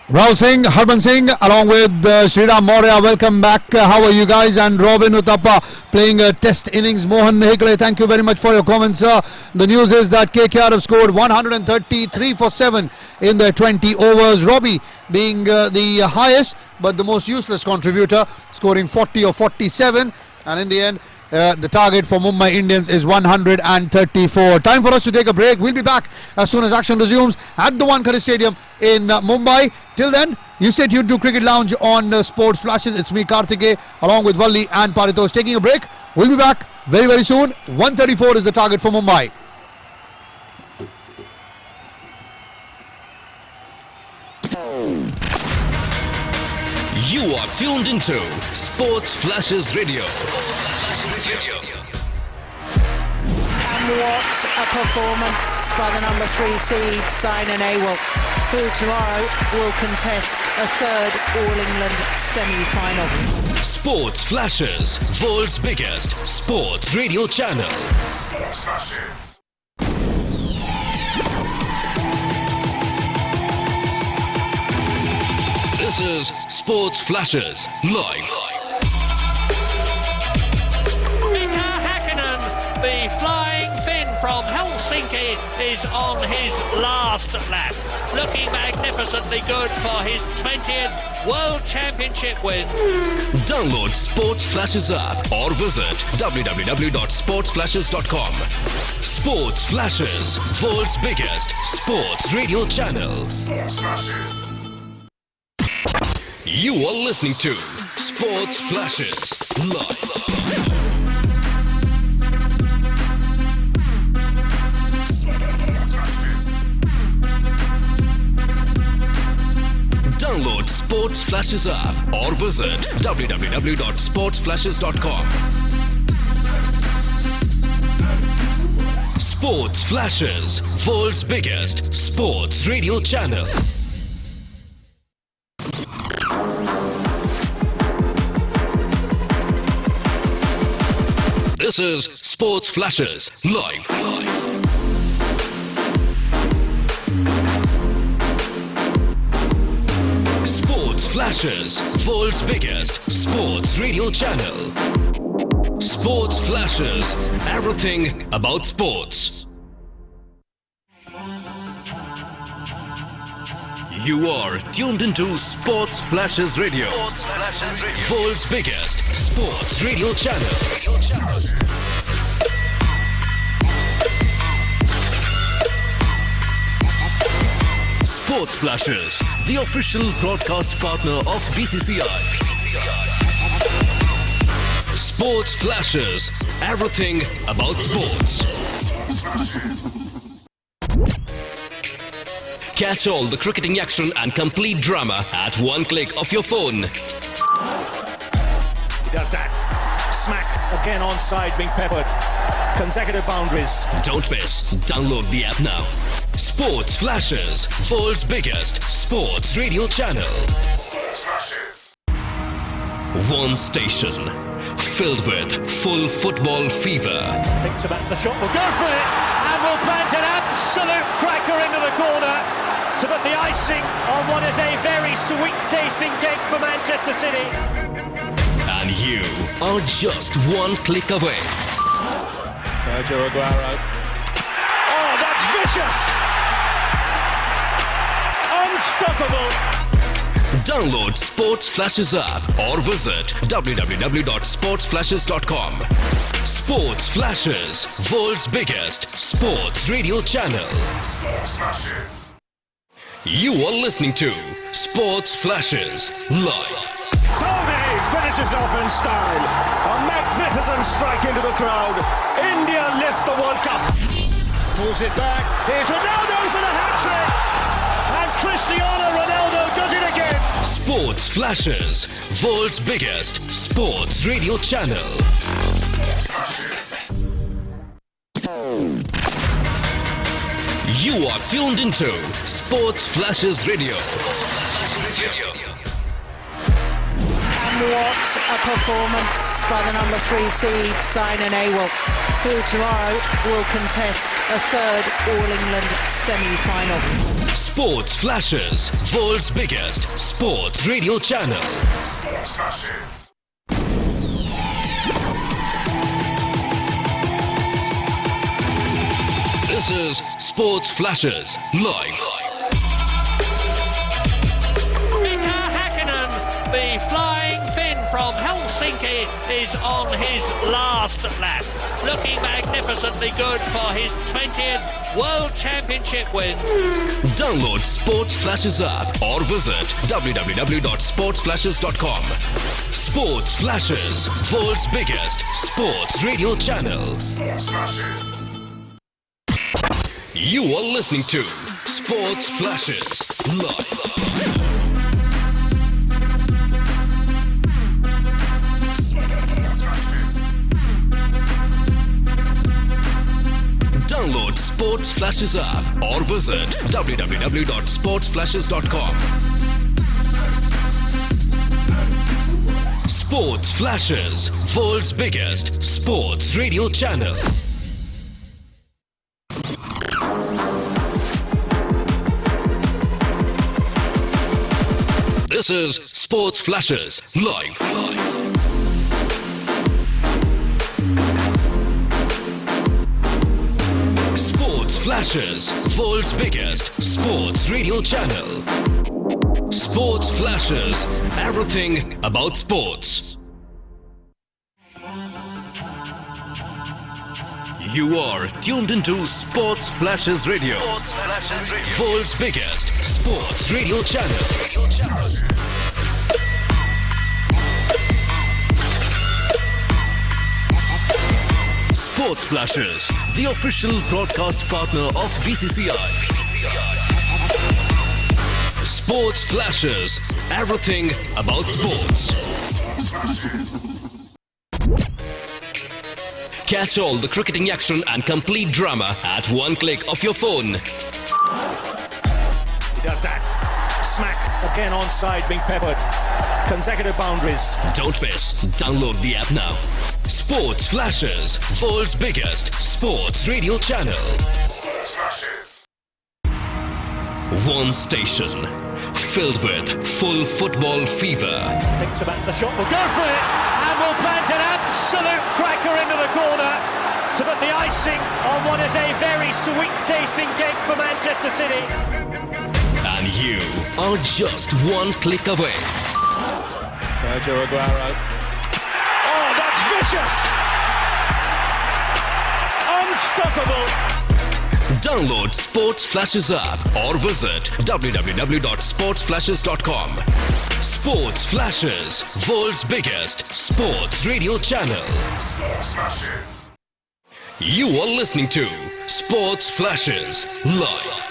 Rahul Singh, Harman Singh, along with Sriram Maurya, welcome back. How are you guys? And Robin Uthappa playing a test innings. Mohan Hegde, thank you very much for your comments, sir. The news is that KKR have scored 133 for 7 in their 20 overs. Robbie being the highest but the most useless contributor, scoring 40 or 47, and in the end the target for Mumbai Indians is 134. Time for us to take a break. We'll be back as soon as action resumes at the Wankhede Stadium in Mumbai. Till then, you stay tuned to Cricket Lounge on Sports Flashes. It's me, Karthike, along with Valli and Paritosh, taking a break. We'll be back very, very soon. 134 is the target for Mumbai. You are tuned into Sports Flashes Radio. And what a performance by the number 3 seed, Saina Nehwal, who tomorrow will contest a third All-England semi-final. Sports Flashes, world's biggest sports radio channel. Sports Flashes. This is Sports Flashes Live. Mika Hakkinen, the flying Finn from Helsinki, is on his last lap. Looking magnificently good for his 20th World Championship win. Download Sports Flashes app or visit www.sportsflashes.com. Sports Flashes, world's biggest sports radio channel. Sports Flashes. You are listening to Sports Flashes Live. Download Sports Flashes app or visit www.sportsflashes.com. Sports Flashes, world's biggest sports radio channel. This is Sports Flashes Live. Sports Flashes, world's biggest sports radio channel. Sports Flashes, everything about sports. You are tuned into Sports Flashes Radio. Sports Flashes Radio. World's biggest sports radio channel. Sports Flashes, the official broadcast partner of BCCI. Sports Flashes, everything about sports. Catch all the cricketing action and complete drama at one click of your phone. He does that. Smack again onside, being peppered. consecutive boundaries. Don't miss. Download the app now. Sports Flashes, world's biggest sports radio channel. Sports Flashes. One station filled with full football fever. Thinks about the shot, will go for it, and will plant an absolute cracker into the corner to put the icing on what is a very sweet tasting cake for Manchester City. And you are just one click away. Sergio Aguero. Oh, that's vicious! Unstoppable! Download Sports Flashes app or visit www.sportsflashes.com. Sports Flashes, world's biggest sports radio channel. Sports Flashes. You are listening to Sports Flashes live. Dhoni finishes off in style. A magnificent strike into the crowd. India lift the World Cup. Pulls it back. Here's Ronaldo for the hat-trick. And Cristiano Ronaldo does it again. Sports Flashes, world's biggest sports radio channel. Sports Flashes. You are tuned into Sports Flashes Radio. And what a performance by the number 3 seed, Saina Nehwal, who tomorrow will contest a third All-England semi-final. Sports Flashes, world's biggest sports radio channel. Sports Flashes. This is Sports Flashes live. Mika Hakkinen, the flying Finn from Helsinki, is on his last lap. Looking magnificently good for his 20th World Championship win. Download Sports Flashes app or visit www.sportsflashes.com. Sports Flashes, world's biggest sports radio channel. Sports Flashes. You are listening to Sports Flashes live. Download Sports Flashes app or visit www.sportsflashes.com. Sports Flashes, world's biggest sports radio channel. This is Sports Flashes live. Sports Flashes, world's biggest sports radio channel. Sports Flashes, everything about sports. You are tuned into Sports Flashes Radio. Sports Flashes Radio. World's biggest sports radio channel. Sports Flashes, the official broadcast partner of BCCI. Sports Flashes, everything about sports. Catch all the cricketing action and complete drama at one click of your phone. He does that. Smack again onside, being peppered. Consecutive boundaries. Don't miss. Download the app now. Sports Flashes, world's biggest sports radio channel. Sports Flashes. One station filled with full football fever. Thinks about the shot, will go for it, and will plant an absolute cracker into the corner to put the icing on what is a very sweet tasting cake for Manchester City. And you are just one click away. Sergio Aguero. Oh, that's vicious! Unstoppable! Download Sports Flashes app or visit www.sportsflashes.com. Sports Flashes, world's biggest sports radio channel. Sports Flashes. You are listening to Sports Flashes live.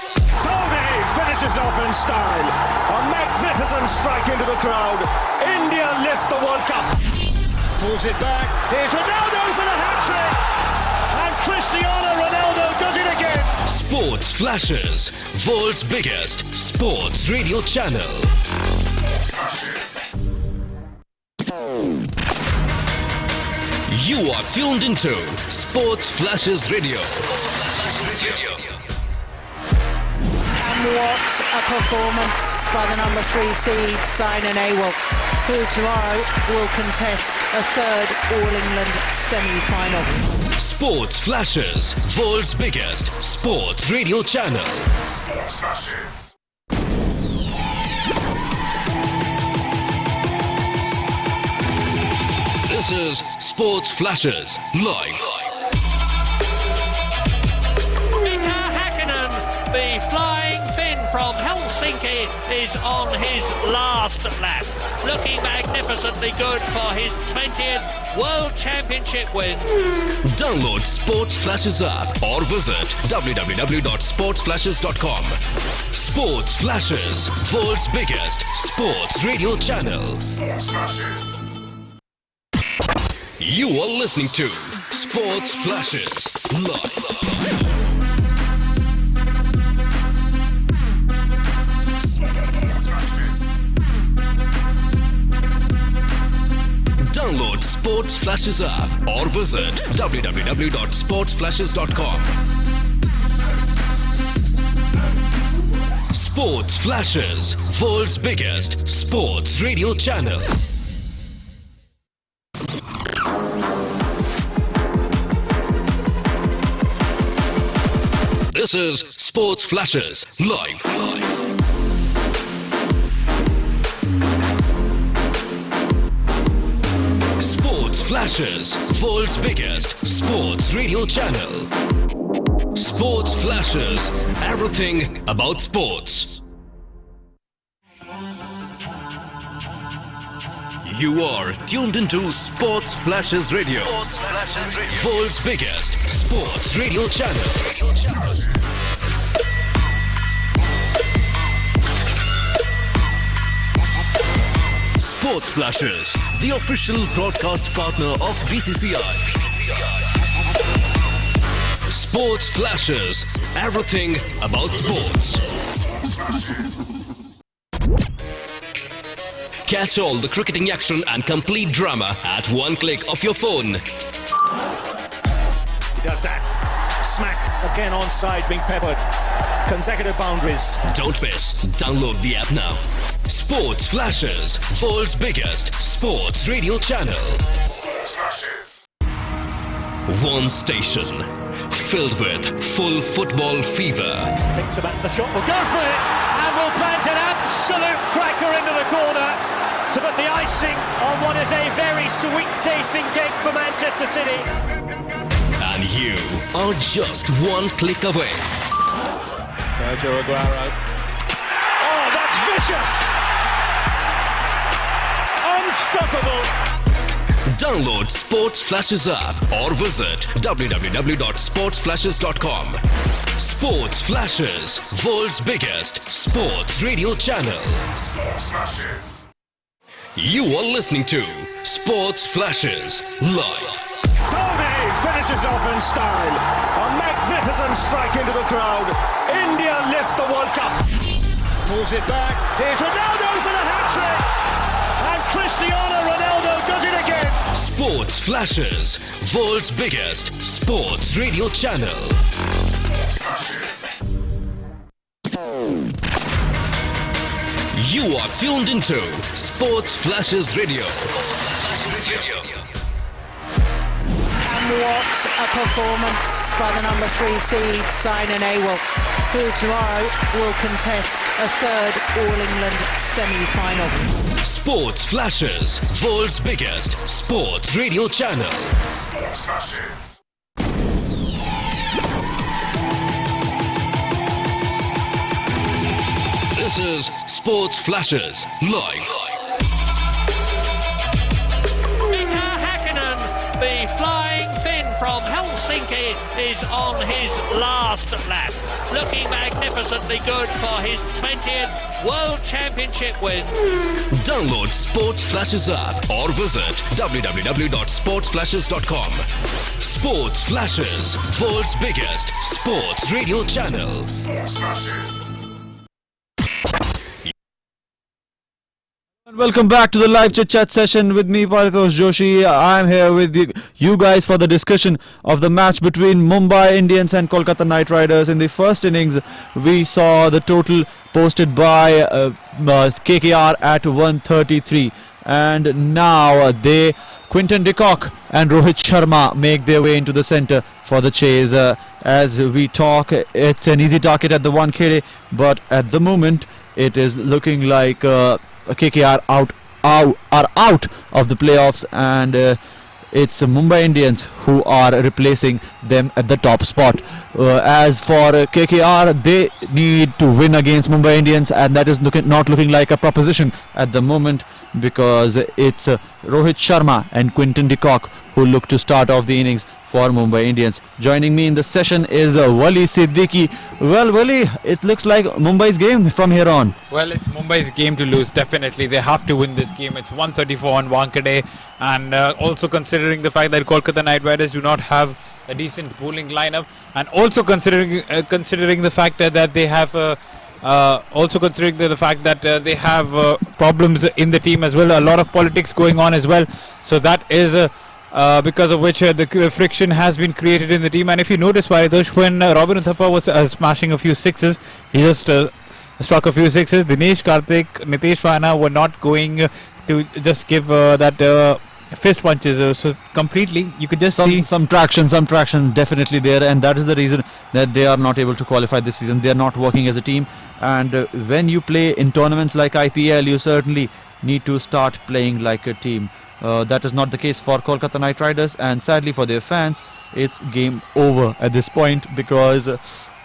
Dhoni finishes off in style. A magnificent strike into the crowd. India lift the World Cup. Pulls it back. Here's Ronaldo for the hat-trick. And Cristiano Ronaldo does it again. Sports Flashes, world's biggest sports radio channel. You are tuned into Sports Flashes Radio. And what a performance by the number 3 seed, Saina Nehwal, who tomorrow will contest a third All-England semi-final. Sports Flashes, world's biggest sports radio channel. Sports Flashes. This is Sports Flashes Live. The flying Finn from Helsinki is on his last lap, looking magnificently good for his 20th World Championship win. Download Sports Flashes app or visit www.sportsflashes.com. Sports Flashes, world's biggest sports radio channel. Sports Flashes. You are listening to Sports Flashes Live. Download Sports Flashes app or visit www.sportsflashes.com. Sports Flashes, world's biggest sports radio channel. This is Sports Flashes Live. Sports Flashes, world's biggest sports radio channel. Sports Flashes, everything about sports. You are tuned into Sports Flashes Radio. Sports Flashes Radio. World's biggest sports radio channel. Sports Flashes, the official broadcast partner of BCCI. Sports Flashes, everything about sports. Catch all the cricketing action and complete drama at one click of your phone. He does that. Smack again onside, being peppered. Consecutive boundaries. Don't miss. Download the app now. Sports Flashes, world's biggest sports radio channel. Sports Flashes. One station filled with full football fever. Thinks about the shot. Will go for it and will plant an absolute cracker into the corner to put the icing on what is a very sweet-tasting cake for Manchester City. And you are just one click away. Sergio Aguero. Oh, that's vicious! Unstoppable! Download Sports Flashes app or visit www.sportsflashes.com. Sports Flashes, world's biggest sports radio channel. Sports Flashes. You are listening to Sports Flashes Live. Dhoni finishes off in style. A magnificent strike into the crowd. India lift the World Cup. Pulls it back. Here's Ronaldo for the hat-trick. And Cristiano Ronaldo does it again. Sports Flashes, world's biggest sports radio channel. You are tuned into Sports Flashes Radio. And what a performance by the number 3 seed, Saina Nehwal, who tomorrow will contest a third All-England semi-final. Sports Flashes, world's biggest sports radio channel. Sports Flashes. This is Sports Flashes Live. The flying Finn from Helsinki is on his last lap. Looking magnificently good for his 20th World Championship win. Download Sports Flashes app or visit www.sportsflashes.com. Sports Flashes, world's biggest sports radio channel. Sports Flashes. Welcome back to the live chit chat session with me, Paritosh Joshi. I'm here with you guys for the discussion of the match between Mumbai Indians and Kolkata Knight Riders. In the first innings, we saw the total posted by KKR at 133, and now Quinton de Kock and Rohit Sharma make their way into the centre for the chase. As we talk, it's an easy target at the wankhede, but at the moment it is looking like KKR are out of the playoffs, and it's Mumbai Indians who are replacing them at the top spot. As for KKR, they need to win against Mumbai Indians, and that is not looking like a proposition at the moment, because it's Rohit Sharma and Quinton de Kock who look to start off the innings for Mumbai Indians. Joining me in the session is Wali Siddiqui. Well, Wali, it looks like Mumbai's game from here on. Well, it's Mumbai's game to lose, definitely. They have to win this game. It's 134 on Wankhede, and also considering the fact that Kolkata Knight Riders do not have a decent bowling lineup, and also considering the fact that they have they have problems in the team as well, a lot of politics going on as well. So that is because of which the friction has been created in the team. And if you notice, Paritosh, when Robin Uthappa was smashing a few sixes, he just struck a few sixes. Dinesh Karthik, Nitesh Rana were not going to just give that fist punches. So completely, you could just see some traction definitely there, and that is the reason that they are not able to qualify this season. They are not working as a team, and when you play in tournaments like IPL, you certainly need to start playing like a team. That is not the case for Kolkata Knight Riders, and sadly for their fans, it's game over at this point, because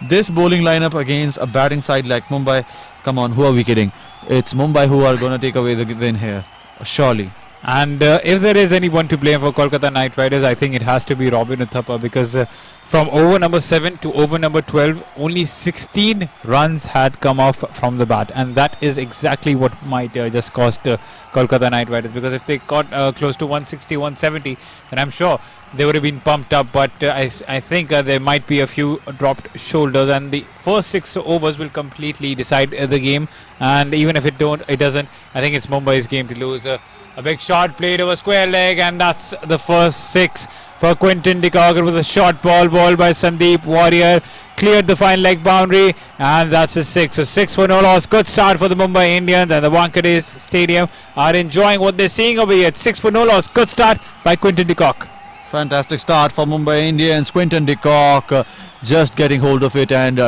this bowling lineup against a batting side like Mumbai, come on, who are we kidding? It's Mumbai who are going to take away the win here, surely. And if there is anyone to blame for Kolkata Knight Riders, I think it has to be Robin Uthappa, because from over number 7 to over number 12, only 16 runs had come off from the bat, and that is exactly what might just cost Kolkata Knight Riders, because if they got close to 160, 170, then I'm sure they would have been pumped up. But I think there might be a few dropped shoulders, and the first 6 overs will completely decide the game. And even if it doesn't, I think it's Mumbai's game to lose. A big shot played over square leg, and that's the first 6 for Quinton de Kock. With a short ball by Sandeep Warrior, cleared the fine leg boundary, and that's a 6. So 6 for no loss. Good start for the Mumbai Indians, and the Wankhede Stadium are enjoying what they're seeing over here. 6 for no loss. Good start by Quinton de Kock. Fantastic start for Mumbai Indians. Quinton de Kock just getting hold of it and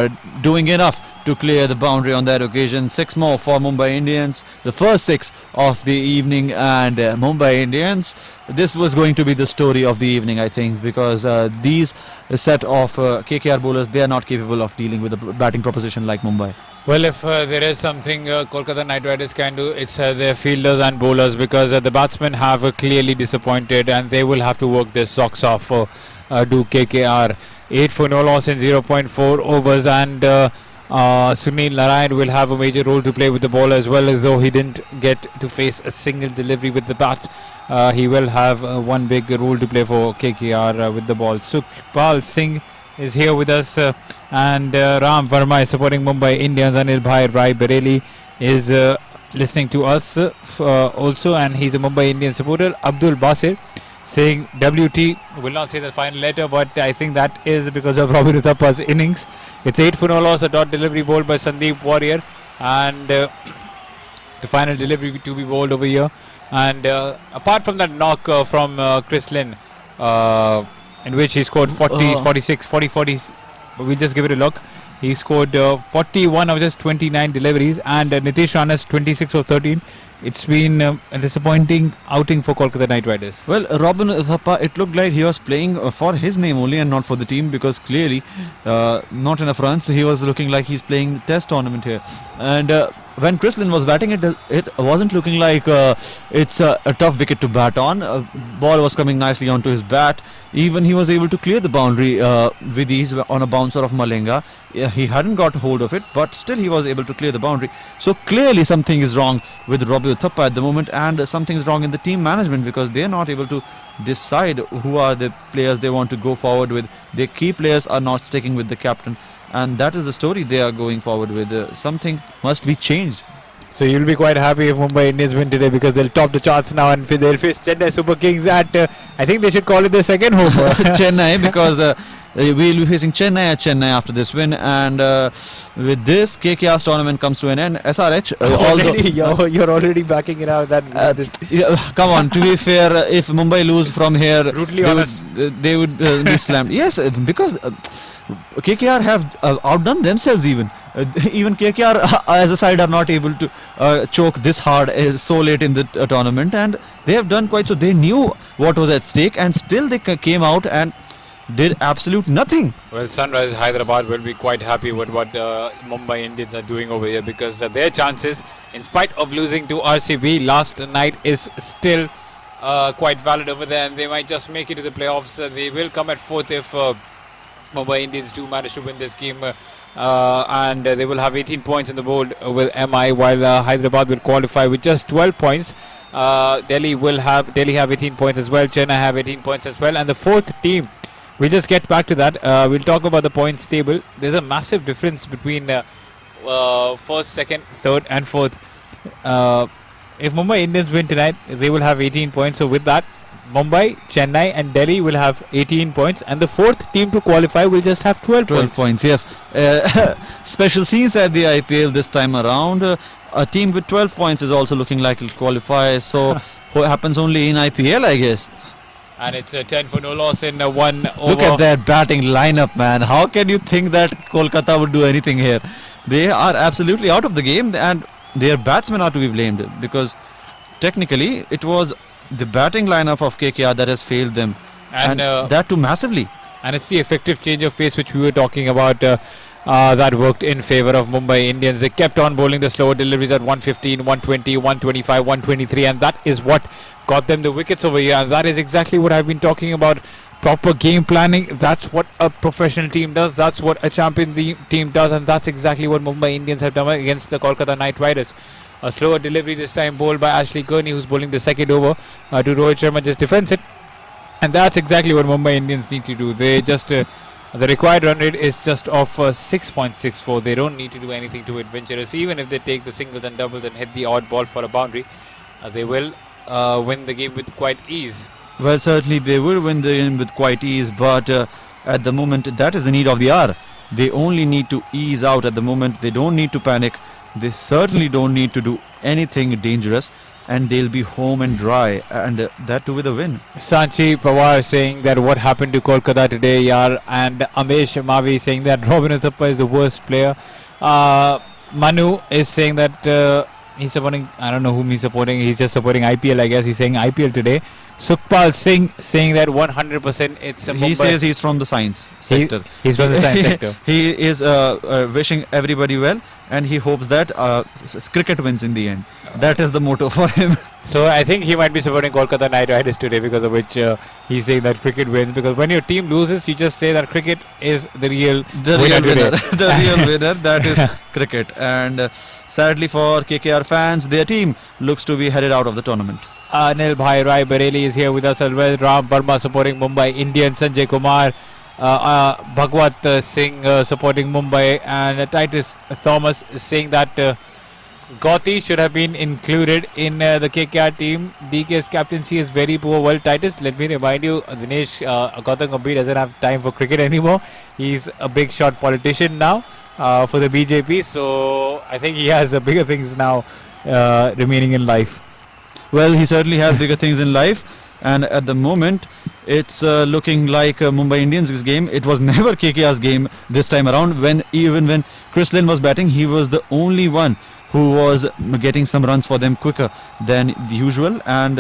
doing enough to clear the boundary on that occasion. 6 more for Mumbai Indians, the first 6 of the evening, and Mumbai Indians, this was going to be the story of the evening, I think, because these set of KKR bowlers, they are not capable of dealing with a batting proposition like Mumbai. Well, if there is something Kolkata Knight Riders can do, it's their fielders and bowlers, because the batsmen have clearly disappointed, and they will have to work their socks off do KKR. 8 for no loss in 0.4 overs, and Sunil Narayan will have a major role to play with the ball as well, though he didn't get to face a single delivery with the bat. He will have one big role to play for KKR with the ball. Sukhpal Singh is here with us, and Ram Verma is supporting Mumbai Indians. Anil Bhai Rai Bareli is listening to us also, and he's a Mumbai Indian supporter. Abdul Basir saying WT, will not say the final letter, but I think that is because of Robin Uthappa's innings. It's 8 for no loss, a dot delivery bowled by Sandeep Warrior, and the final delivery to be bowled over here. And apart from that knock from Chris Lynn, in which he scored 40, 46, 40, 40, we'll just give it a look. He scored 41 of just 29 deliveries, and Nitish Rana's 26 of 13. it's been a disappointing outing for Kolkata Knight Riders. Well, Robin Thappa, it looked like he was playing for his name only and not for the team, because clearly not enough runs. He was looking like he's playing the test tournament here. And when Chris Lynn was batting, it wasn't looking like it's a tough wicket to bat on. Ball was coming nicely onto his bat. Even he was able to clear the boundary with ease on a bouncer of Malinga. He hadn't got hold of it, but still he was able to clear the boundary. So clearly something is wrong with Robin Thappa at the moment, and something is wrong in the team management, because they are not able to decide who are the players they want to go forward with. Their key players are not sticking with the captain, and that is the story they are going forward with. Something must be changed. So you'll be quite happy if Mumbai Indians win today, because they'll top the charts now and they'll face Chennai Super Kings at, I think they should call it their second home. Chennai, because we'll be facing Chennai after this win, and with this KKR's tournament comes to an end. SRH, You're already backing it out. Come on, to be fair, if Mumbai lose from here, brutally honest, they would be slammed. Yes, because KKR have outdone themselves even. Even KKR as a side are not able to choke this hard so late in the tournament, and they have done quite so. They knew what was at stake, and still they came out and did absolute nothing. Well, Sunrise Hyderabad will be quite happy with what Mumbai Indians are doing over here, because their chances, in spite of losing to RCB last night, is still quite valid over there, and they might just make it to the playoffs. They will come at fourth if Mumbai Indians do manage to win this game, and they will have 18 points on the board with MI, while Hyderabad will qualify with just 12 points. Delhi have 18 points as well. Chennai have 18 points as well, and the fourth team, we'll just get back to that. We'll talk about the points table. There's a massive difference between first, second, third and fourth. If Mumbai Indians win tonight, they will have 18 points. So with that, Mumbai, Chennai and Delhi will have 18 points, and the fourth team to qualify will just have 12 points. Yes. Special scenes at the IPL this time around. A team with 12 points is also looking like it'll qualify. So what happens only in IPL, I guess. And it's 10 for no loss in one over. Look at that batting lineup, man. How can you think that Kolkata would do anything here? They are absolutely out of the game, and their batsmen are to be blamed, because technically it was the batting lineup of KKR that has failed them, and that too massively. And it's the effective change of pace which we were talking about that worked in favour of Mumbai Indians. They kept on bowling the slower deliveries at 115, 120, 125, 123, and that is what got them the wickets over here. And that is exactly what I've been talking about. Proper game planning, that's what a professional team does, that's what a champion team does, and that's exactly what Mumbai Indians have done against the Kolkata Knight Riders. A slower delivery this time bowled by Ashley Kearney, who's bowling the second over to Rohit Sharma, just defends it. And that's exactly what Mumbai Indians need to do. They just the required run rate is just of 6.64. They don't need to do anything too adventurous. Even if they take the singles and doubles and hit the odd ball for a boundary, they will win the game with quite ease. Well, certainly they will win the game with quite ease, but at the moment that is the need of the hour. They only need to ease out at the moment. They don't need to panic. They certainly don't need to do anything dangerous, and they'll be home and dry, and that too with a win. Sanchi Pawar saying that what happened to Kolkata today, yaar, and Amesh Mavi saying that Robin Thappa is the worst player. Manu is saying that he's supporting, I don't know whom he's supporting, he's just supporting IPL, I guess. He's saying IPL today. Sukhpal Singh saying that 100% it's Mumbai. He says he's from the science sector. He's from the science sector. He is wishing everybody well, and he hopes that cricket wins in the end. That is the motto for him. So I think he might be supporting Kolkata Knight Riders today, because of which he's saying that cricket wins. Because when your team loses, you just say that cricket is the real winner. The real winner, that is cricket. And sadly for KKR fans, their team looks to be headed out of the tournament. Anil Bhai Rai Bareli is here with us as well. Ram Verma supporting Mumbai Indians. Sanjay Kumar, Bhagwat Singh supporting Mumbai, and Titus Thomas is saying that Gauti should have been included in the KKR team. DK's captaincy is very poor. Well, Titus, let me remind you, Dinesh Gautam Gambhir doesn't have time for cricket anymore. He's a big shot politician now for the BJP, so I think he has bigger things now remaining in life. Well, he certainly has bigger things in life, and at the moment it's looking like Mumbai Indians' game. It was never KKR's game this time around. Even when Chris Lynn was batting, he was the only one who was getting some runs for them quicker than the usual, and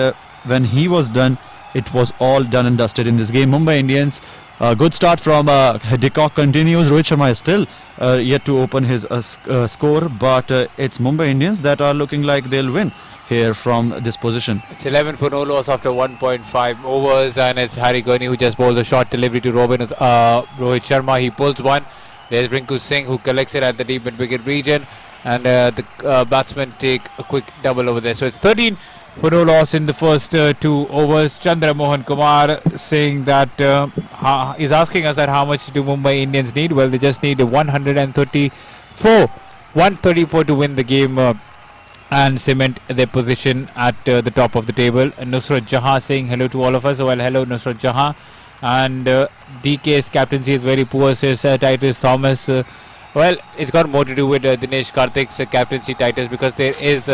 when he was done, it was all done and dusted in this game. Mumbai Indians, good start from de Kock continues. Rohit Sharma is still yet to open his score, but it's Mumbai Indians that are looking like they'll win here from this position. It's 11 for no loss after 1.5 overs, and it's Harry Gurney who just bowled a short delivery to Rohit Sharma. He pulls one. There's Rinku Singh who collects it at the deep mid-wicket region, and the batsmen take a quick double over there. So it's 13 for no loss in the first 2 overs. Chandra Mohan Kumar saying that he's asking us that how much do Mumbai Indians need? Well, they just need 134 to win the game and cement their position at the top of the table. Nusrat Jahan saying hello to all of us. Well, hello Nusrat Jahan. And DK's captaincy is very poor, says Titus Thomas. Well, it's got more to do with Dinesh Karthik's captaincy, Titus, because there is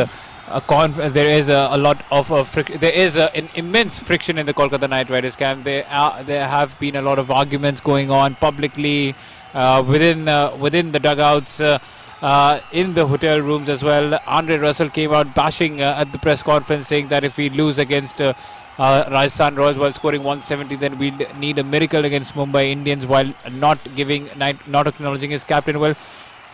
an immense friction in the Kolkata Knight Riders camp. There have been a lot of arguments going on publicly within the dugouts, in the hotel rooms as well. Andre Russell came out bashing at the press conference, saying that if we lose against Rajasthan Royals while scoring 170, then we need a miracle against Mumbai Indians, while not acknowledging his captain. Well,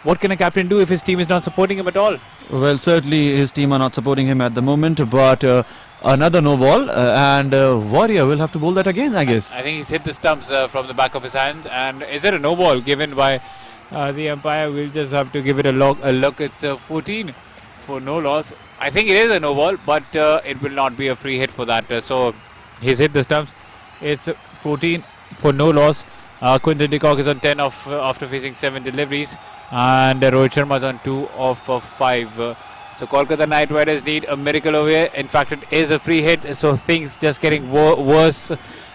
what can a captain do if his team is not supporting him at all? Well, certainly his team are not supporting him at the moment, but another no ball, and Warrior will have to bowl that again, I guess. I think he's hit the stumps from the back of his hand. And is it a no ball given by the umpire? We'll just have to give it a look. It's 14 for no loss. I think it is a no ball, but it will not be a free hit for that. So he's hit the stumps. It's 14 for no loss. Quinton de Kock is on 10 after facing 7 deliveries, and Rohit Sharma is on 2 of 5. So Kolkata Knight Riders need a miracle over here. In fact, it is a free hit, so things just getting worse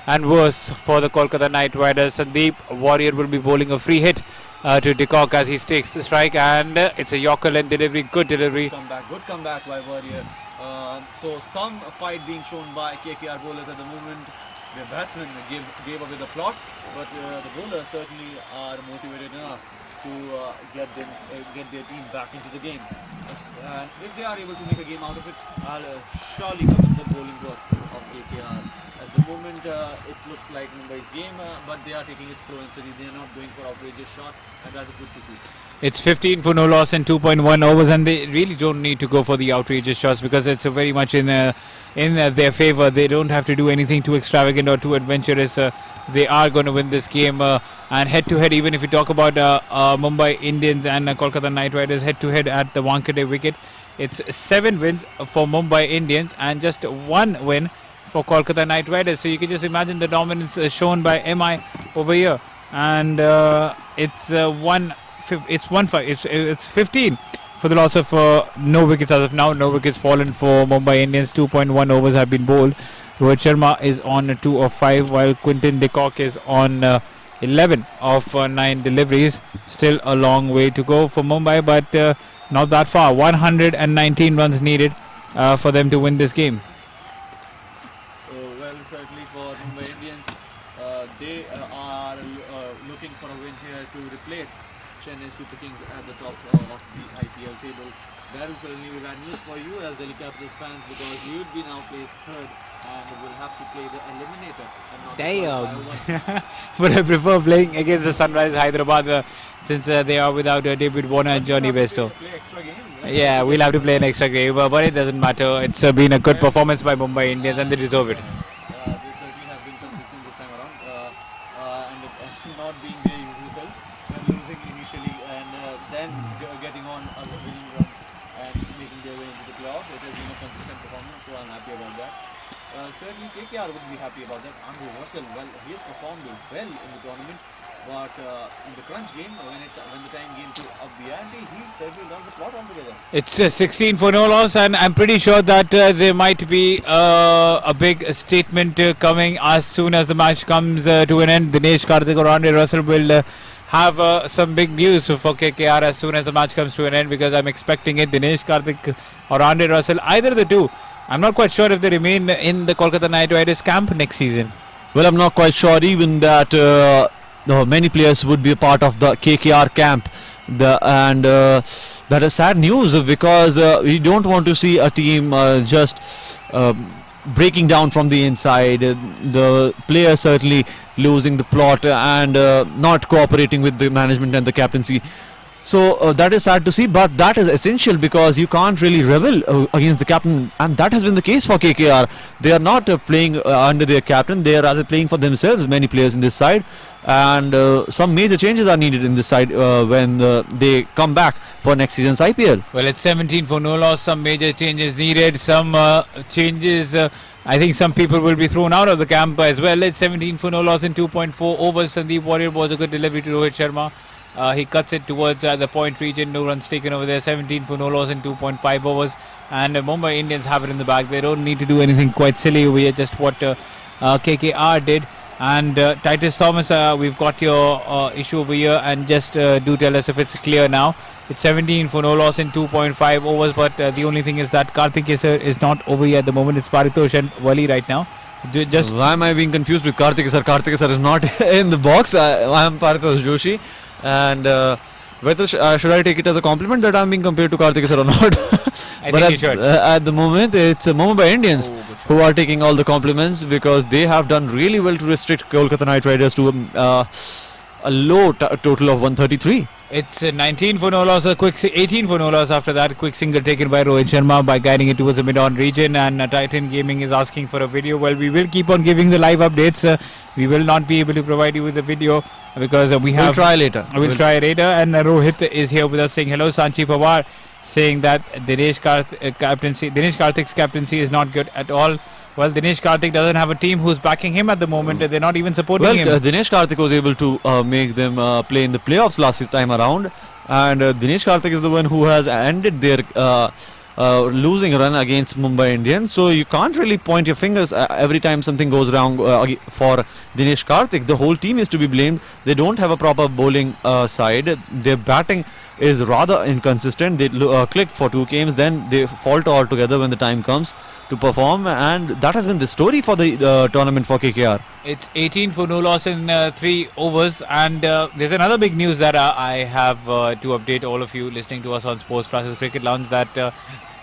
and worse for the Kolkata Knight Riders. Sandeep Warrior will be bowling a free hit to de Kock as he takes the strike, and it's a Yorker length delivery, good delivery. Good comeback by Warrior. So some fight being shown by KKR bowlers at the moment. The batsmen gave away the plot, but the bowlers certainly are motivated enough to get their team back into the game. And if they are able to make a game out of it, I'll surely commend the bowling work of KKR. At the moment, it looks like Mumbai's game, but they are taking it slow and steady. They are not going for outrageous shots, and that is good to see. It's 15 for no loss in 2.1 overs, and they really don't need to go for the outrageous shots because it's very much in their favour. They don't have to do anything too extravagant or too adventurous. They are going to win this game, and head-to-head, even if you talk about Mumbai Indians and Kolkata Knight Riders head-to-head at the Wankhede wicket, it's 7 wins for Mumbai Indians and just 1 win for Kolkata Knight Riders. So you can just imagine the dominance shown by MI over here, and it's 15 for the loss of no wickets as of now. No wickets fallen for Mumbai Indians. 2.1 overs have been bowled. Rohit Sharma is on 2 of 5, while Quinton de Kock is on 11 of 9 deliveries. Still a long way to go for Mumbai, but not that far. 119 runs needed for them to win this game. Well, certainly for Mumbai Indians, they are looking for a win here to replace Chennai Super Kings at the top of the IPL table. That will certainly be bad news for you as Delhi Capitals fans, because you would be now placed third and will have to play the eliminator and not Damn. But I prefer playing against the Sunrise Hyderabad since they are without David Warner and Johnny Bairstow. Play extra game, right? Yeah, we'll have to play an extra game, but it doesn't matter. It's been a good performance by Mumbai Indians and they deserve it. They certainly have been consistent this time around, and not being their usual self, when losing initially and then getting on a winning run and making their way into the playoffs. It has been a consistent performance, so I'm happy about that. Certainly KKR would be happy about that. Andre Russell, well, he has performed well in the tournament, but in the crunch game, when the time came to up the ante, he certainly lost the plot altogether. It's 16 for no loss, and I'm pretty sure that there might be a big statement coming as soon as the match comes to an end. Dinesh Karthik or Andre Russell will have some big news for KKR as soon as the match comes to an end, because I'm expecting it. Dinesh Karthik or Andre Russell, either of the two. I'm not quite sure if they remain in the Kolkata Knight Riders camp next season. Well, I'm not quite sure even that many players would be a part of the KKR camp That is sad news because we don't want to see a team just breaking down from the inside. The players certainly losing the plot and not cooperating with the management and the captaincy. So that is sad to see, but that is essential because you can't really rebel against the captain, and that has been the case for KKR. They are not playing under their captain; they are rather playing for themselves. Many players in this side, and some major changes are needed in this side when they come back for next season's IPL. Well, it's 17 for no loss. Some major changes needed. Some changes. I think some people will be thrown out of the camp as well. It's 17 for no loss in 2.4 overs. Sandeep Warrior was a good delivery to Rohit Sharma. He cuts it towards the point region. No runs taken over there. 17 for no loss in 2.5 overs. And Mumbai Indians have it in the bag. They don't need to do anything quite silly over here. Just what KKR did. And Titus Thomas, we've got your issue over here. And just do tell us if it's clear now. It's 17 for no loss in 2.5 overs. But the only thing is that Karthik Kesar is not over here at the moment. It's Paritosh and Wali right now. Why am I being confused with Karthik Kesar? Karthik Kesar is not in the box. I am Paritosh Joshi. And whether should I take it as a compliment that I'm being compared to Karthik Kesar or not? I think you should. At the moment, it's Mumbai Indians who are taking all the compliments because they have done really well to restrict Kolkata Knight Riders to a low total of 133. It's 19 for no loss, a quick 18 for no loss after that. Quick single taken by Rohit Sharma by guiding it towards the mid-on region. And Titan Gaming is asking for a video. Well, we will keep on giving the live updates. We will not be able to provide you with a video because we have. We'll try later. We'll try later. And Rohit is here with us saying hello. Sanchi Pawar saying that Dinesh Karthik's captaincy is not good at all. Well, Dinesh Karthik doesn't have a team who's backing him at the moment. They're not even supporting him. Dinesh Karthik was able to make them play in the playoffs last time around. And Dinesh Karthik is the one who has ended their losing run against Mumbai Indians. So you can't really point your fingers every time something goes wrong for Dinesh Karthik. The whole team is to be blamed. They don't have a proper bowling side. Their batting is rather inconsistent. They clicked for 2 games, then they falter altogether when the time comes to perform, and that has been the story for the tournament for KKR. It's 18 for no loss in 3 overs, and there's another big news that I have to update all of you listening to us on Sports Flashes Cricket Lounge that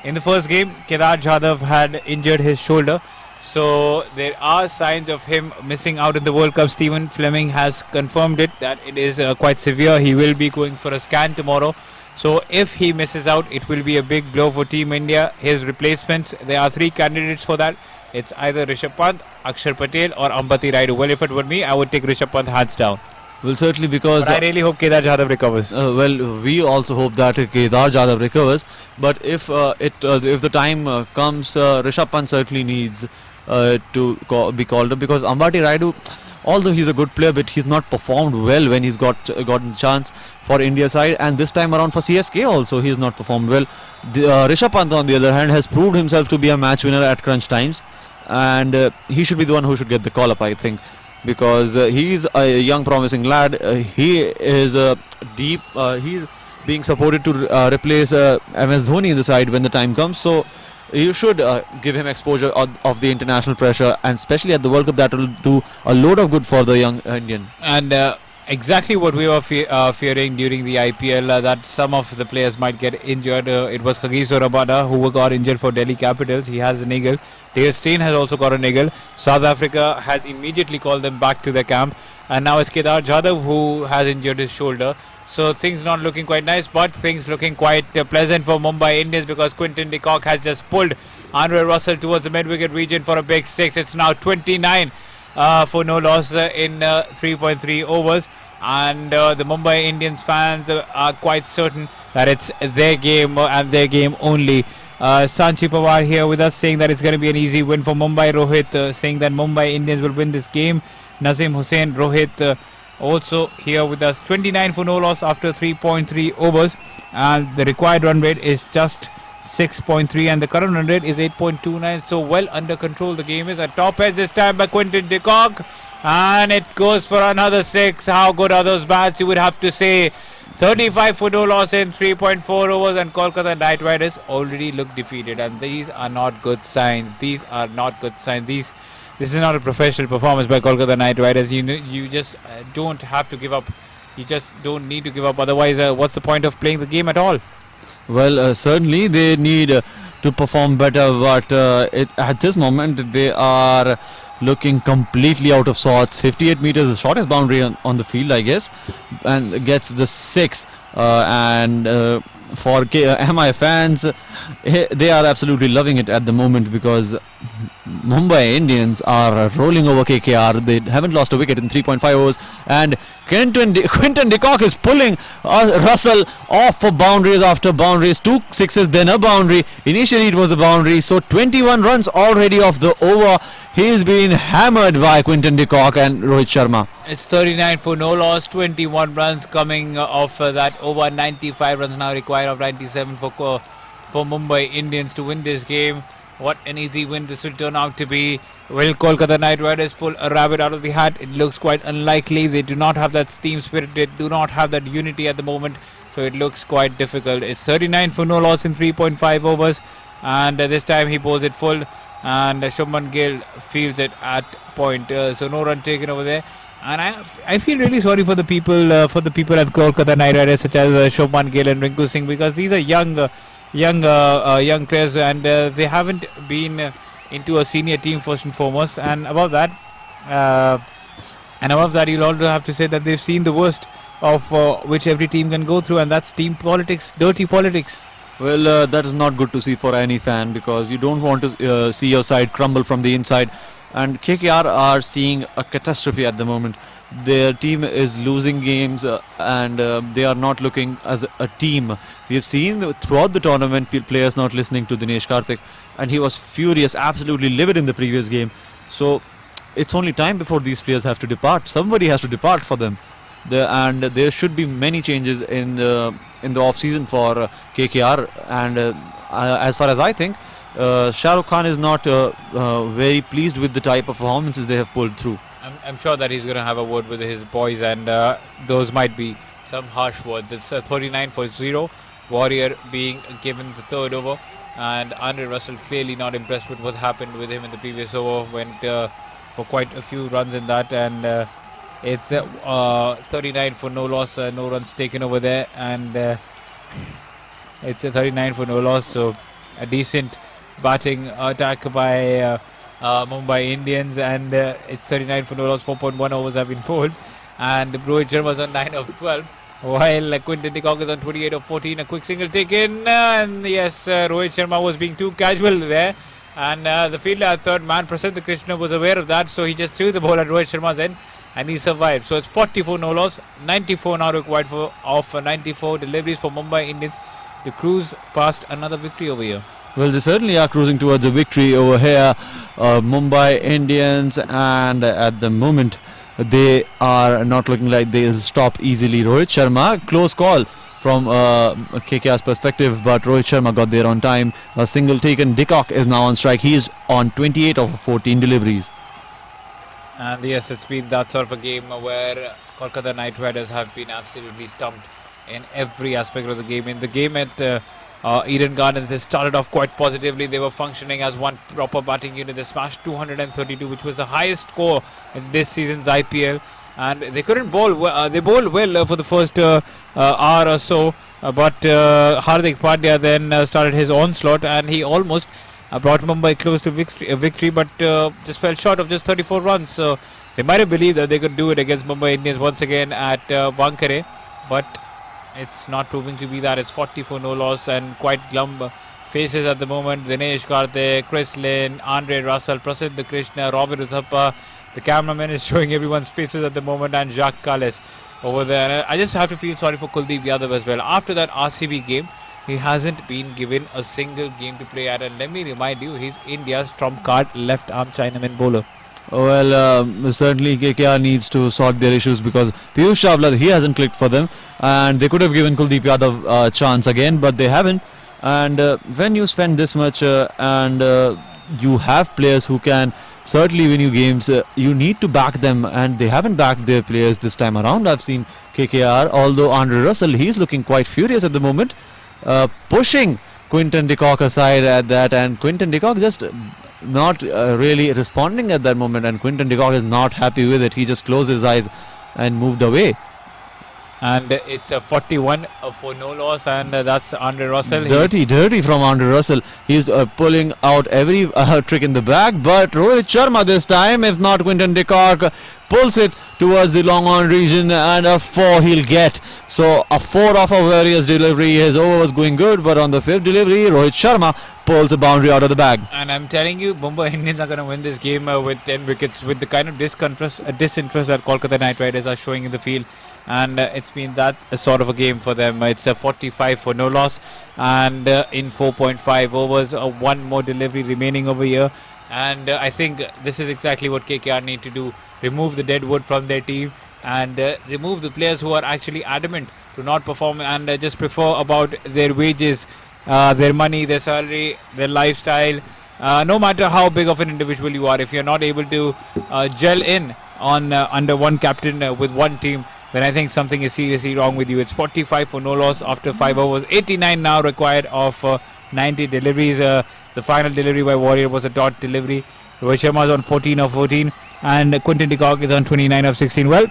in the first game, Kedar Jadhav had injured his shoulder. So there are signs of him missing out in the World Cup. Stephen Fleming has confirmed it that it is quite severe. He will be going for a scan tomorrow. So if he misses out, it will be a big blow for Team India. His replacements, there are 3 candidates for that. It's either Rishabh Pant, Akshar Patel or Ambati Rayudu. Well, if it were me, I would take Rishabh Pant hands down. Well, certainly because... But I really hope Kedar Jadhav recovers. Well, we also hope that Kedar Jadhav recovers. But if the time comes, Rishabh Pant certainly needs to be called up because Ambati Rayudu, although he's a good player, but he's not performed well when he's gotten chance for India side, and this time around for CSK also he's not performed well. Rishabh Pant on the other hand has proved himself to be a match winner at crunch times, and he should be the one who should get the call up, I think, because he's a young promising lad. He is deep. He's being supported to replace MS Dhoni in the side when the time comes. So you should give him exposure of the international pressure, and especially at the World Cup, that will do a load of good for the young Indian. And exactly what we were fearing during the IPL, that some of the players might get injured. It was Kagiso Rabada who got injured for Delhi Capitals. He has a niggle. Dale Steyn has also got a niggle. South Africa has immediately called them back to the camp. And now it's Kedar Jadhav who has injured his shoulder. So things not looking quite nice, but things looking quite pleasant for Mumbai Indians because Quinton de Kock has just pulled Andre Russell towards the mid-wicket region for a big 6. It's now 29 for no loss in 3.3 overs. And the Mumbai Indians fans are quite certain that it's their game and their game only. Sanchi Pawar here with us saying that it's going to be an easy win for Mumbai. Rohit saying that Mumbai Indians will win this game. Nazim Hussain, Rohit also here with us. 29 for no loss after 3.3 overs, and the required run rate is just 6.3 and the current run rate is 8.29. So well under control the game is. At top edge this time by Quinton de Kock, and it goes for another 6. How good are those bats, you would have to say. 35 for no loss in 3.4 overs, and Kolkata Knight Riders already look defeated, and these are not good signs. These are not good signs. This is not a professional performance by Kolkata Knight Riders. You just don't have to give up You just don't need to give up. Otherwise, what's the point of playing the game at all? Well, certainly they need to perform better, but at this moment they are looking completely out of sorts. 58 meters, the shortest boundary on the field, I guess, and gets the 6. For MI fans, they are absolutely loving it at the moment because Mumbai Indians are rolling over KKR. They haven't lost a wicket in 3.5 overs, and Quinton de Kock is pulling Russell off for boundaries after boundaries. 2 sixes, then a boundary. Initially it was a boundary, so 21 runs already off the over. He's been hammered by Quinton de Kock and Rohit Sharma. It's 39 for no loss, 21 runs coming off that over. 95 runs now required of 97 for Mumbai Indians to win this game. What an easy win this will turn out to be. Will Kolkata Knight Riders pull a rabbit out of the hat? It looks quite unlikely. They do not have that team spirit. They do not have that unity at the moment. So it looks quite difficult. It's 39 for no loss in 3.5 overs. And this time he bowls it full. And Shubman Gill fields it at point. So no run taken over there. And I feel really sorry for the people at Kolkata Knight Riders, such as Shubman Gill and Rinku Singh, because these are young players, and they haven't been into a senior team first and foremost. And above that, you'll also have to say that they've seen the worst of which every team can go through, and that's team politics, dirty politics. Well, that is not good to see for any fan, because you don't want to see your side crumble from the inside. And KKR are seeing a catastrophe at the moment. Their team is losing games and they are not looking as a team. We have seen throughout the tournament players not listening to Dinesh Karthik, and he was furious, absolutely livid in the previous game. So it's only time before these players have to depart. Somebody has to depart for them. And there should be many changes in the off season for KKR. And as far as I think, Shah Rukh Khan is not very pleased with the type of performances they have pulled through. I'm sure that he's going to have a word with his boys, and those might be some harsh words. It's 39 for 0. Warrior being given the third over, and Andre Russell clearly not impressed with what happened with him in the previous over. Went for quite a few runs in that, and it's 39 for no loss, no runs taken over there, and it's a 39 for no loss. So a decent batting attack by Mumbai Indians, and it's 39 for no loss. 4.1 overs have been bowled, and Rohit Sharma is on 9 of 12, while Quinton de Kock is on 28 of 14. A quick single taken, and yes, Rohit Sharma was being too casual there, and the fielder at third man, Prasidh Krishna, was aware of that, so he just threw the ball at Rohit Sharma's end, and he survived. So it's 44 no loss, 94 now required of 94 deliveries for Mumbai Indians to cruise past another victory over here. Well, they certainly are cruising towards a victory over here, Mumbai Indians, and at the moment they are not looking like they'll stop easily. Rohit Sharma, close call from KKR's perspective, but Rohit Sharma got there on time. A single taken. De Kock is now on strike. He is on 28 of 14 deliveries. And yes, it's been that sort of a game where Kolkata Knight Riders have been absolutely stumped in every aspect of the game. In the game at Eden Gardens, they started off quite positively. They were functioning as one proper batting unit. They smashed 232, which was the highest score in this season's IPL. And they couldn't bowl. They bowled well for the first hour or so, but Hardik Pandya then started his onslaught, and he almost brought Mumbai close to victory, but just fell short of just 34 runs. So they might have believed that they could do it against Mumbai Indians once again at Wankhede, but it's not proving to be that. It's 40 for no loss, and quite glum faces at the moment. Dinesh Karthik, Chris Lynn, Andre Russell, Prasidh Krishna, Robin Uthappa. The cameraman is showing everyone's faces at the moment, and Jacques Kallis over there. And I just have to feel sorry for Kuldeep Yadav as well. After that RCB game, he hasn't been given a single game to play at, and let me remind you, he's India's trump card left arm Chinaman bowler. Well, certainly KKR needs to sort their issues, because Piyush Chawla, he hasn't clicked for them, and they could have given Kuldeep Yadav a chance again, but they haven't. And when you spend this much and you have players who can certainly win you games, you need to back them, and they haven't backed their players this time around. I've seen KKR, although Andre Russell, he's looking quite furious at the moment, pushing Quinton de Kock aside at that, and Quinton de Kock just not really responding at that moment, and Quinton de Kock is not happy with it. He just closed his eyes and moved away. And it's a 41 for no loss, and that's Andre Russell. Dirty from Andre Russell. He's pulling out every trick in the bag, but Rohit Sharma this time, if not Quinton de Kock, pulls it towards the long on region, and a 4 he'll get. So a 4 off a various delivery. His over was going good, but on the 5th delivery, Rohit Sharma pulls a boundary out of the bag. And I'm telling you, Mumbai Indians are going to win this game with 10 wickets, with the kind of disinterest that Kolkata Knight Riders are showing in the field. And it's been that sort of a game for them. It's a 45 for no loss, and in 4.5 overs, one more delivery remaining over here. And I think this is exactly what KKR need to do: remove the dead wood from their team, and remove the players who are actually adamant to not perform and just prefer about their wages, their money, their salary, their lifestyle. No matter how big of an individual you are, if you're not able to gel in on under one captain with one team, then I think something is seriously wrong with you. It's 45 for no loss after 5 overs. 89 now required of 90 deliveries. The final delivery by Warrior was a dot delivery. Rohit Sharma is on 14 of 14, and Quinton de Kock is on 29 of 16. Well,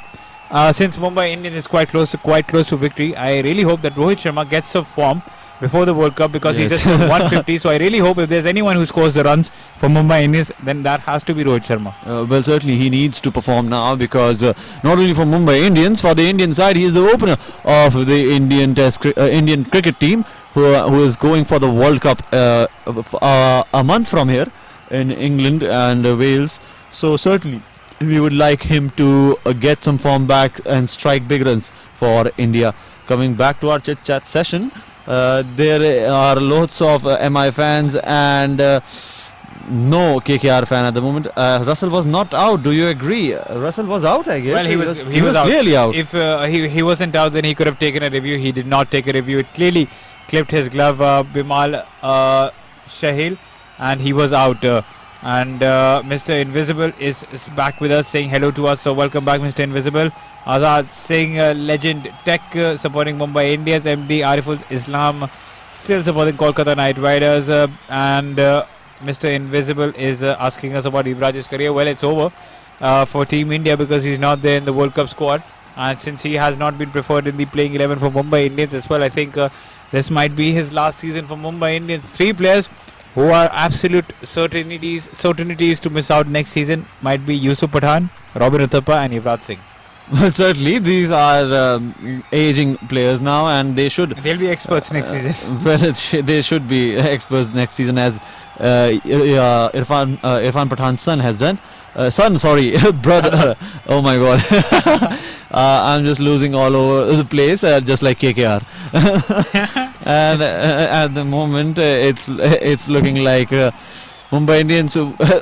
since Mumbai Indians is quite close to victory, I really hope that Rohit Sharma gets some form before the World Cup, because he's just on 150. So I really hope if there's anyone who scores the runs for Mumbai Indians, then that has to be Rohit Sharma. Well, certainly he needs to perform now, because not only for Mumbai Indians, for the Indian side, he is the opener of the Indian cricket team, who is going for the World Cup a month from here in England and Wales. So certainly we would like him to get some form back and strike big runs for India. Coming back to our chit chat session, there are lots of MI fans and no KKR fan at the moment. Russell was not out. Do you agree? Russell was out, I guess. Well, he was clearly out. If he wasn't out, then he could have taken a review. He did not take a review. It clearly clipped his glove, Bimal Shahil, and he was out. And Mr. Invisible is back with us, saying hello to us. So welcome back, Mr. Invisible. Azad Singh, legend tech, supporting Mumbai Indians. MD Ariful Islam still supporting Kolkata Knight Riders. And Mr. Invisible is asking us about Yuvraj's career. Well, it's over for Team India, because he's not there in the World Cup squad. And since he has not been preferred in the playing 11 for Mumbai Indians as well, I think this might be his last season for Mumbai Indians. 3 players who are absolute certainties to miss out next season might be Yusuf Pathan, Robin Uthappa and Yuvraj Singh. Well, certainly these are aging players now, and they'll be experts next season. Well, they should be experts next season, as Irfan Pathan's son has done. Brother. Oh my God. I'm just losing all over the place, just like KKR. And at the moment, it's looking like Mumbai Indians.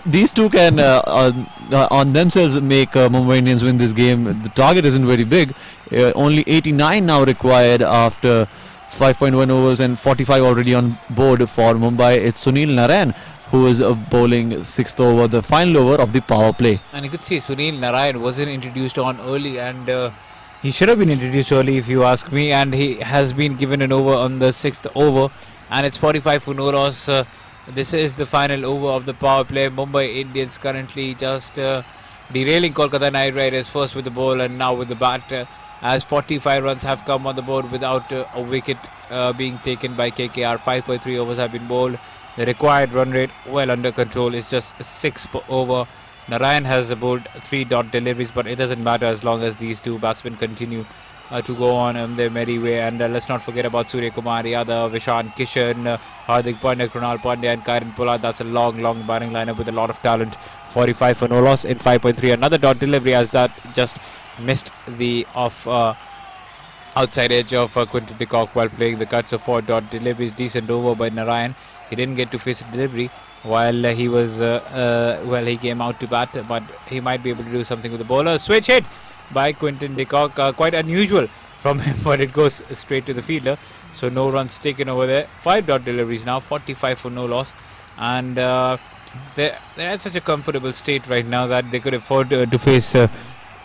These two can on themselves make Mumbai Indians win this game. The target isn't very big. Only 89 now required after 5.1 overs and 45 already on board for Mumbai. It's Sunil Narayan who is bowling 6th over, the final over of the power play. And you could see Sunil Narayan wasn't introduced on early, and he should have been introduced early if you ask me, and he has been given an over on the 6th over, and it's 45 for no loss. This is the final over of the power play. Mumbai Indians currently just derailing Kolkata Knight Riders, first with the ball and now with the bat, as 45 runs have come on the board without a wicket being taken by KKR. 5.3 overs have been bowled. The required run rate well under control. It's just 6 per over. Narayan has bowled 3 dot deliveries, but it doesn't matter as long as these two batsmen continue to go on their merry way. And let's not forget about Surya Kumar Yadav, Vishan Kishan, Hardik Pandya, Krunal Pandya and Karen Pollard. That's a long batting lineup with a lot of talent. 45 for no loss in 5.3. Another dot delivery, as that just missed the outside edge of Quinton de Kock while playing the cuts of 4 dot deliveries. Decent over by Narayan. He didn't get to face a delivery while he was he came out to bat, but he might be able to do something with the bowler. Switch hit by Quinton de Kock, quite unusual from him, but it goes straight to the fielder, so no runs taken over there. 5 dot deliveries now, 45 for no loss, and they're at such a comfortable state right now that they could afford to face a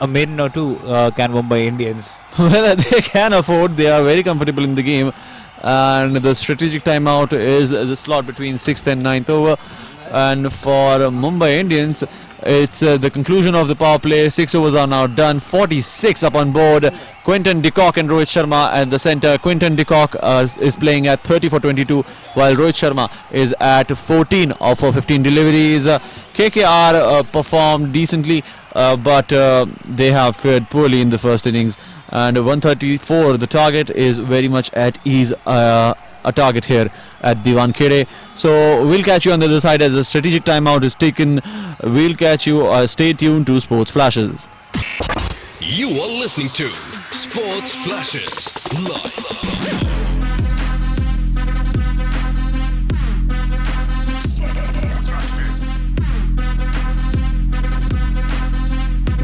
maiden or two, can Mumbai Indians. Well, they can afford. They are very comfortable in the game, and the strategic timeout is the slot between 6th and 9th over. And for Mumbai Indians, it's the conclusion of the power play. 6 overs are now done. 46 up on board. Quinton de Kock and Rohit Sharma at the centre. Quinton de Kock is playing at 30 for 22, while Rohit Sharma is at 14 of 15 deliveries. KKR performed decently, but they have fared poorly in the first innings. And 134, the target, is very much at ease. A target here at the Wankhede. So we'll catch you on the other side as the strategic timeout is taken. We'll catch you. Stay tuned to Sports Flashes. You are listening to Sports Flashes live.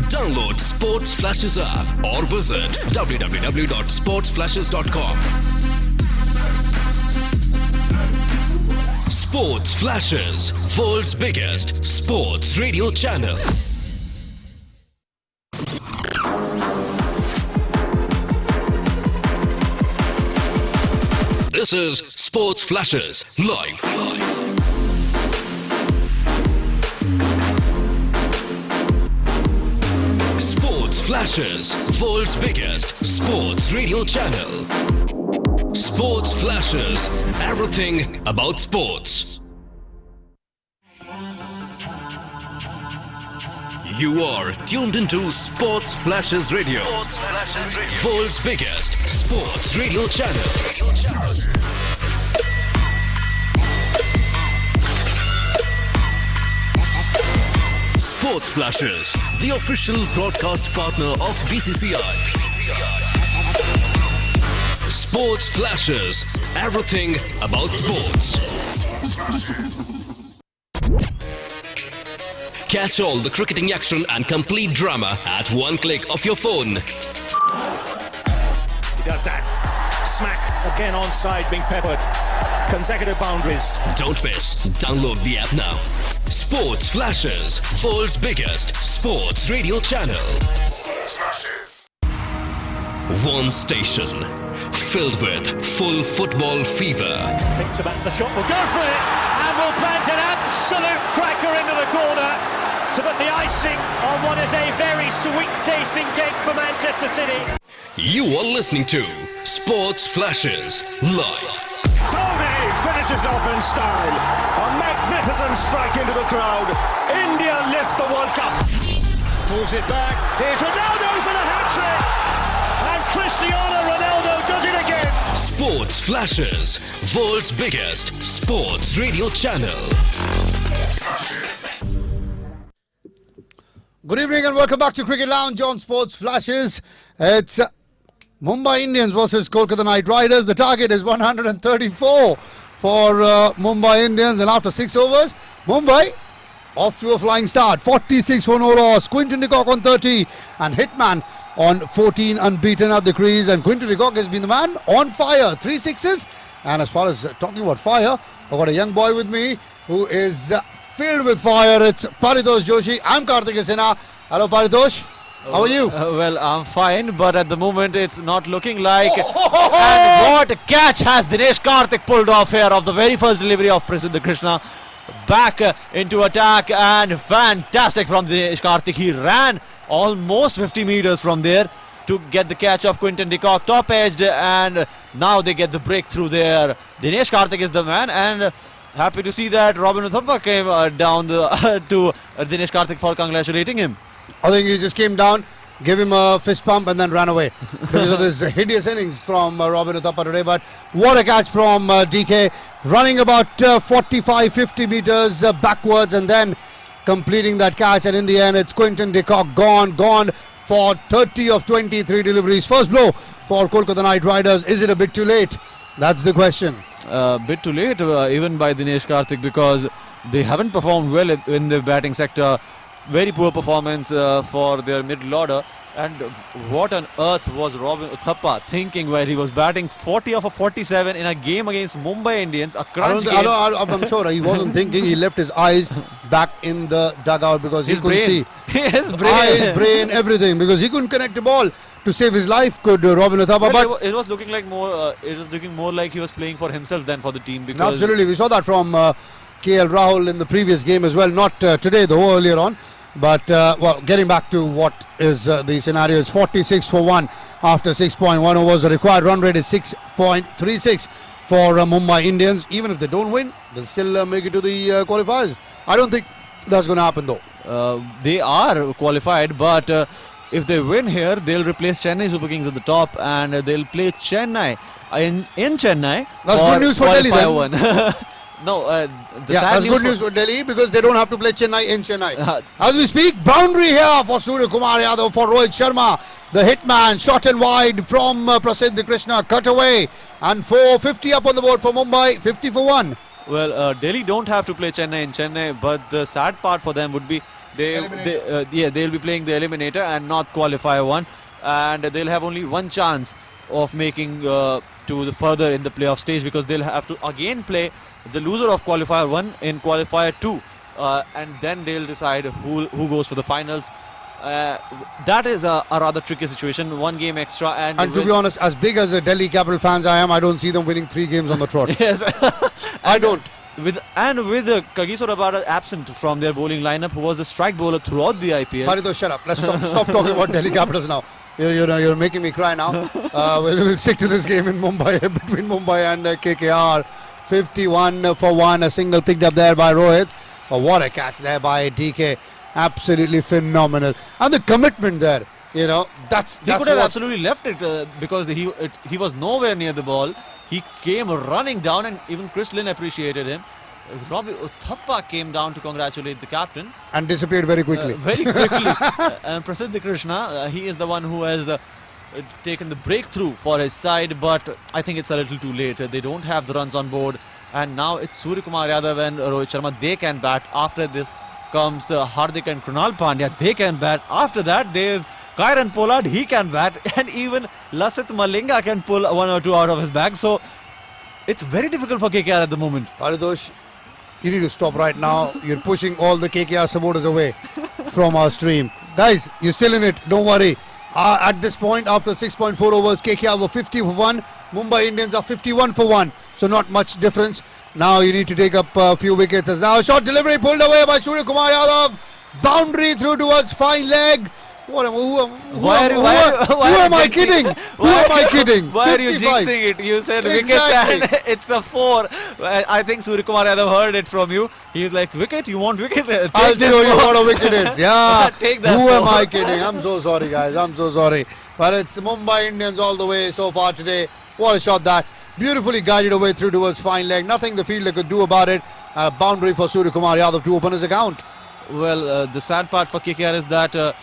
Download Sports Flashes app or visit www.sportsflashes.com. Sports Flashes, world's biggest sports radio channel. This is Sports Flashes live. Sports Flashes, world's biggest sports radio channel. Sports Flashes, everything about sports. You are tuned into Sports Flashes Radio. Sports Flashes Radio. World's biggest sports radio channel. Sports Flashes, the official broadcast partner of BCCI. Sports Flashes, everything about sports. Catch all the cricketing action and complete drama at one click of your phone. He does that. Smack again onside, being peppered. Consecutive boundaries. Don't miss. Download the app now. Sports Flashes, world's biggest sports radio channel. Sports Flashes. One station filled with full football fever. Thinks about the shot, will go for it, and will plant an absolute cracker into the corner to put the icing on what is a very sweet-tasting cake for Manchester City. You are listening to Sports Flashes live. Dhoni finishes off in style. A magnificent strike into the crowd. India lift the World Cup. Pulls it back. Here's Ronaldo for the hat-trick. And Cristiano Ronaldo does it again. Sports Flashes, world's biggest sports radio channel. Good evening and welcome back to Cricket Lounge on Sports Flashes. It's Mumbai Indians versus Kolkata Knight Riders. The target is 134 for Mumbai Indians, and after 6 overs, Mumbai off to a flying start. 46 for no loss. Quinton de Kock on 30 and Hitman on 14, unbeaten at the crease. And Quinton de Kock has been the man on fire. 3 sixes. And as far as talking about fire, I've got a young boy with me who is filled with fire. It's Paritosh Joshi. I'm Karthik Sinha. Hello, Paritosh. How are you? Well, I'm fine, but at the moment it's not looking like. And what a catch has Dinesh Karthik pulled off here of the very first delivery of Prasidh Krishna. Back into attack, and fantastic from Dinesh Karthik. He ran almost 50 meters from there to get the catch of Quinton de Kock, top edged, and now they get the breakthrough there. Dinesh Karthik is the man, and happy to see that Robin Uthappa came down to Dinesh Karthik for congratulating him. I think he just came down, gave him a fist pump and then ran away because of this hideous innings from Robin Uthappa today. But what a catch from DK, running about 45-50 meters backwards and then completing that catch. And in the end, it's Quinton de Kock gone for 30 of 23 deliveries. First blow for Kolkata Knight Riders. Is it a bit too late? That's the question. A bit too late even by Dinesh Karthik, because they haven't performed well in the batting sector. Very poor performance for their middle order. And what on earth was Robin Uthappa thinking while he was batting 40 of a 47 in a game against Mumbai Indians, a crunch game? I'm sure he wasn't thinking. He left his eyes back in the dugout because he couldn't see. His brain. Eyes, brain, everything, because he couldn't connect the ball to save his life. Could Robin Uthappa? Well, but it was looking like more. It was looking more like he was playing for himself than for the team. Because absolutely, we saw that from KL Rahul in the previous game as well. Not today though, earlier on. But well, getting back to what is the scenario, it's 46 for 1 after 6.1 overs. The required run rate is 6.36 for Mumbai Indians. Even if they don't win, they'll still make it to the qualifiers. I don't think that's going to happen though. They are qualified, but if they win here, they'll replace Chennai Super Kings at the top, and they'll play Chennai in Chennai. That's good news for Delhi then. No, that's good news for Delhi because they don't have to play Chennai in Chennai. As we speak, boundary here for Surya Kumar Yadav for Rohit Sharma. The hitman, short and wide from Prasidh Krishna, cut away, and 450 up on the board for Mumbai, 50 for 1. Well, Delhi don't have to play Chennai in Chennai, but the sad part for them would be they'll be playing the eliminator and not qualifier 1, and they'll have only one chance of making to the further in the playoff stage, because they'll have to again play the loser of qualifier 1 in qualifier 2, and then they'll decide who goes for the finals. That is a rather tricky situation. 1 game extra, and to be honest, as big as the Delhi Capital fans I am, I don't see them winning 3 games on the trot. Yes, I don't. With Kagiso Rabada absent from their bowling lineup, who was the strike bowler throughout the IPL. Parito, shut up. Let's stop talking about Delhi Capitals now. You're making me cry now. We'll stick to this game in Mumbai, between Mumbai and KKR. 51 for 1, a single picked up there by Rohit. Oh, what a catch there by DK. Absolutely phenomenal. And the commitment there, that's he could have absolutely left it because he was nowhere near the ball. He came running down, and even Chris Lynn appreciated him. Robbie Uthappa came down to congratulate the captain. And disappeared very quickly. And Prasidh Krishna, he is the one who has taken the breakthrough for his side, but I think it's a little too late. They don't have the runs on board, and now it's Surya Kumar Yadav and Rohit Sharma. They can bat. After this comes Hardik and Krunal Pandya. They can bat. After that, there's Kyron Pollard. He can bat, and even Lasith Malinga can pull 1 or 2 out of his bag. So it's very difficult for KKR at the moment. Paritosh, you need to stop right now. You're pushing all the KKR supporters away from our stream. Guys, you're still in it. Don't worry. At this point, after 6.4 overs, KKR were 50 for 1. Mumbai Indians are 51 for 1. So not much difference. Now you need to take up a few wickets. As now a short delivery pulled away by Surya Kumar Yadav. Boundary through towards fine leg. Who am I kidding? Why are you jinxing it? You said wickets and it's a 4. I think Surya Kumar Yadav heard it from you. He's like, wicket? You want wicket? I'll tell you what a wicket is. Yeah. Take that. Who am I kidding? I'm so sorry, guys. I'm so sorry. But it's Mumbai Indians all the way so far today. What a shot that. Beautifully guided away through towards fine leg. Nothing the fielder could do about it. A boundary for Surya Kumar Yadav to open his account. Well, the sad part for KKR is that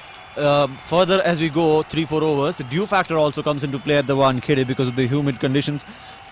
further as we go 3-4 overs, the dew factor also comes into play at the Wankhede because of the humid conditions,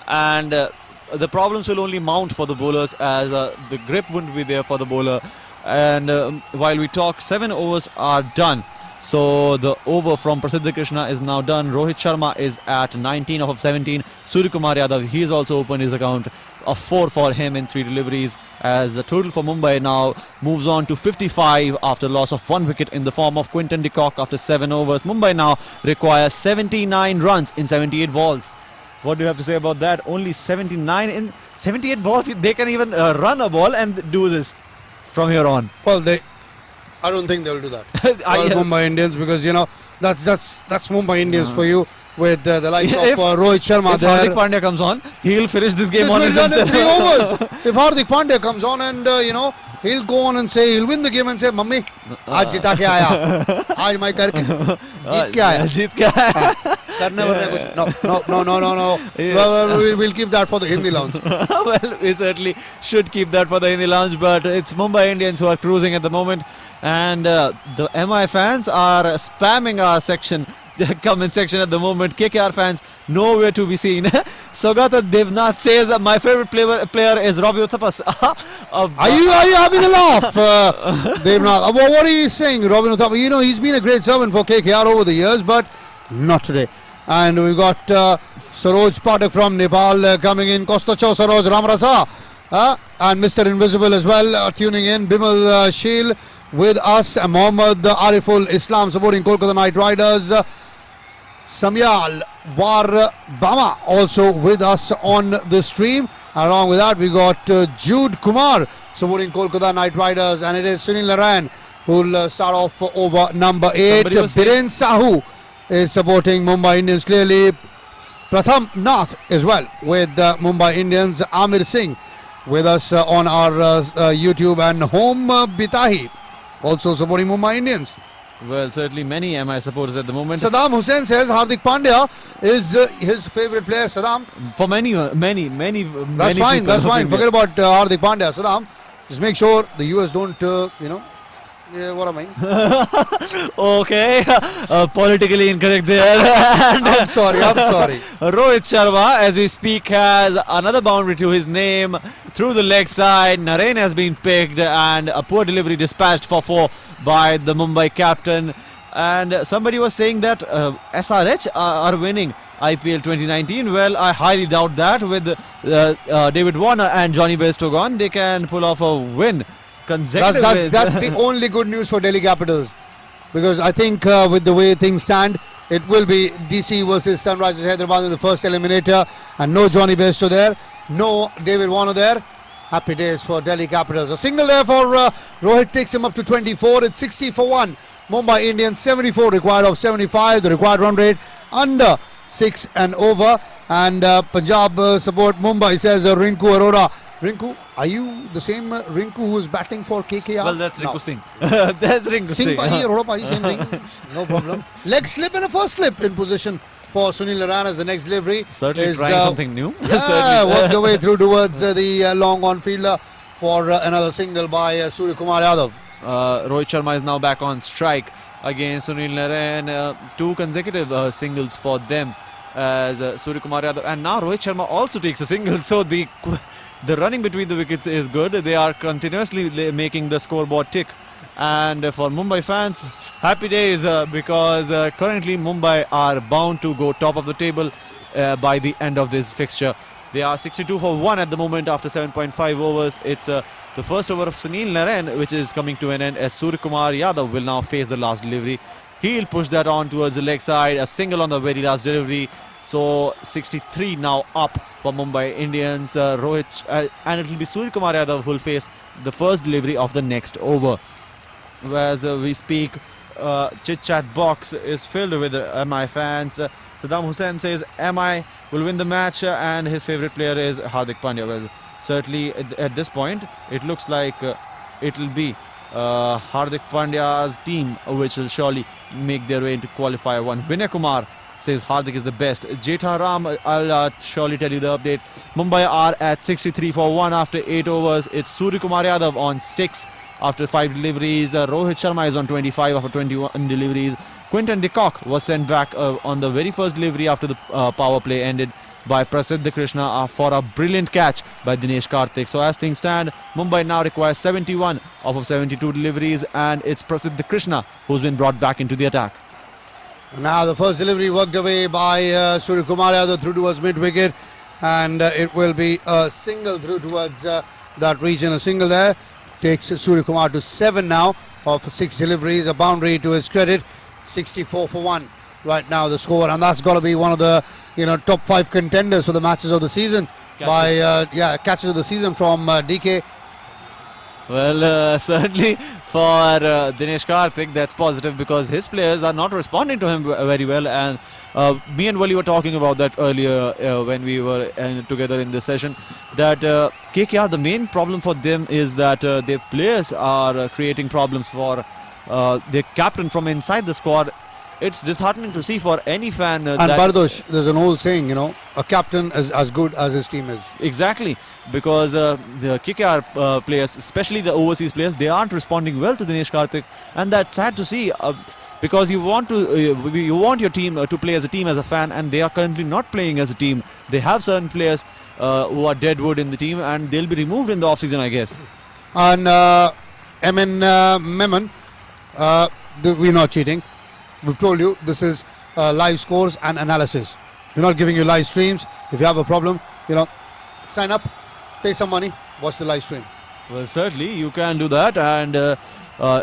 and the problems will only mount for the bowlers as the grip wouldn't be there for the bowler. And while we talk, 7 overs are done. So the over from Prasidh Krishna is now done. Rohit Sharma is at 19 of 17. Surya Kumar Yadav, he has also opened his account. A 4 for him in 3 deliveries, as the total for Mumbai now moves on to 55 after loss of 1 wicket in the form of Quinton de Kock after 7 overs. Mumbai now requires 79 runs in 78 balls. What do you have to say about that? Only 79 in 78 balls. They can even run a ball and do this from here on. Well, I don't think they'll do that. Mumbai Indians, because that's Mumbai Indians for you. With the likes of Rohit Sharma there. If Hardik Pandya comes on, he'll finish this game on his own. 3 overs. If Hardik Pandya comes on and, he'll go on and say, he'll win the game and say, Mummy, aaj jita ke aaya. Aaj mai karke. Jeet ke aaya. Jeet ke aaya. Karne varne kuch. No. We'll keep that for the Hindi lounge. Well, we certainly should keep that for the Hindi lounge, but it's Mumbai Indians who are cruising at the moment, and the MI fans are spamming our section. The comment section at the moment. KKR fans nowhere to be seen. Saugata Devnath says my favorite player is Robbie Uthappa. Are you having a laugh, Devnath? What are you saying, Robbie Uthappa? He's been a great servant for KKR over the years, but not today. And we've got Saroj Pathak from Nepal coming in. Kostacho Saroj Ramrasa and Mr. Invisible as well tuning in. Bimal Sheel with us. Mohammad Ariful Islam supporting Kolkata Knight Riders. Samyal War Bama also with us on the stream. Along with that, we got Jude Kumar supporting Kolkata Knight Riders, and it is Sunil Narayan who will start off over number 8. Somebody was saying- Biren Sahu is supporting Mumbai Indians. Clearly, Pratham Nath as well with Mumbai Indians. Amir Singh with us on our YouTube, and Home Bitahi also supporting Mumbai Indians. Well, certainly many MI supporters at the moment. Saddam Hussain says Hardik Pandya is his favourite player. Saddam, For many. that's Many fine. people That's of fine. India. Forget about Hardik Pandya. Saddam, just make sure the US don't, yeah, what I mean. Okay, politically incorrect there. And I'm sorry. Rohit Sharma, as we speak, has another boundary to his name through the leg side. Narain has been picked, and a poor delivery dispatched for 4 by the Mumbai captain. And somebody was saying that SRH are winning IPL 2019. Well, I highly doubt that. With David Warner and Johnny Bairstow gone, they can pull off a win consecutive. That's the only good news for Delhi Capitals, because I think with the way things stand, it will be DC versus Sunrisers Hyderabad in the first eliminator, and no Johnny Bairstow there, no David Warner there. Happy days for Delhi Capitals. A single there for Rohit takes him up to 24. It's 60 for 1. Mumbai Indians 74 required of 75. The required run rate under 6 and over. And Punjab support Mumbai, says Rinku Arora. Rinku, are you the same Rinku who is batting for KKR? Well, that's Rinku No. Singh. That's Rinku Singh Singh. Pahi, Arora Pahi, same thing. No problem. Leg slip and a first slip in position for Sunil Narayan as the next delivery. Certainly is, trying something new. Yeah, Certainly. worked the way through towards the long on fielder for another single by Surya Kumar Yadav. Rohit Sharma is now back on strike against Sunil Narayan. 2 consecutive singles for them as Surya Kumar Yadav, and now Rohit Sharma also takes a single. So the running between the wickets is good. They are continuously making the scoreboard tick. And for Mumbai fans, happy days because currently Mumbai are bound to go top of the table by the end of this fixture. They are 62 for 1 at the moment after 7.5 overs. It's the first over of Sunil Narayan which is coming to an end, as Surya Kumar Yadav will now face the last delivery. He'll push that on towards the leg side, a single on the very last delivery. So 63 now up for Mumbai Indians. Rohit and it will be Surya Kumar Yadav who will face the first delivery of the next over. As we speak, chit-chat box is filled with MI fans. Saddam Hussain says MI will win the match and his favourite player is Hardik Pandya. Well, certainly at this point, it looks like it will be Hardik Pandya's team which will surely make their way into qualifier 1. Vinay Kumar says Hardik is the best. Jetha Ram, I'll surely tell you the update. Mumbai are at 63 for 1 after 8 overs. It's Surya Kumar Yadav on 6 after 5 deliveries. Rohit Sharma is on 25 after 21 deliveries. Quinton de Kock was sent back on the very first delivery after the power play ended by Prasidh Krishna for a brilliant catch by Dinesh Karthik. So as things stand, Mumbai now requires 71 off of 72 deliveries, and it's Prasidh Krishna who's been brought back into the attack. Now the first delivery worked away by Surya Kumar Yadav through towards mid-wicket, and it will be a single through towards that region. A single there takes Surya Kumar to 7 now of 6 deliveries, a boundary to his credit. 64 for 1 right now the score, and that's got to be one of the top 5 contenders for the matches of the season. Catches of the season from DK. Well, certainly for Dinesh Karthik, that's positive because his players are not responding to him very well. And me and Wali were talking about that earlier when we were together in this session, that KKR, the main problem for them is that their players are creating problems for their captain from inside the squad. It's disheartening to see for any fan. And Bardosh, there's an old saying, a captain is as good as his team is. Exactly, because the KKR players, especially the overseas players, they aren't responding well to Dinesh Karthik, and that's sad to see. Because you want your team to play as a team as a fan, and they are currently not playing as a team. They have certain players who are deadwood in the team, and they'll be removed in the off-season, I guess. And Memon, we're not cheating. We've told you this is live scores and analysis. We're not giving you live streams. If you have a problem, sign up, pay some money, watch the live stream. Well, certainly you can do that, and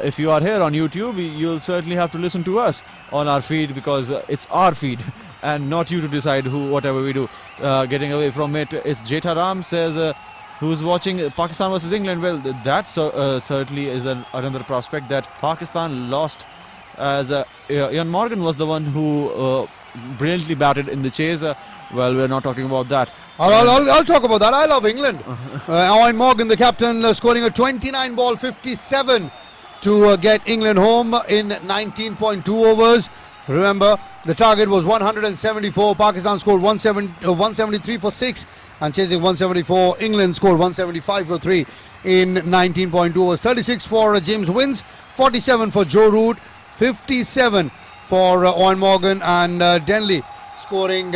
if you are here on YouTube, you'll certainly have to listen to us on our feed, because it's our feed. and not you to decide whatever we do. Getting away from it, it's Jetharam says, who's watching Pakistan versus England. Well, that certainly is another prospect that Pakistan lost, as Ian Morgan was the one who brilliantly batted in the chase. Well, we're not talking about that. I'll talk about that. I love England. Ian Morgan, the captain, scoring a 29 ball 57 to get England home in 19.2 overs. Remember, the target was 174. Pakistan scored 173 for 6 and chasing 174. England scored 175 for 3 in 19.2 overs. 36 for James Wins, 47 for Joe Root, 57 for Ian Morgan, and Denley scoring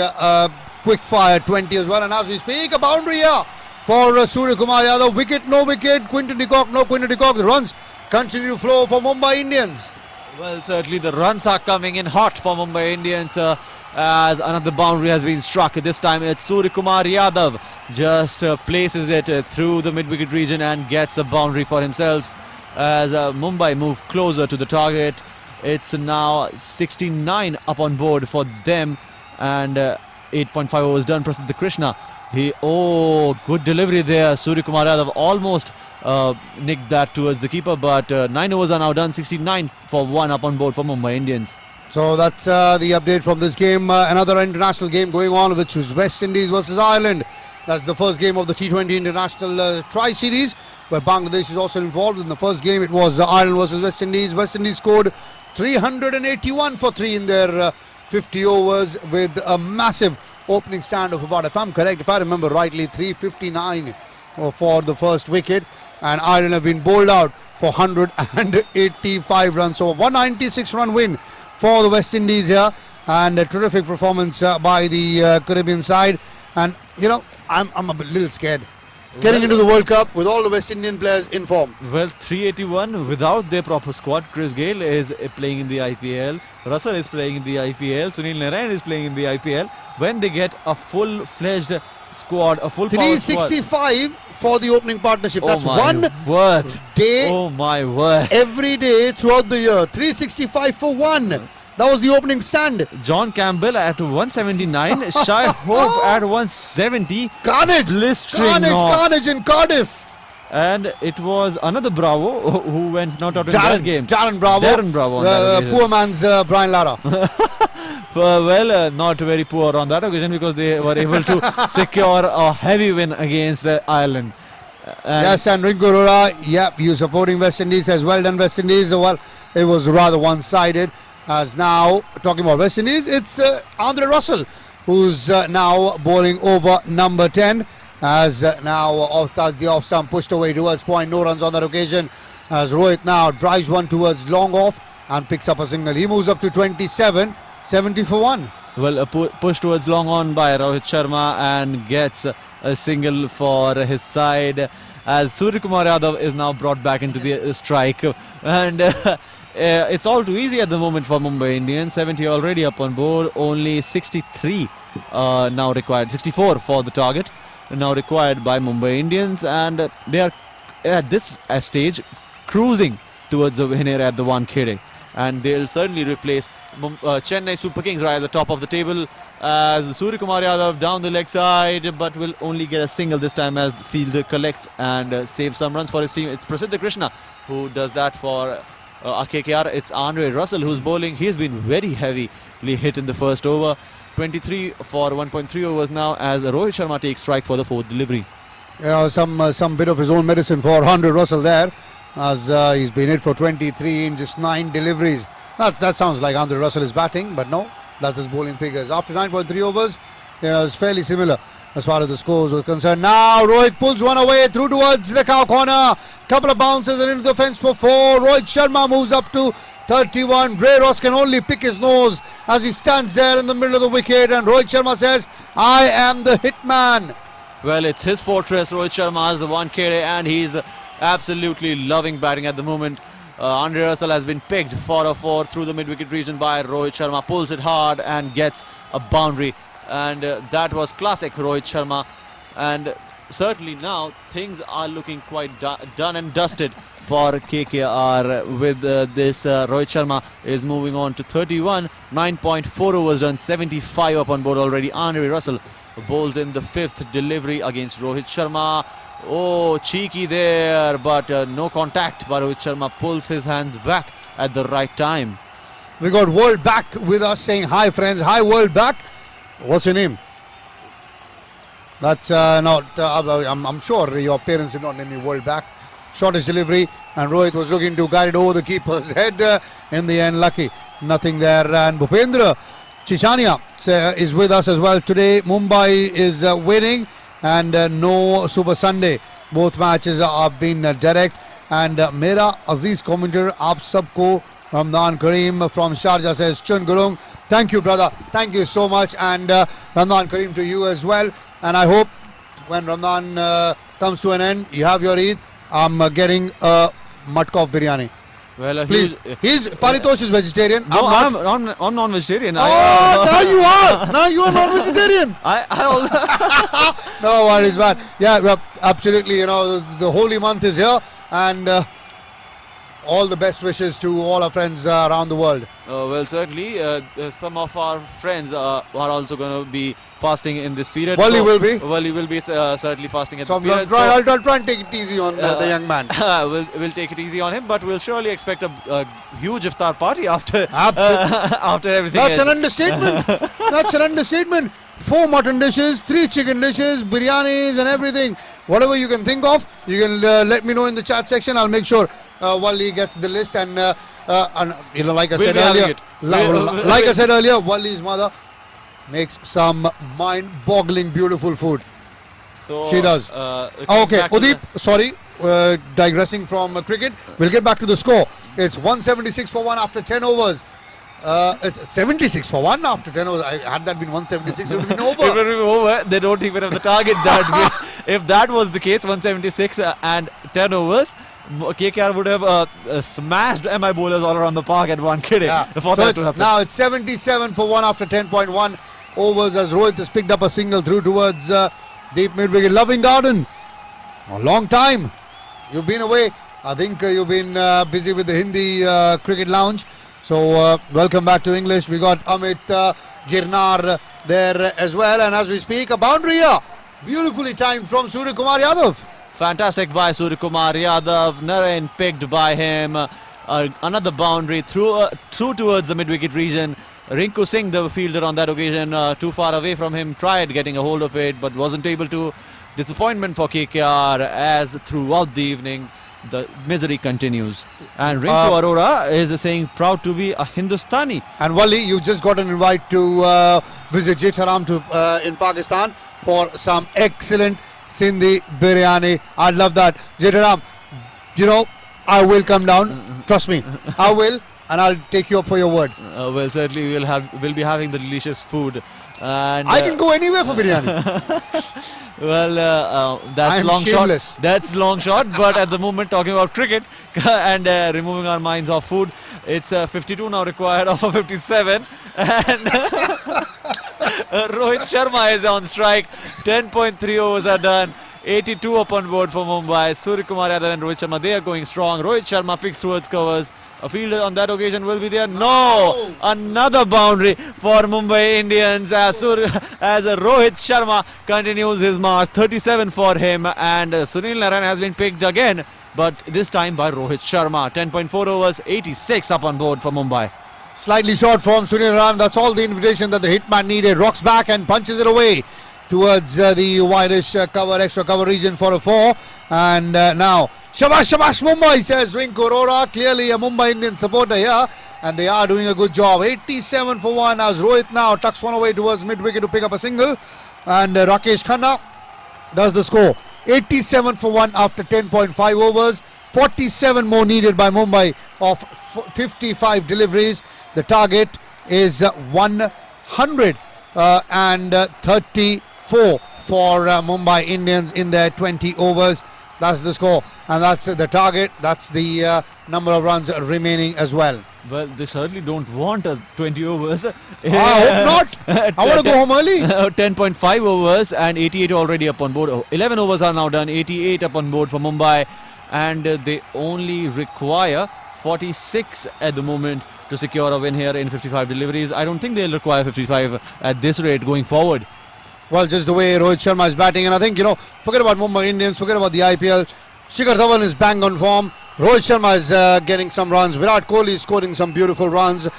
quick fire 20 as well. And as we speak, a boundary here for Surya Kumar Yadav. Wicket, no wicket. Quinton de Kock, no Quinton de Kock. The runs continue to flow for Mumbai Indians. Well, certainly the runs are coming in hot for Mumbai Indians, as another boundary has been struck. This time it's Surya Kumar Yadav just places it through the mid-wicket region and gets a boundary for himself as Mumbai move closer to the target. It's now 69 up on board for them, and 8.5 overs done. Prasidh Krishna, good delivery there. Surya Kumar Yadav almost nicked that towards the keeper, but 9 overs are now done. 69 for 1 up on board for Mumbai Indians. So that's the update from this game. Another international game going on, which was West Indies versus Ireland. That's the first game of the T20 International Tri-Series, where Bangladesh is also involved. In the first game, it was Ireland versus West Indies. West Indies scored 381 for 3 in their 50 overs with a massive opening stand of about, if I'm correct, if I remember rightly, 359 for the first wicket. And Ireland have been bowled out for 185 runs. So 196 run win for the West Indies here, and a terrific performance by the Caribbean side. And you know, I'm a little scared getting into the World Cup with all the West Indian players in form. Well, 381 without their proper squad. Chris Gayle is playing in the IPL. Russell is playing in the IPL. Sunil Narayan is playing in the IPL. When they get a full-fledged squad, a full 365 for the opening partnership. That's one day. Oh my word! Every day throughout the year, 365 for 1. That was the opening stand. John Campbell at 179, Shai Hope at 170. Carnage in Cardiff. And it was another Bravo who went not out in that game. Darren Bravo. The poor man's Brian Lara. Well, not very poor on that occasion, because they were able to secure a heavy win against Ireland. Yes, and Ringo Arora, yep, you supporting West Indies as well done, West Indies. Well, it was rather one-sided. As now, talking about West Indies, it's Andre Russell who's now bowling over number 10. As now the off stump pushed away towards point. No runs on that occasion. As Rohit now drives one towards long off and picks up a single. He moves up to 27, 70 for 1. Well, a push towards long on by Rohit Sharma and gets a single for his side. As Surya Kumar Yadav is now brought back into the strike. And it's all too easy at the moment for Mumbai Indians. 70 already up on board. Only 63 now required. 64 for the target now required by Mumbai Indians, and they are at this stage cruising towards the win here at the Wankhede, and they'll certainly replace Chennai Super Kings right at the top of the table, as Surya Kumar Yadav down the leg side, but will only get a single this time as the fielder collects and saves some runs for his team. It's Prasidh Krishna who does that for KKR. It's Andre Russell who's bowling. He's been very heavily hit in the first over. 23 for 1.3 overs now, as Rohit Sharma takes strike for the 4th delivery. You know, some bit of his own medicine for Andre Russell there, as he's been hit for 23 in just 9 deliveries. That sounds like Andre Russell is batting, but no, that's his bowling figures. After 9.3 overs, you know, it's fairly similar as far as the scores were concerned. Now Rohit pulls one away through towards the cow corner. Couple of bounces and into the fence for 4. Rohit Sharma moves up to 31. Ray Ross can only pick his nose as he stands there in the middle of the wicket, and Rohit Sharma says, I am the hitman. Well, it's his fortress. Rohit Sharma has the Wankhede, and he's absolutely loving batting at the moment. Andre Russell has been picked for a 4 through the mid-wicket region by Rohit Sharma. Pulls it hard and gets a boundary, and that was classic Rohit Sharma. And certainly now things are looking quite done and dusted for KKR. With this, Rohit Sharma is moving on to 31. 9.4 overs done, 75 up on board already. Andre Russell bowls in the 5th delivery against Rohit Sharma. Oh, cheeky there, but no contact. But Rohit Sharma pulls his hands back at the right time. We got World Back with us saying hi, friends. Hi, World Back. What's your name? That's not. I'm sure your parents did not name you World Back. Shortest delivery, and Rohit was looking to guide it over the keeper's head. In the end, lucky. Nothing there. And Bhupendra Chichania is with us as well today. Mumbai is winning, and no Super Sunday. Both matches have been direct. And Mera Aziz commentator, Aap Sabko, Ramdan Kareem from Sharjah says, Chun Gurung. Thank you, brother. Thank you so much. And Ramdan Kareem to you as well. And I hope when Ramadan comes to an end, you have your Eid. I'm getting a matka of biryani. Well, Please. He's Paritosh is vegetarian. No, I'm non-vegetarian. Oh, now you are. Now you are non-vegetarian. No worries, man. Yeah, well, absolutely. You know, the holy month is here, and all the best wishes to all our friends around the world. Well, certainly, some of our friends are also going to be fasting in this period. Wally will be. Wally will be certainly fasting at So this period. I'll try and take it easy on the young man. We'll take it easy on him, but we'll surely expect a huge iftar party after everything. That's an understatement. That's an understatement. 4 mutton dishes, 3 chicken dishes, biryanis and everything. Whatever you can think of, you can let me know in the chat section. I'll make sure Wally gets the list, and you know, like I said earlier, Wally's mother makes some mind-boggling beautiful food. So, she does. Okay, Udeep, sorry, digressing from cricket, we'll get back to the score. It's 176 for 1 after 10 overs. It's 76 for 1 after 10 overs. Had that been 176, it would have been over. It would have been over. They don't even have the target that if that was the case, 176 and 10 overs, KKR would have smashed MI bowlers all around the park at one kidding. Yeah. For that to happen. Now it's 77 for 1 after 10.1 overs as Rohit has picked up a single through towards deep mid-wicket. Loving Garden. A long time. You've been away. I think you've been busy with the Hindi cricket lounge. So welcome back to English. We got Amit Girnar there as well. And as we speak, a boundary here. Beautifully timed from Surya Kumar Yadav. Fantastic by Surya Kumar Yadav. Narain picked by him. Another boundary through towards the mid-wicket region. Rinku Singh, the fielder on that occasion, too far away from him, tried getting a hold of it but wasn't able to. Disappointment for KKR as throughout the evening the misery continues. And Rinku Arora is saying proud to be a Hindustani. And Wally, you just got an invite to visit Jetaram in Pakistan for some excellent Sindhi biryani. I love that. Jetaram, you know, I will come down. Trust me, I will. And I'll take you up for your word. Well, certainly we'll be having the delicious food. And I can go anywhere for biryani. Well, that's long shot. That's long shot. But at the moment, talking about cricket and removing our minds off food, it's 52 now required of a 57. And Rohit Sharma is on strike. 10.3 overs are done. 82 up on board for Mumbai. Surya Kumar Yadav and Rohit Sharma, they are going strong. Rohit Sharma picks towards covers. A fielder on that occasion will be there. No! Another boundary for Mumbai Indians as Rohit Sharma continues his march. 37 for him, and Sunil Narayan has been picked again, but this time by Rohit Sharma. 10.4 overs, 86 up on board for Mumbai. Slightly short from Sunil Narayan. That's all the invitation that the hitman needed. Rocks back and punches it away towards the wideish extra cover region for a 4. And now, Shabash Mumbai, says Rinku Arora. Clearly a Mumbai Indian supporter here, and they are doing a good job. 87 for 1 as Rohit now tucks one away towards mid-wicket to pick up a single. And Rakesh Khanna does the score. 87 for 1 after 10.5 overs. 47 more needed by Mumbai of 55 deliveries. The target is 134 for Mumbai Indians in their 20 overs. That's the score, and that's the target. That's the number of runs remaining as well. Well, they certainly don't want 20 overs. I hope not. I want to go home early. 10.5 overs and 88 already up on board. 11 overs are now done. 88 up on board for Mumbai. and they only require 46 at the moment to secure a win here in 55 deliveries. I don't think they'll require 55 at this rate going forward. Well, just the way Rohit Sharma is batting, and I think, forget about Mumbai Indians, forget about the IPL. Shikhar Dhawan is bang on form. Rohit Sharma is getting some runs. Virat Kohli is scoring some beautiful runs.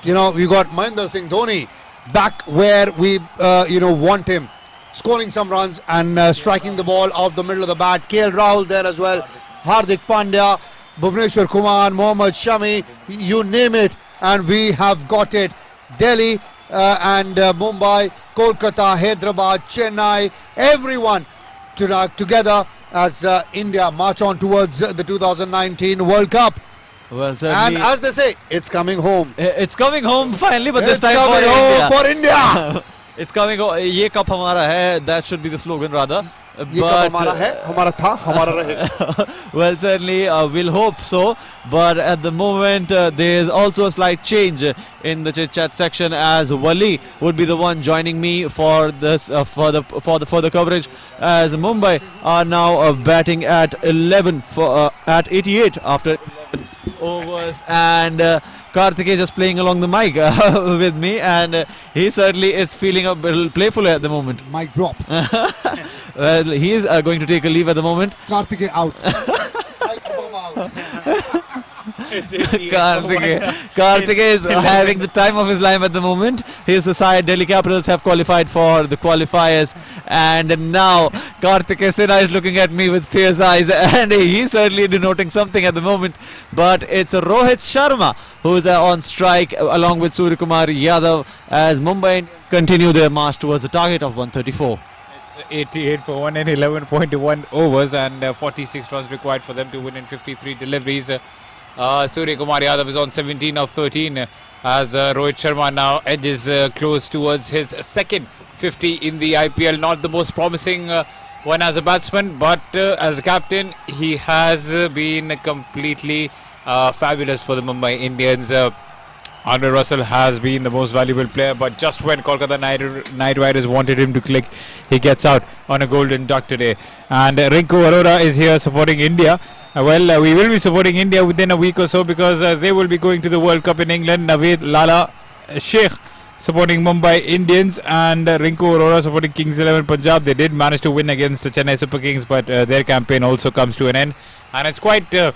We got Mahendra Singh Dhoni back where we, want him, scoring some runs and striking the ball out the middle of the bat. KL Rahul there as well. Hardik Pandya, Bhuvneshwar Kumar, Mohammad Shami, you name it, and we have got it. Delhi and Mumbai, Kolkata, Hyderabad, Chennai, everyone together as India march on towards the 2019 World Cup. Well, certainly. And as they say, it's coming home. It's coming home finally, but It's this time coming home for India. It's coming home. Ye cup hamara hai. That should be the slogan rather. Ye cup hamara hai, hamara tha, hamara rahe. Well, certainly we'll hope so. But at the moment, there is also a slight change in the chit chat section, as Wali would be the one joining me for this for the further coverage, as Mumbai are now batting at 11 at 88 after 11 overs, and Karthikeya just playing along the mic with me, and he certainly is feeling a little playful at the moment. Mic drop. Well, he is going to take a leave at the moment. Karthikeya out. Karthikeya is having the time of his life at the moment. His side, Delhi Capitals, have qualified for the qualifiers, and now Karthikeya Sinha is looking at me with fierce eyes, and he's certainly denoting something at the moment. But it's Rohit Sharma who's on strike along with Suryakumar Yadav, as Mumbai continue their march towards the target of 134. 88 for 111.1 overs and 46 runs required for them to win in 53 deliveries. Suryakumar Yadav is on 17 of 13 as Rohit Sharma now edges close towards his second 50 in the IPL. Not the most promising one as a batsman, but as a captain he has been completely fabulous for the Mumbai Indians. Andre Russell has been the most valuable player, but just when Kolkata Knight Riders wanted him to click, he gets out on a golden duck today. And Rinku Arora is here supporting India. We will be supporting India within a week or so, because they will be going to the World Cup in England. Naveed Lala Sheikh supporting Mumbai Indians, and Rinku Arora supporting Kings 11 Punjab. They did manage to win against the Chennai Super Kings, but their campaign also comes to an end. And it's quite clear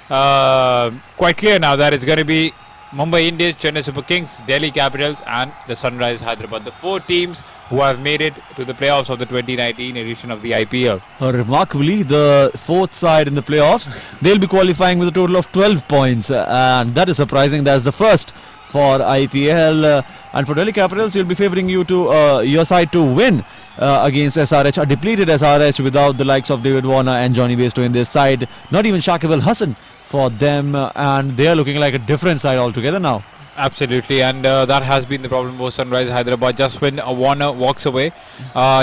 now that it's going to be Mumbai Indians, Chennai Super Kings, Delhi Capitals and the Sunrise Hyderabad, the four teams who have made it to the playoffs of the 2019 edition of the IPL. Remarkably, the fourth side in the playoffs, they'll be qualifying with a total of 12 points, and that is surprising. That's the first for IPL, and for Delhi Capitals, you'll be favouring your side to win against SRH, a depleted SRH without the likes of David Warner and Johnny Bairstow in their side. Not even Shakib Al Hasan for them, and they are looking like a different side altogether now. Absolutely, and that has been the problem for Sunrise Hyderabad. Just when Warner walks away,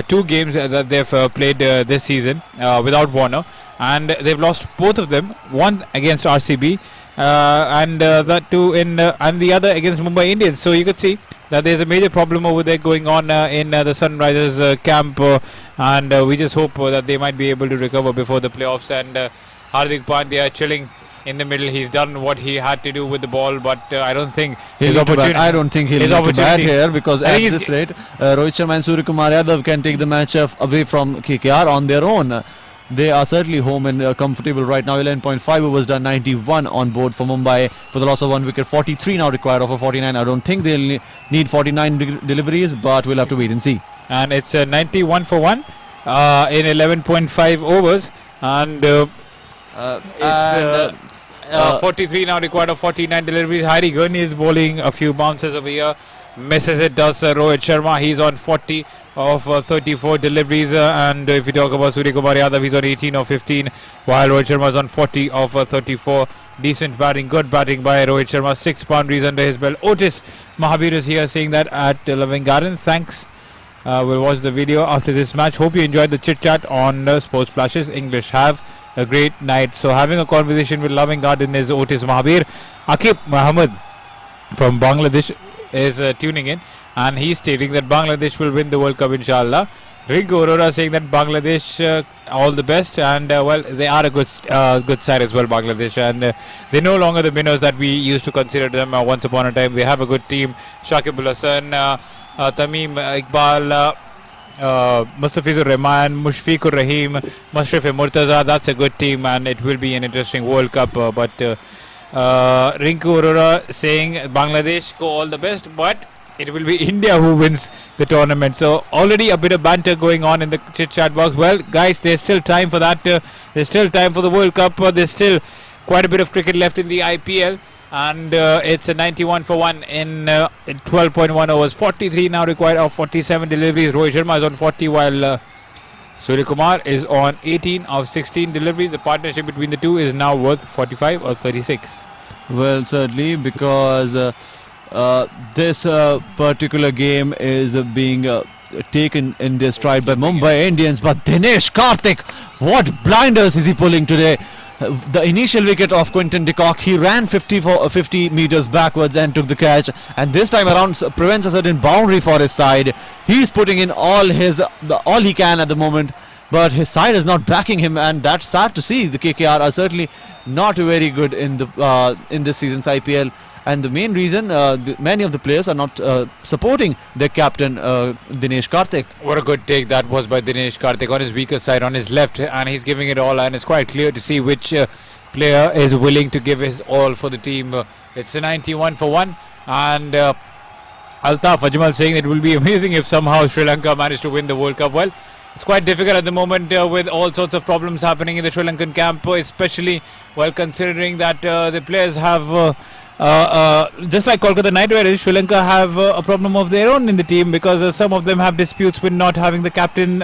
two games that they've played this season without Warner, and they've lost both of them. One against RCB, and that too and the other against Mumbai Indians. So you could see that there's a major problem over there going on in the Sunrisers camp, and we just hope that they might be able to recover before the playoffs. And Hardik Pandya chilling in the middle. He's done what he had to do with the ball, but I don't think his opportunity. I don't think he'll need to bat here, because at this rate, Rohit Sharma and Suryakumar Yadav can take the match away from KKR on their own. They are certainly home and comfortable right now. 11.5 overs done, 91 on board for Mumbai for the loss of 1 wicket. 43 now required of a 49. I don't think they'll need 49 deliveries, but we'll have to wait and see. And it's 91 for 1 in 11.5 overs, and 43 now required of 49 deliveries. Hari Gurney is bowling a few bounces over here. Misses it, does Rohit Sharma. He's on 40 of 34 deliveries. And if you talk about Suryakumar Yadav, he's on 18 of 15, while Rohit Sharma is on 40 of 34. Decent batting, good batting by Rohit Sharma. 6 boundaries under his belt. Otis Mahabir is here saying that at Loving Garden. Thanks. We'll watch the video after this match. Hope you enjoyed the chit chat on Sports Flashes English. Have a great night. So having a conversation with Loving Garden is Otis Mahabir. Akib Muhammad from Bangladesh is tuning in, and he's stating that Bangladesh will win the World Cup inshallah. Rinku Arora saying that Bangladesh all the best, and well, they are a good side as well, Bangladesh, and they're no longer the winners that we used to consider them once upon a time. They have a good team: Shakib Ul Hasan, Tamim Iqbal, Mustafizur Rahman, Mushfiqur Rahim, Mashraf Murtaza. That's a good team, and it will be an interesting World Cup. But Rinku Arora saying Bangladesh go all the best, but it will be India who wins the tournament. So already a bit of banter going on in the chit chat box. Well, guys, there's still time for that. There's still time for the World Cup. There's still quite a bit of cricket left in the IPL, and it's a 91 for 1 in 12.1 overs. 43 now required of 47 deliveries. Rohit Sharma is on 40, while Surya Kumar is on 18 of 16 deliveries. The partnership between the two is now worth 45 or 36. Well, certainly, because this particular game is being taken in their stride by Mumbai Indians. But Dinesh Karthik, what blinders is he pulling today? The initial wicket of Quinton de Kock, he ran 50 meters backwards and took the catch, and this time around prevents a certain boundary for his side. He's putting in all he can at the moment, but his side is not backing him, and that's sad to see. The KKR are certainly not very good in this season's IPL, and the main reason many of the players are not supporting their captain Dinesh Karthik. What a good take that was by Dinesh Karthik on his weaker side, on his left, and he's giving it all, and it's quite clear to see which player is willing to give his all for the team. It's a 91 for 1, and Altaf Ajmal saying it will be amazing if somehow Sri Lanka managed to win the World Cup. Well, it's quite difficult at the moment with all sorts of problems happening in the Sri Lankan camp, especially considering that the players have just like Kolkata Knight Riders, Sri Lanka have a problem of their own in the team, because some of them have disputes with not having the captain,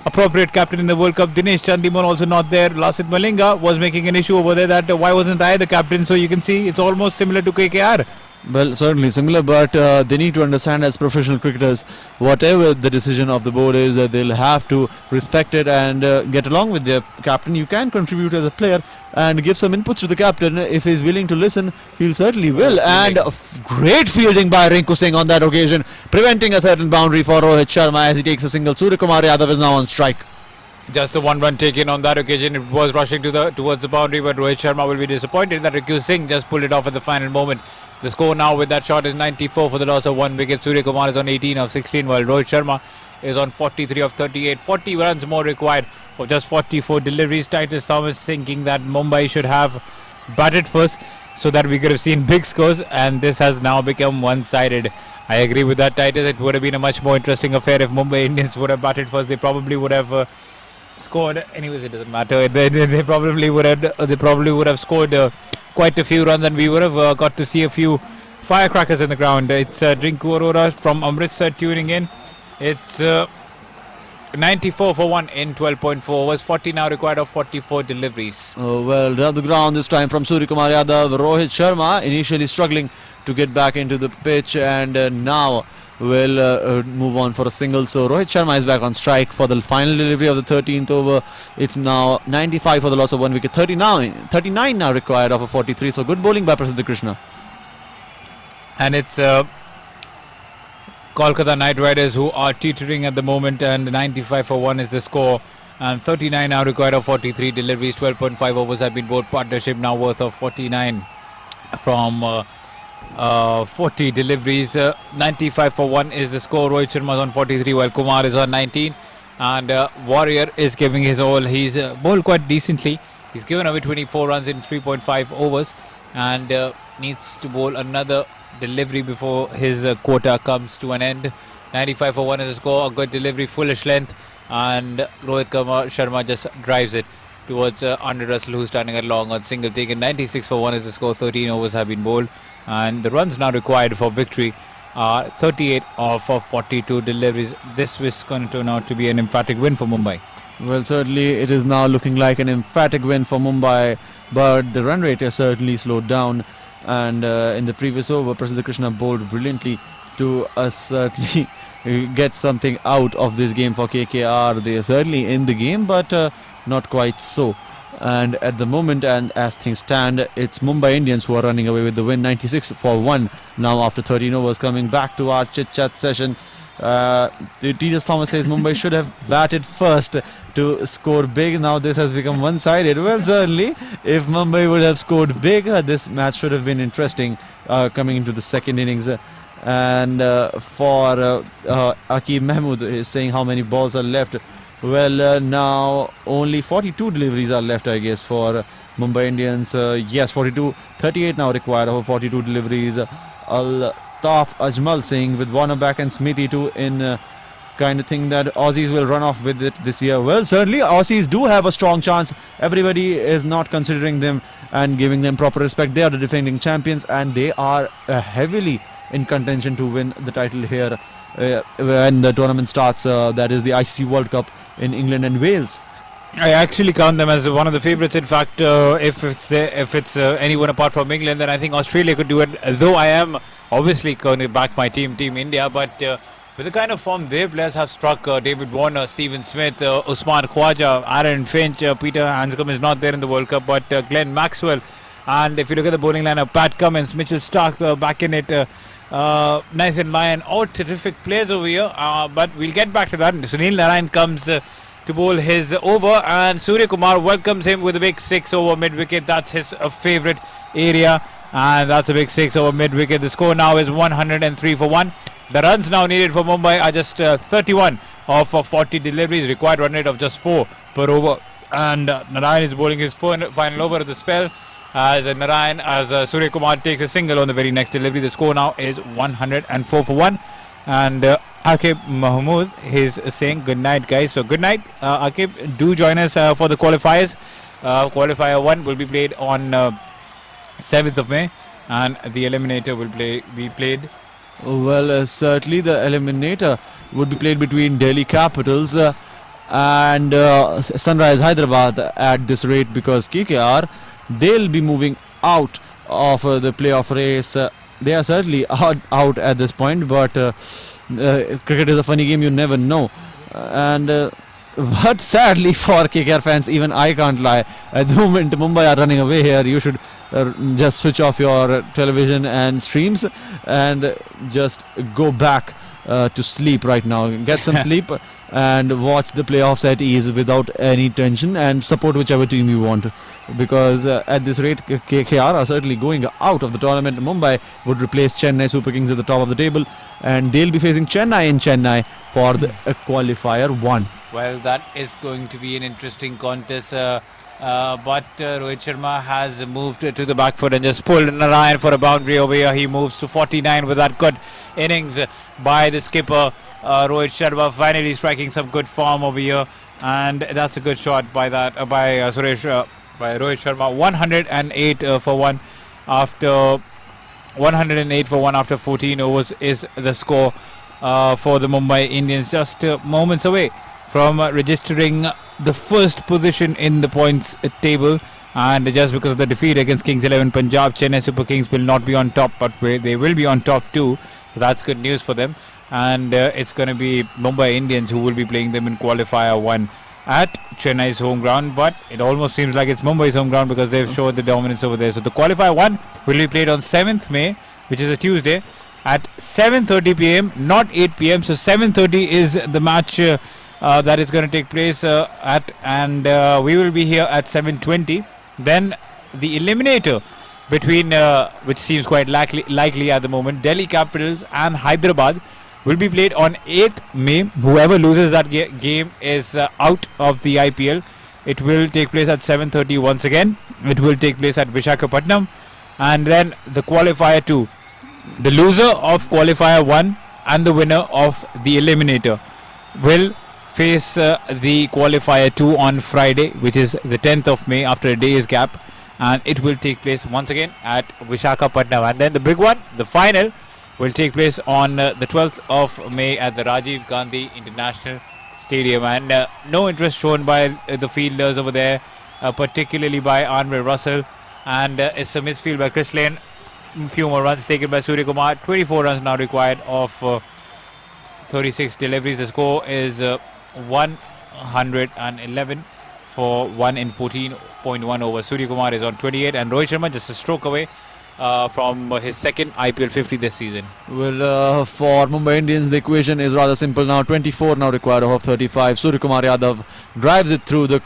appropriate captain in the World Cup. Dinesh Chandimal also not there. Lasith Malinga was making an issue over there that why wasn't I the captain? So you can see it's almost similar to KKR. Well, certainly similar, but they need to understand as professional cricketers, whatever the decision of the board is, they'll have to respect it and get along with their captain. You can contribute as a player and give some inputs to the captain. If he's willing to listen, he'll certainly will. And great fielding by Rinku Singh on that occasion, preventing a certain boundary for Rohit Sharma as he takes a single. Surya Kumar Yadav is now on strike. Just the one run taken on that occasion. It was rushing towards the boundary, but Rohit Sharma will be disappointed that Rinku Singh just pulled it off at the final moment. The score now with that shot is 94 for the loss of 1 wicket. Surya Kumar is on 18 of 16, while Rohit Sharma is on 43 of 38. 40 runs more required for just 44 deliveries. Titus Thomas thinking that Mumbai should have batted first so that we could have seen big scores, and this has now become one-sided. I agree with that, Titus. It would have been a much more interesting affair if Mumbai Indians would have batted first. They probably would have scored. Anyways, it doesn't matter. They probably would have scored quite a few runs, and we would have got to see a few firecrackers in the ground. It's Rinku Arora from Amritsar tuning in. It's 94 for 1 in 12.4 overs. 40 now required of 44 deliveries. Well, down the ground this time from Surya Kumar Yadav. Rohit Sharma initially struggling to get back into the pitch, and now will move on for a single. So Rohit Sharma is back on strike for the final delivery of the 13th over. It's now 95 for the loss of 1 wicket. 39 now required of a 43. So good bowling by Prasidh Krishna. And it's Kolkata Knight Riders who are teetering at the moment, and 95 for 1 is the score, and 39 now required of 43 deliveries. 12.5 overs have been bowled. Partnership now worth of 49 from 40 deliveries. 95 for 1 is the score. Rohit Sharma is on 43, while Kumar is on 19, and Warrior is giving his all. He's bowled quite decently. He's given away 24 runs in 3.5 overs, and needs to bowl another delivery before his quota comes to an end. 95 for 1 is the score. A good delivery, foolish length, and Rohit Sharma just drives it towards Andre Russell, who's standing along on single taken. 96 for 1 is the score. 13 overs have been bowled, and the runs now required for victory are 38 of 42 deliveries. This is going to turn out to be an emphatic win for Mumbai. Well, certainly it is now looking like an emphatic win for Mumbai, but the run rate has certainly slowed down, and in the previous over Prasidh Krishna bowled brilliantly to certainly get something out of this game for KKR. They are certainly in the game, but not quite so. And at the moment, and as things stand, it's Mumbai Indians who are running away with the win. 96 for 1 now after 13 overs. Coming back to our chit chat session, Tejas Thomas says Mumbai should have batted first to score big. Now this has become one-sided. Well, certainly, if Mumbai would have scored big, this match should have been interesting coming into the second innings. And for Aqib Mahmood is saying how many balls are left. Well, now only 42 deliveries are left, I guess, for Mumbai Indians. Yes, 42, 38 now required over 42 deliveries. Altaf Ajmal saying with Warner back and Smithy too in kind of thing that Aussies will run off with it this year. Well, certainly Aussies do have a strong chance. Everybody is not considering them and giving them proper respect. They are the defending champions and they are heavily in contention to win the title here when the tournament starts. That is the ICC World Cup in England and Wales. I actually count them as one of the favourites. In fact, if it's anyone apart from England, then I think Australia could do it. Though I am obviously going to back my team India, but with the kind of form their players have struck, David Warner, Stephen Smith, Usman Khwaja, Aaron Finch, Peter Hanscom is not there in the World Cup, but Glenn Maxwell, and if you look at the bowling lineup, Pat Cummins, Mitchell Stark back in it, Nathan Lyon, all terrific players over here. But we'll get back to that. Sunil Narayan comes to bowl his over, and Surya Kumar welcomes him with a big 6 over mid-wicket. That's his favourite area, and that's a big 6 over mid-wicket. The score now is 103 for 1. The runs now needed for Mumbai are just 31 of 40 deliveries, required run rate of just 4 per over. And Narayan is bowling his final over of the spell as Surya Kumar takes a single on the very next delivery. The score now is 104 for 1. And Aqib Mahmood is saying good night, guys. So good night, Aqib. Do join us for the qualifiers. Qualifier 1 will be played on 7th of May, and the eliminator will be played. Well, certainly the eliminator would be played between Delhi Capitals and Sunrise Hyderabad at this rate, because KKR, they'll be moving out of the playoff race. They are certainly out at this point, but cricket is a funny game, you never know. But sadly for KKR fans, even I can't lie, at the moment Mumbai are running away here. You should just switch off your television and streams and just go back to sleep right now. Get some sleep and watch the playoffs at ease without any tension and support whichever team you want, because at this rate KKR are certainly going out of the tournament. Mumbai would replace Chennai Super Kings at the top of the table, and they'll be facing Chennai in Chennai for the qualifier 1. Well, that is going to be an interesting contest. But Rohit Sharma has moved to the back foot and just pulled Narayan for a boundary over here. He moves to 49 with that good innings by the skipper. Rohit Sharma finally striking some good form over here, and that's a good shot by Rohit Sharma. 108 for 1 after 14 overs is the score for the Mumbai Indians, just moments away from registering the first position in the points table. And just because of the defeat against Kings 11 Punjab, Chennai Super Kings will not be on top, but they will be on top too. So that's good news for them. And it's going to be Mumbai Indians who will be playing them in qualifier 1 at Chennai's home ground. But it almost seems like it's Mumbai's home ground because they've showed the dominance over there. So the qualifier 1 will be played on 7th May, which is a Tuesday, at 7:30 p.m. not 8 p.m. So 7:30 is the match that is going to take place we will be here at 7:20. Then the eliminator between which seems quite likely at the moment, Delhi Capitals and Hyderabad, will be played on 8th May. Whoever loses that game is out of the IPL. It will take place at 7:30 once again. It will take place at Visakhapatnam. And then the qualifier 2, the loser of qualifier 1 and the winner of the eliminator will face the qualifier 2 on Friday, which is the 10th of May, after a day's gap, and it will take place once again at Visakhapatnam. And then the big one, the final, will take place on the 12th of May at the Rajiv Gandhi International Stadium. And no interest shown by the fielders over there, particularly by Andre Russell, and it's a misfield by Chris Lane. Few more runs taken by Surya Kumar. 24 runs now required of 36 deliveries. The score is 111 for 1 in 14.1 overs. Surya Kumar is on 28, and Rohit Sharma just a stroke away from his second IPL 50 this season. Well, for Mumbai Indians, the equation is rather simple now. 24 now required of 35. Suryakumar Yadav drives it through the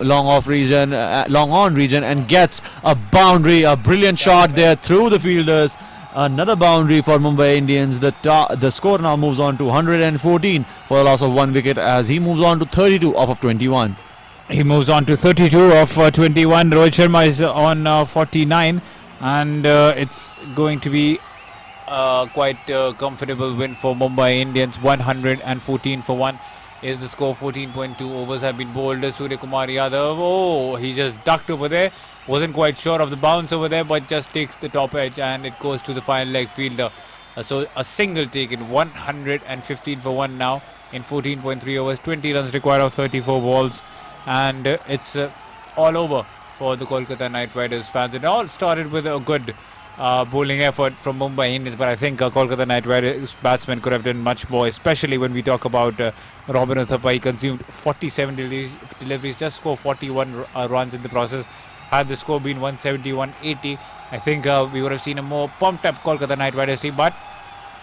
long on region and gets a boundary. A brilliant shot there through the fielders. Another boundary for Mumbai Indians. The score now moves on to 114 for a loss of 1 wicket as he moves on to 32 off of 21. He moves on to 32 of 21. Rohit Sharma is on 49, and it's going to be quite a comfortable win for Mumbai Indians. 114 for 1 is the score. 14.2 overs have been bowled. Suryakumar Yadav, oh, he just ducked over there. Wasn't quite sure of the bounce over there, but just takes the top edge and it goes to the final leg fielder. So a single taken. 115 for 1 now in 14.3 overs. 20 runs required of 34 balls. And it's all over for the Kolkata Knight Riders fans. It all started with a good bowling effort from Mumbai Indians, but I think Kolkata Knight Riders batsmen could have done much more, especially when we talk about Robin Uthappa. He consumed 47 deliveries, just scored 41 runs in the process. Had the score been 170, 180, I think we would have seen a more pumped up Kolkata Knight Riders team, but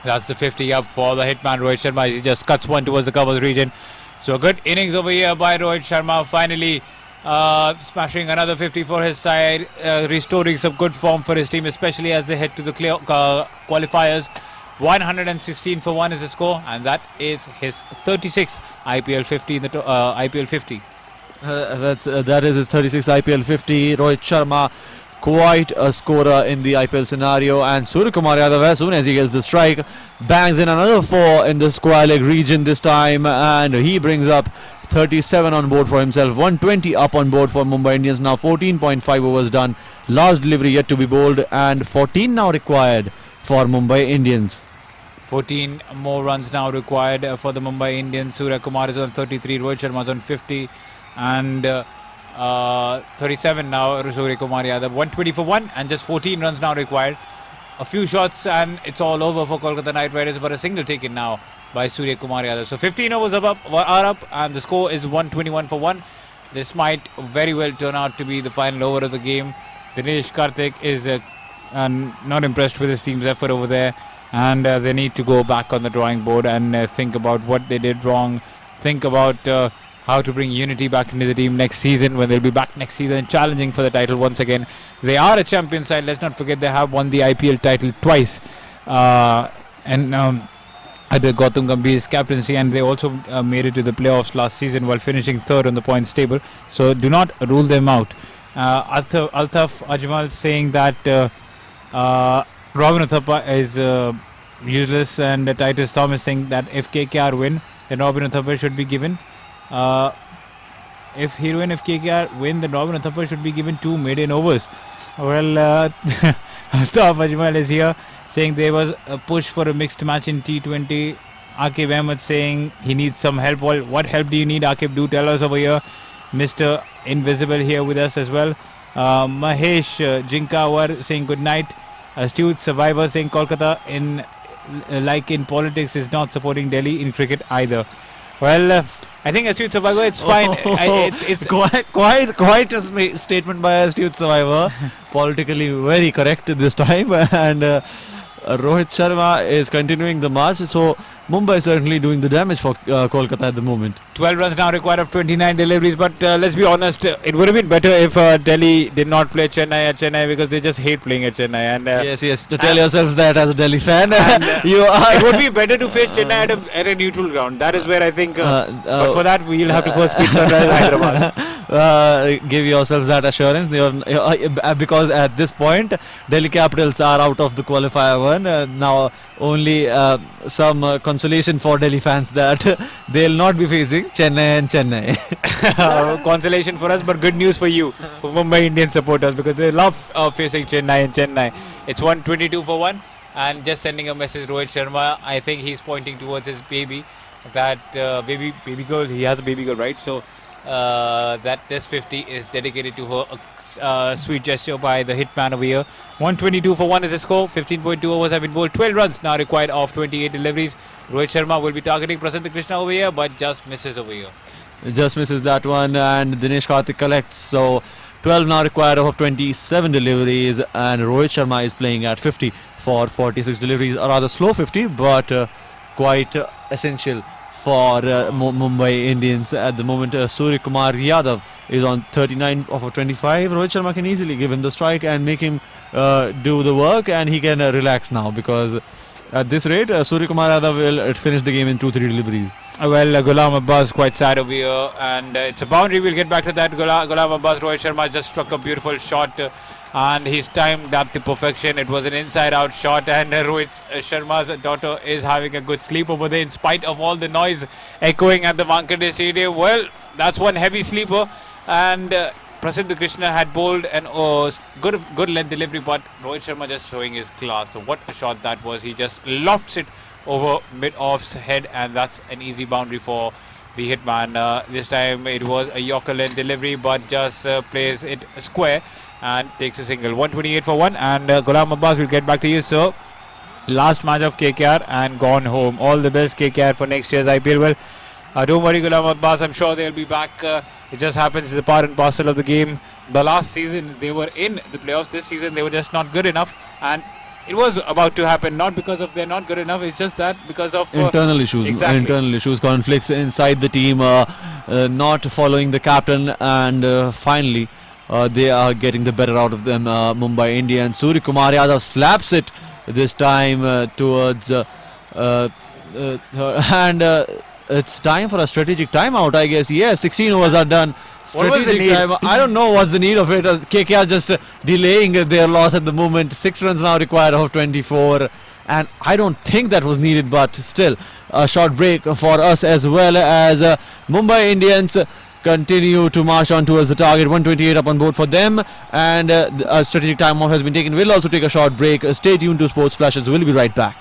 that's the 50 up for the hitman Rohit Sharma. He just cuts one towards the covers region. So a good innings over here by Rohit Sharma, finally smashing another 50 for his side, restoring some good form for his team, especially as they head to the qualifiers. 116 for 1 is the score, and that is his 36th IPL 50 in the IPL 50. That is his 36th IPL 50. Rohit Sharma, quite a scorer in the IPL scenario, and Suryakumar Yadav, as soon as he gets the strike, bangs in another 4 in the square leg region this time, and he brings up 37 on board for himself. 120 up on board for Mumbai Indians now. 14.5 overs done. Last delivery yet to be bowled, and 14 now required for Mumbai Indians. 14 more runs now required for the Mumbai Indians. Suryakumar is on 33, Rohit Sharma is on 50, and 37 now Suryakumar Yadav. 120 for 1 and just 14 runs now required. A few shots and it's all over for Kolkata Knight Riders, but a single taken now by Suryakumar Yadav. So 15 overs are up and the score is 121 for 1. This might very well turn out to be the final over of the game. Dinesh Karthik is not impressed with his team's effort over there, and they need to go back on the drawing board and think about what they did wrong. Think about how to bring unity back into the team next season, when they'll be back next season challenging for the title once again. They are a champion side. Let's not forget they have won the IPL title twice, and under Gautam Gambhir's captaincy, and they also made it to the playoffs last season while finishing third on the points table. So do not rule them out. Altaf Ajmal saying that Robin Uthappa is useless, and Titus Thomas saying that if KKR win, then Robin Uthappa should be given. If KKR win, then Robin Uthappa should be given 2 maiden overs. Well, Altaf Ajmal is here saying there was a push for a mixed match in T20. Akib Ahmed saying he needs some help. Well, what help do you need, Akib? Do tell us over here. Mr. Invisible here with us as well. Mahesh Jinkawar saying good night. Astute Survivor saying Kolkata like in politics is not supporting Delhi in cricket either. Well, I think Astute Survivor, it's fine. It's quite a statement by Astute Survivor. Politically very correct this time, and Rohit Sharma is continuing the march. So Mumbai is certainly doing the damage for Kolkata at the moment. 12 runs now required of 29 deliveries, but let's be honest, it would have been better if Delhi did not play Chennai at Chennai, because they just hate playing at Chennai. And yes, to tell yourselves that as a Delhi fan, it would be better to face Chennai at a neutral ground. That is where I think, but for that we'll have to first beat Sunrisers Hyderabad. Give yourselves that assurance, because at this point Delhi Capitals are out of the qualifier one. Now only some consolation for Delhi fans that they'll not be facing Chennai and Chennai. Consolation for us, but good news for you, for Mumbai Indian supporters, because they love facing Chennai and Chennai. It's 122 for 1, and just sending a message, Rohit Sharma, I think he's pointing towards his baby, that baby girl, he has a baby girl, right? So that this 50 is dedicated to her. Sweet gesture by the hitman over here. 122 for 1 is the score. 15.2 overs have been bowled. 12 runs now required of 28 deliveries. Rohit Sharma will be targeting Prasanth Krishna over here, but just misses over here. Just misses that one, and Dinesh Karthik collects. So 12 now required of 27 deliveries, and Rohit Sharma is playing at 50 for 46 deliveries. A rather slow 50, but quite essential for Mumbai Indians at the moment. Surya Kumar Yadav is on 39 of 25. Rohit Sharma can easily give him the strike and make him do the work, and he can relax now, because at this rate, Surya Kumar Yadav will finish the game in 2-3 deliveries. Well, Ghulam Abbas quite sad over here, and it's a boundary. We'll get back to that. Ghulam Abbas, Rohit Sharma just struck a beautiful shot, and he's timed that to perfection. It was an inside-out shot, and Rohit Sharma's daughter is having a good sleep over there in spite of all the noise echoing at the Wankhede Stadium. Well, that's one heavy sleeper, and Prasidh Krishna had bowled an good length delivery, but Rohit Sharma just showing his class. So what a shot that was. He just lofts it over mid-off's head, and that's an easy boundary for the hitman. This time it was a Yorker length delivery, but just plays it square and takes a single. 128 for 1, and Ghulam Abbas, will get back to you, sir. Last match of KKR and gone home. All the best, KKR, for next year's IPL. Well, don't worry, Ghulam Abbas, I'm sure they'll be back. It just happens, it's a part and parcel of the game. The last season they were in the playoffs. This season they were just not good enough, and it was about to happen, not because of they're not good enough, it's just that because of internal issues. Exactly. Internal issues, conflicts inside the team, not following the captain, and finally they are getting the better out of them, Mumbai Indians. Surya Kumar Yadav slaps it this time towards and it's time for a strategic timeout, I guess. Yes, 16 overs are done. Strategic time. I don't know what's the need of it. KKR just delaying their loss at the moment. 6 runs now required of 24, and I don't think that was needed, but still a short break for us, as well as Mumbai Indians continue to march on towards the target. 128 up on board for them, and a strategic timeout has been taken. We'll also take a short break. Stay tuned to Sports Flashes. We'll be right back.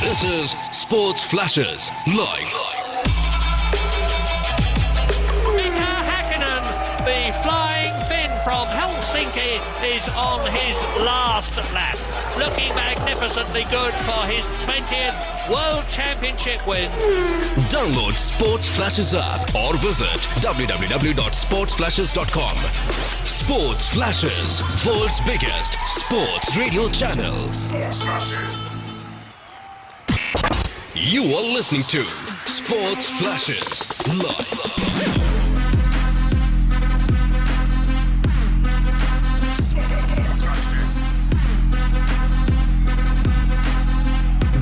This is Sports Flashes Live. Mika Hakkinen, the flying Finn from Helsinki, is on his last lap. Looking magnificently good for his 20th World Championship win. Download Sports Flashes app or visit www.sportsflashes.com. Sports Flashes, world's biggest sports radio channel. Sports Flashes. You are listening to Sports Flashes Live.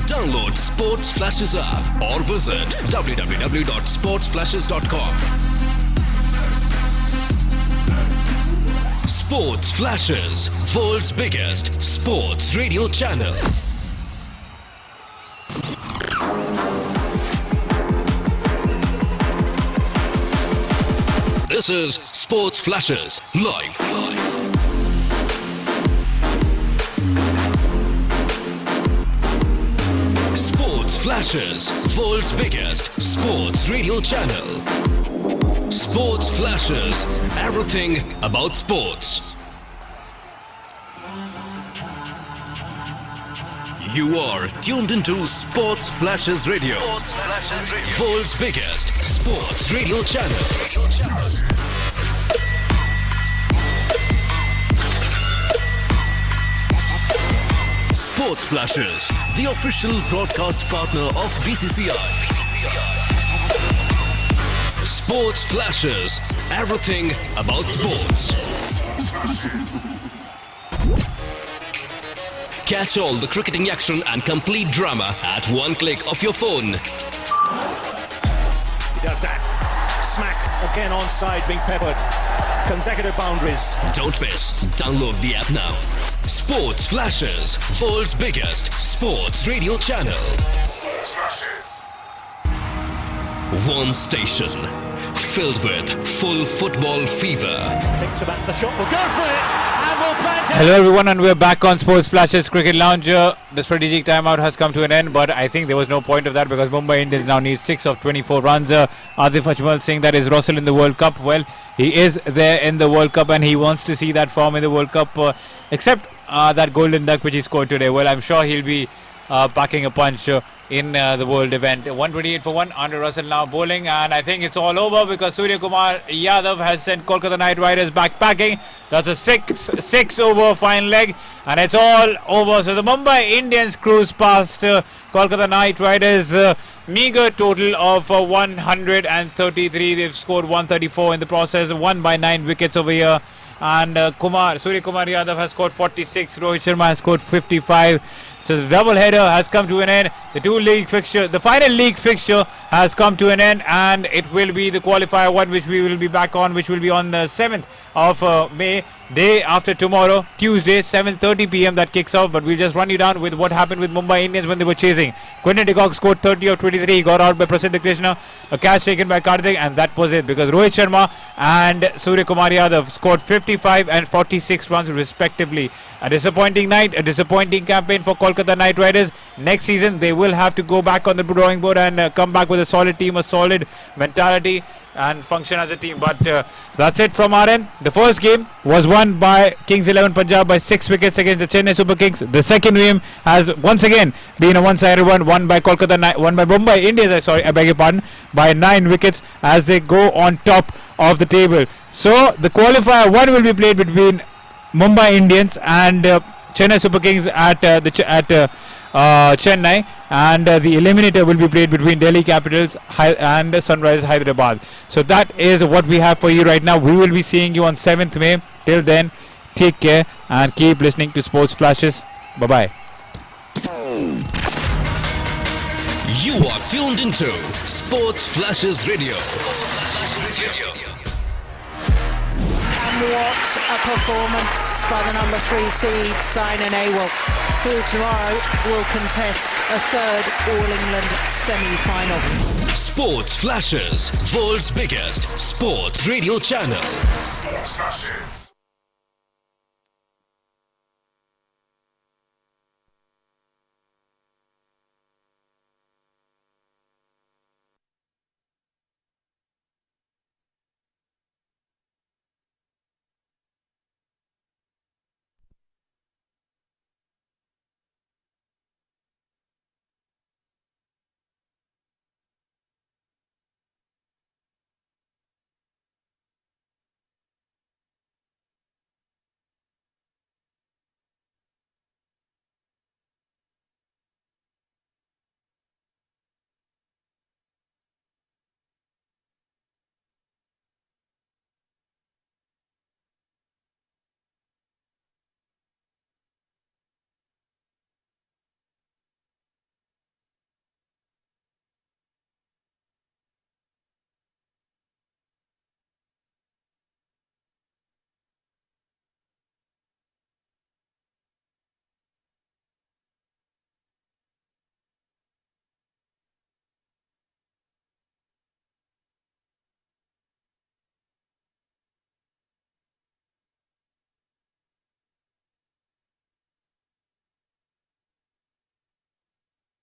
Download Sports Flashes app or visit www.sportsflashes.com. Sports Flashes, world's biggest sports radio channel. This is Sports Flashes Live. Sports Flashes, world's biggest sports radio channel. Sports Flashes, everything about sports. You are tuned into Sports Flashes Radio. Sports Flashes Radio. World's biggest sports radio channel. Sports Flashes, the official broadcast partner of BCCI. Sports Flashes, everything about sports. Catch all the cricketing action and complete drama at one click of your phone. He does that. Smack again onside, being peppered. Consecutive boundaries. Don't miss. Download the app now. Sports Flashes, world's biggest sports radio channel. Sports Flashes. One station filled with full football fever. Thinks about the shot. Will go for it. And will plant it. Hello everyone, and we're back on Sports Flashes Cricket Lounge. The strategic timeout has come to an end, but I think there was no point of that because Mumbai Indians now need 6 of 24 runs. Adif Ajmal saying that is Russell in the World Cup. Well, he is there in the World Cup and he wants to see that form in the World Cup, except that golden duck which he scored today. Well, I'm sure he'll be packing a punch in the world event. 128 for 1. Andre Russell now bowling, and I think it's all over because Surya Kumar Yadav has sent Kolkata Knight Riders back packing. That's a six over final leg, and it's all over. So the Mumbai Indians cruise past Kolkata Knight Riders. Meager total of 133. They've scored 134 in the process. Won by 9 wickets over here. And Surya Kumar Yadav has scored 46. Rohit Sharma has scored 55. So the double header has come to an end. The final league fixture has come to an end, and it will be the qualifier one, which we will be back on, which will be on the 7th of May, day after tomorrow, Tuesday, 7:30 p.m. that kicks off. But we'll just run you down with what happened with Mumbai Indians when they were chasing. Quinton de Kock scored 30 of 23. He got out by Prasidh Krishna. A catch taken by Karthik, and that was it, because Rohit Sharma and Surya Kumar Yadav scored 55 and 46 runs respectively. A disappointing night, a disappointing campaign for Kolkata Knight Riders. Next season they will have to go back on the drawing board and come back with a solid team, a solid mentality, and function as a team. But that's it from our end. The first game was won by Kings 11 Punjab by 6 wickets against the Chennai Super Kings. The second game has once again been a one-sided one, won by Mumbai Indians, I beg your pardon, by 9 wickets as they go on top of the table. So the qualifier one will be played between Mumbai Indians and Chennai Super Kings at Chennai, and the eliminator will be played between Delhi Capitals and Sunrisers Hyderabad. So that is what we have for you right now. We will be seeing you on 7th May. Till then, take care and keep listening to Sports Flashes. Bye bye. You are tuned into Sports Flashes Radio. What a performance by the number 3 seed, Saina Nehwal, who tomorrow will contest a third All-England semi-final. Sports Flashes, world's biggest sports radio channel. Sports Flashes.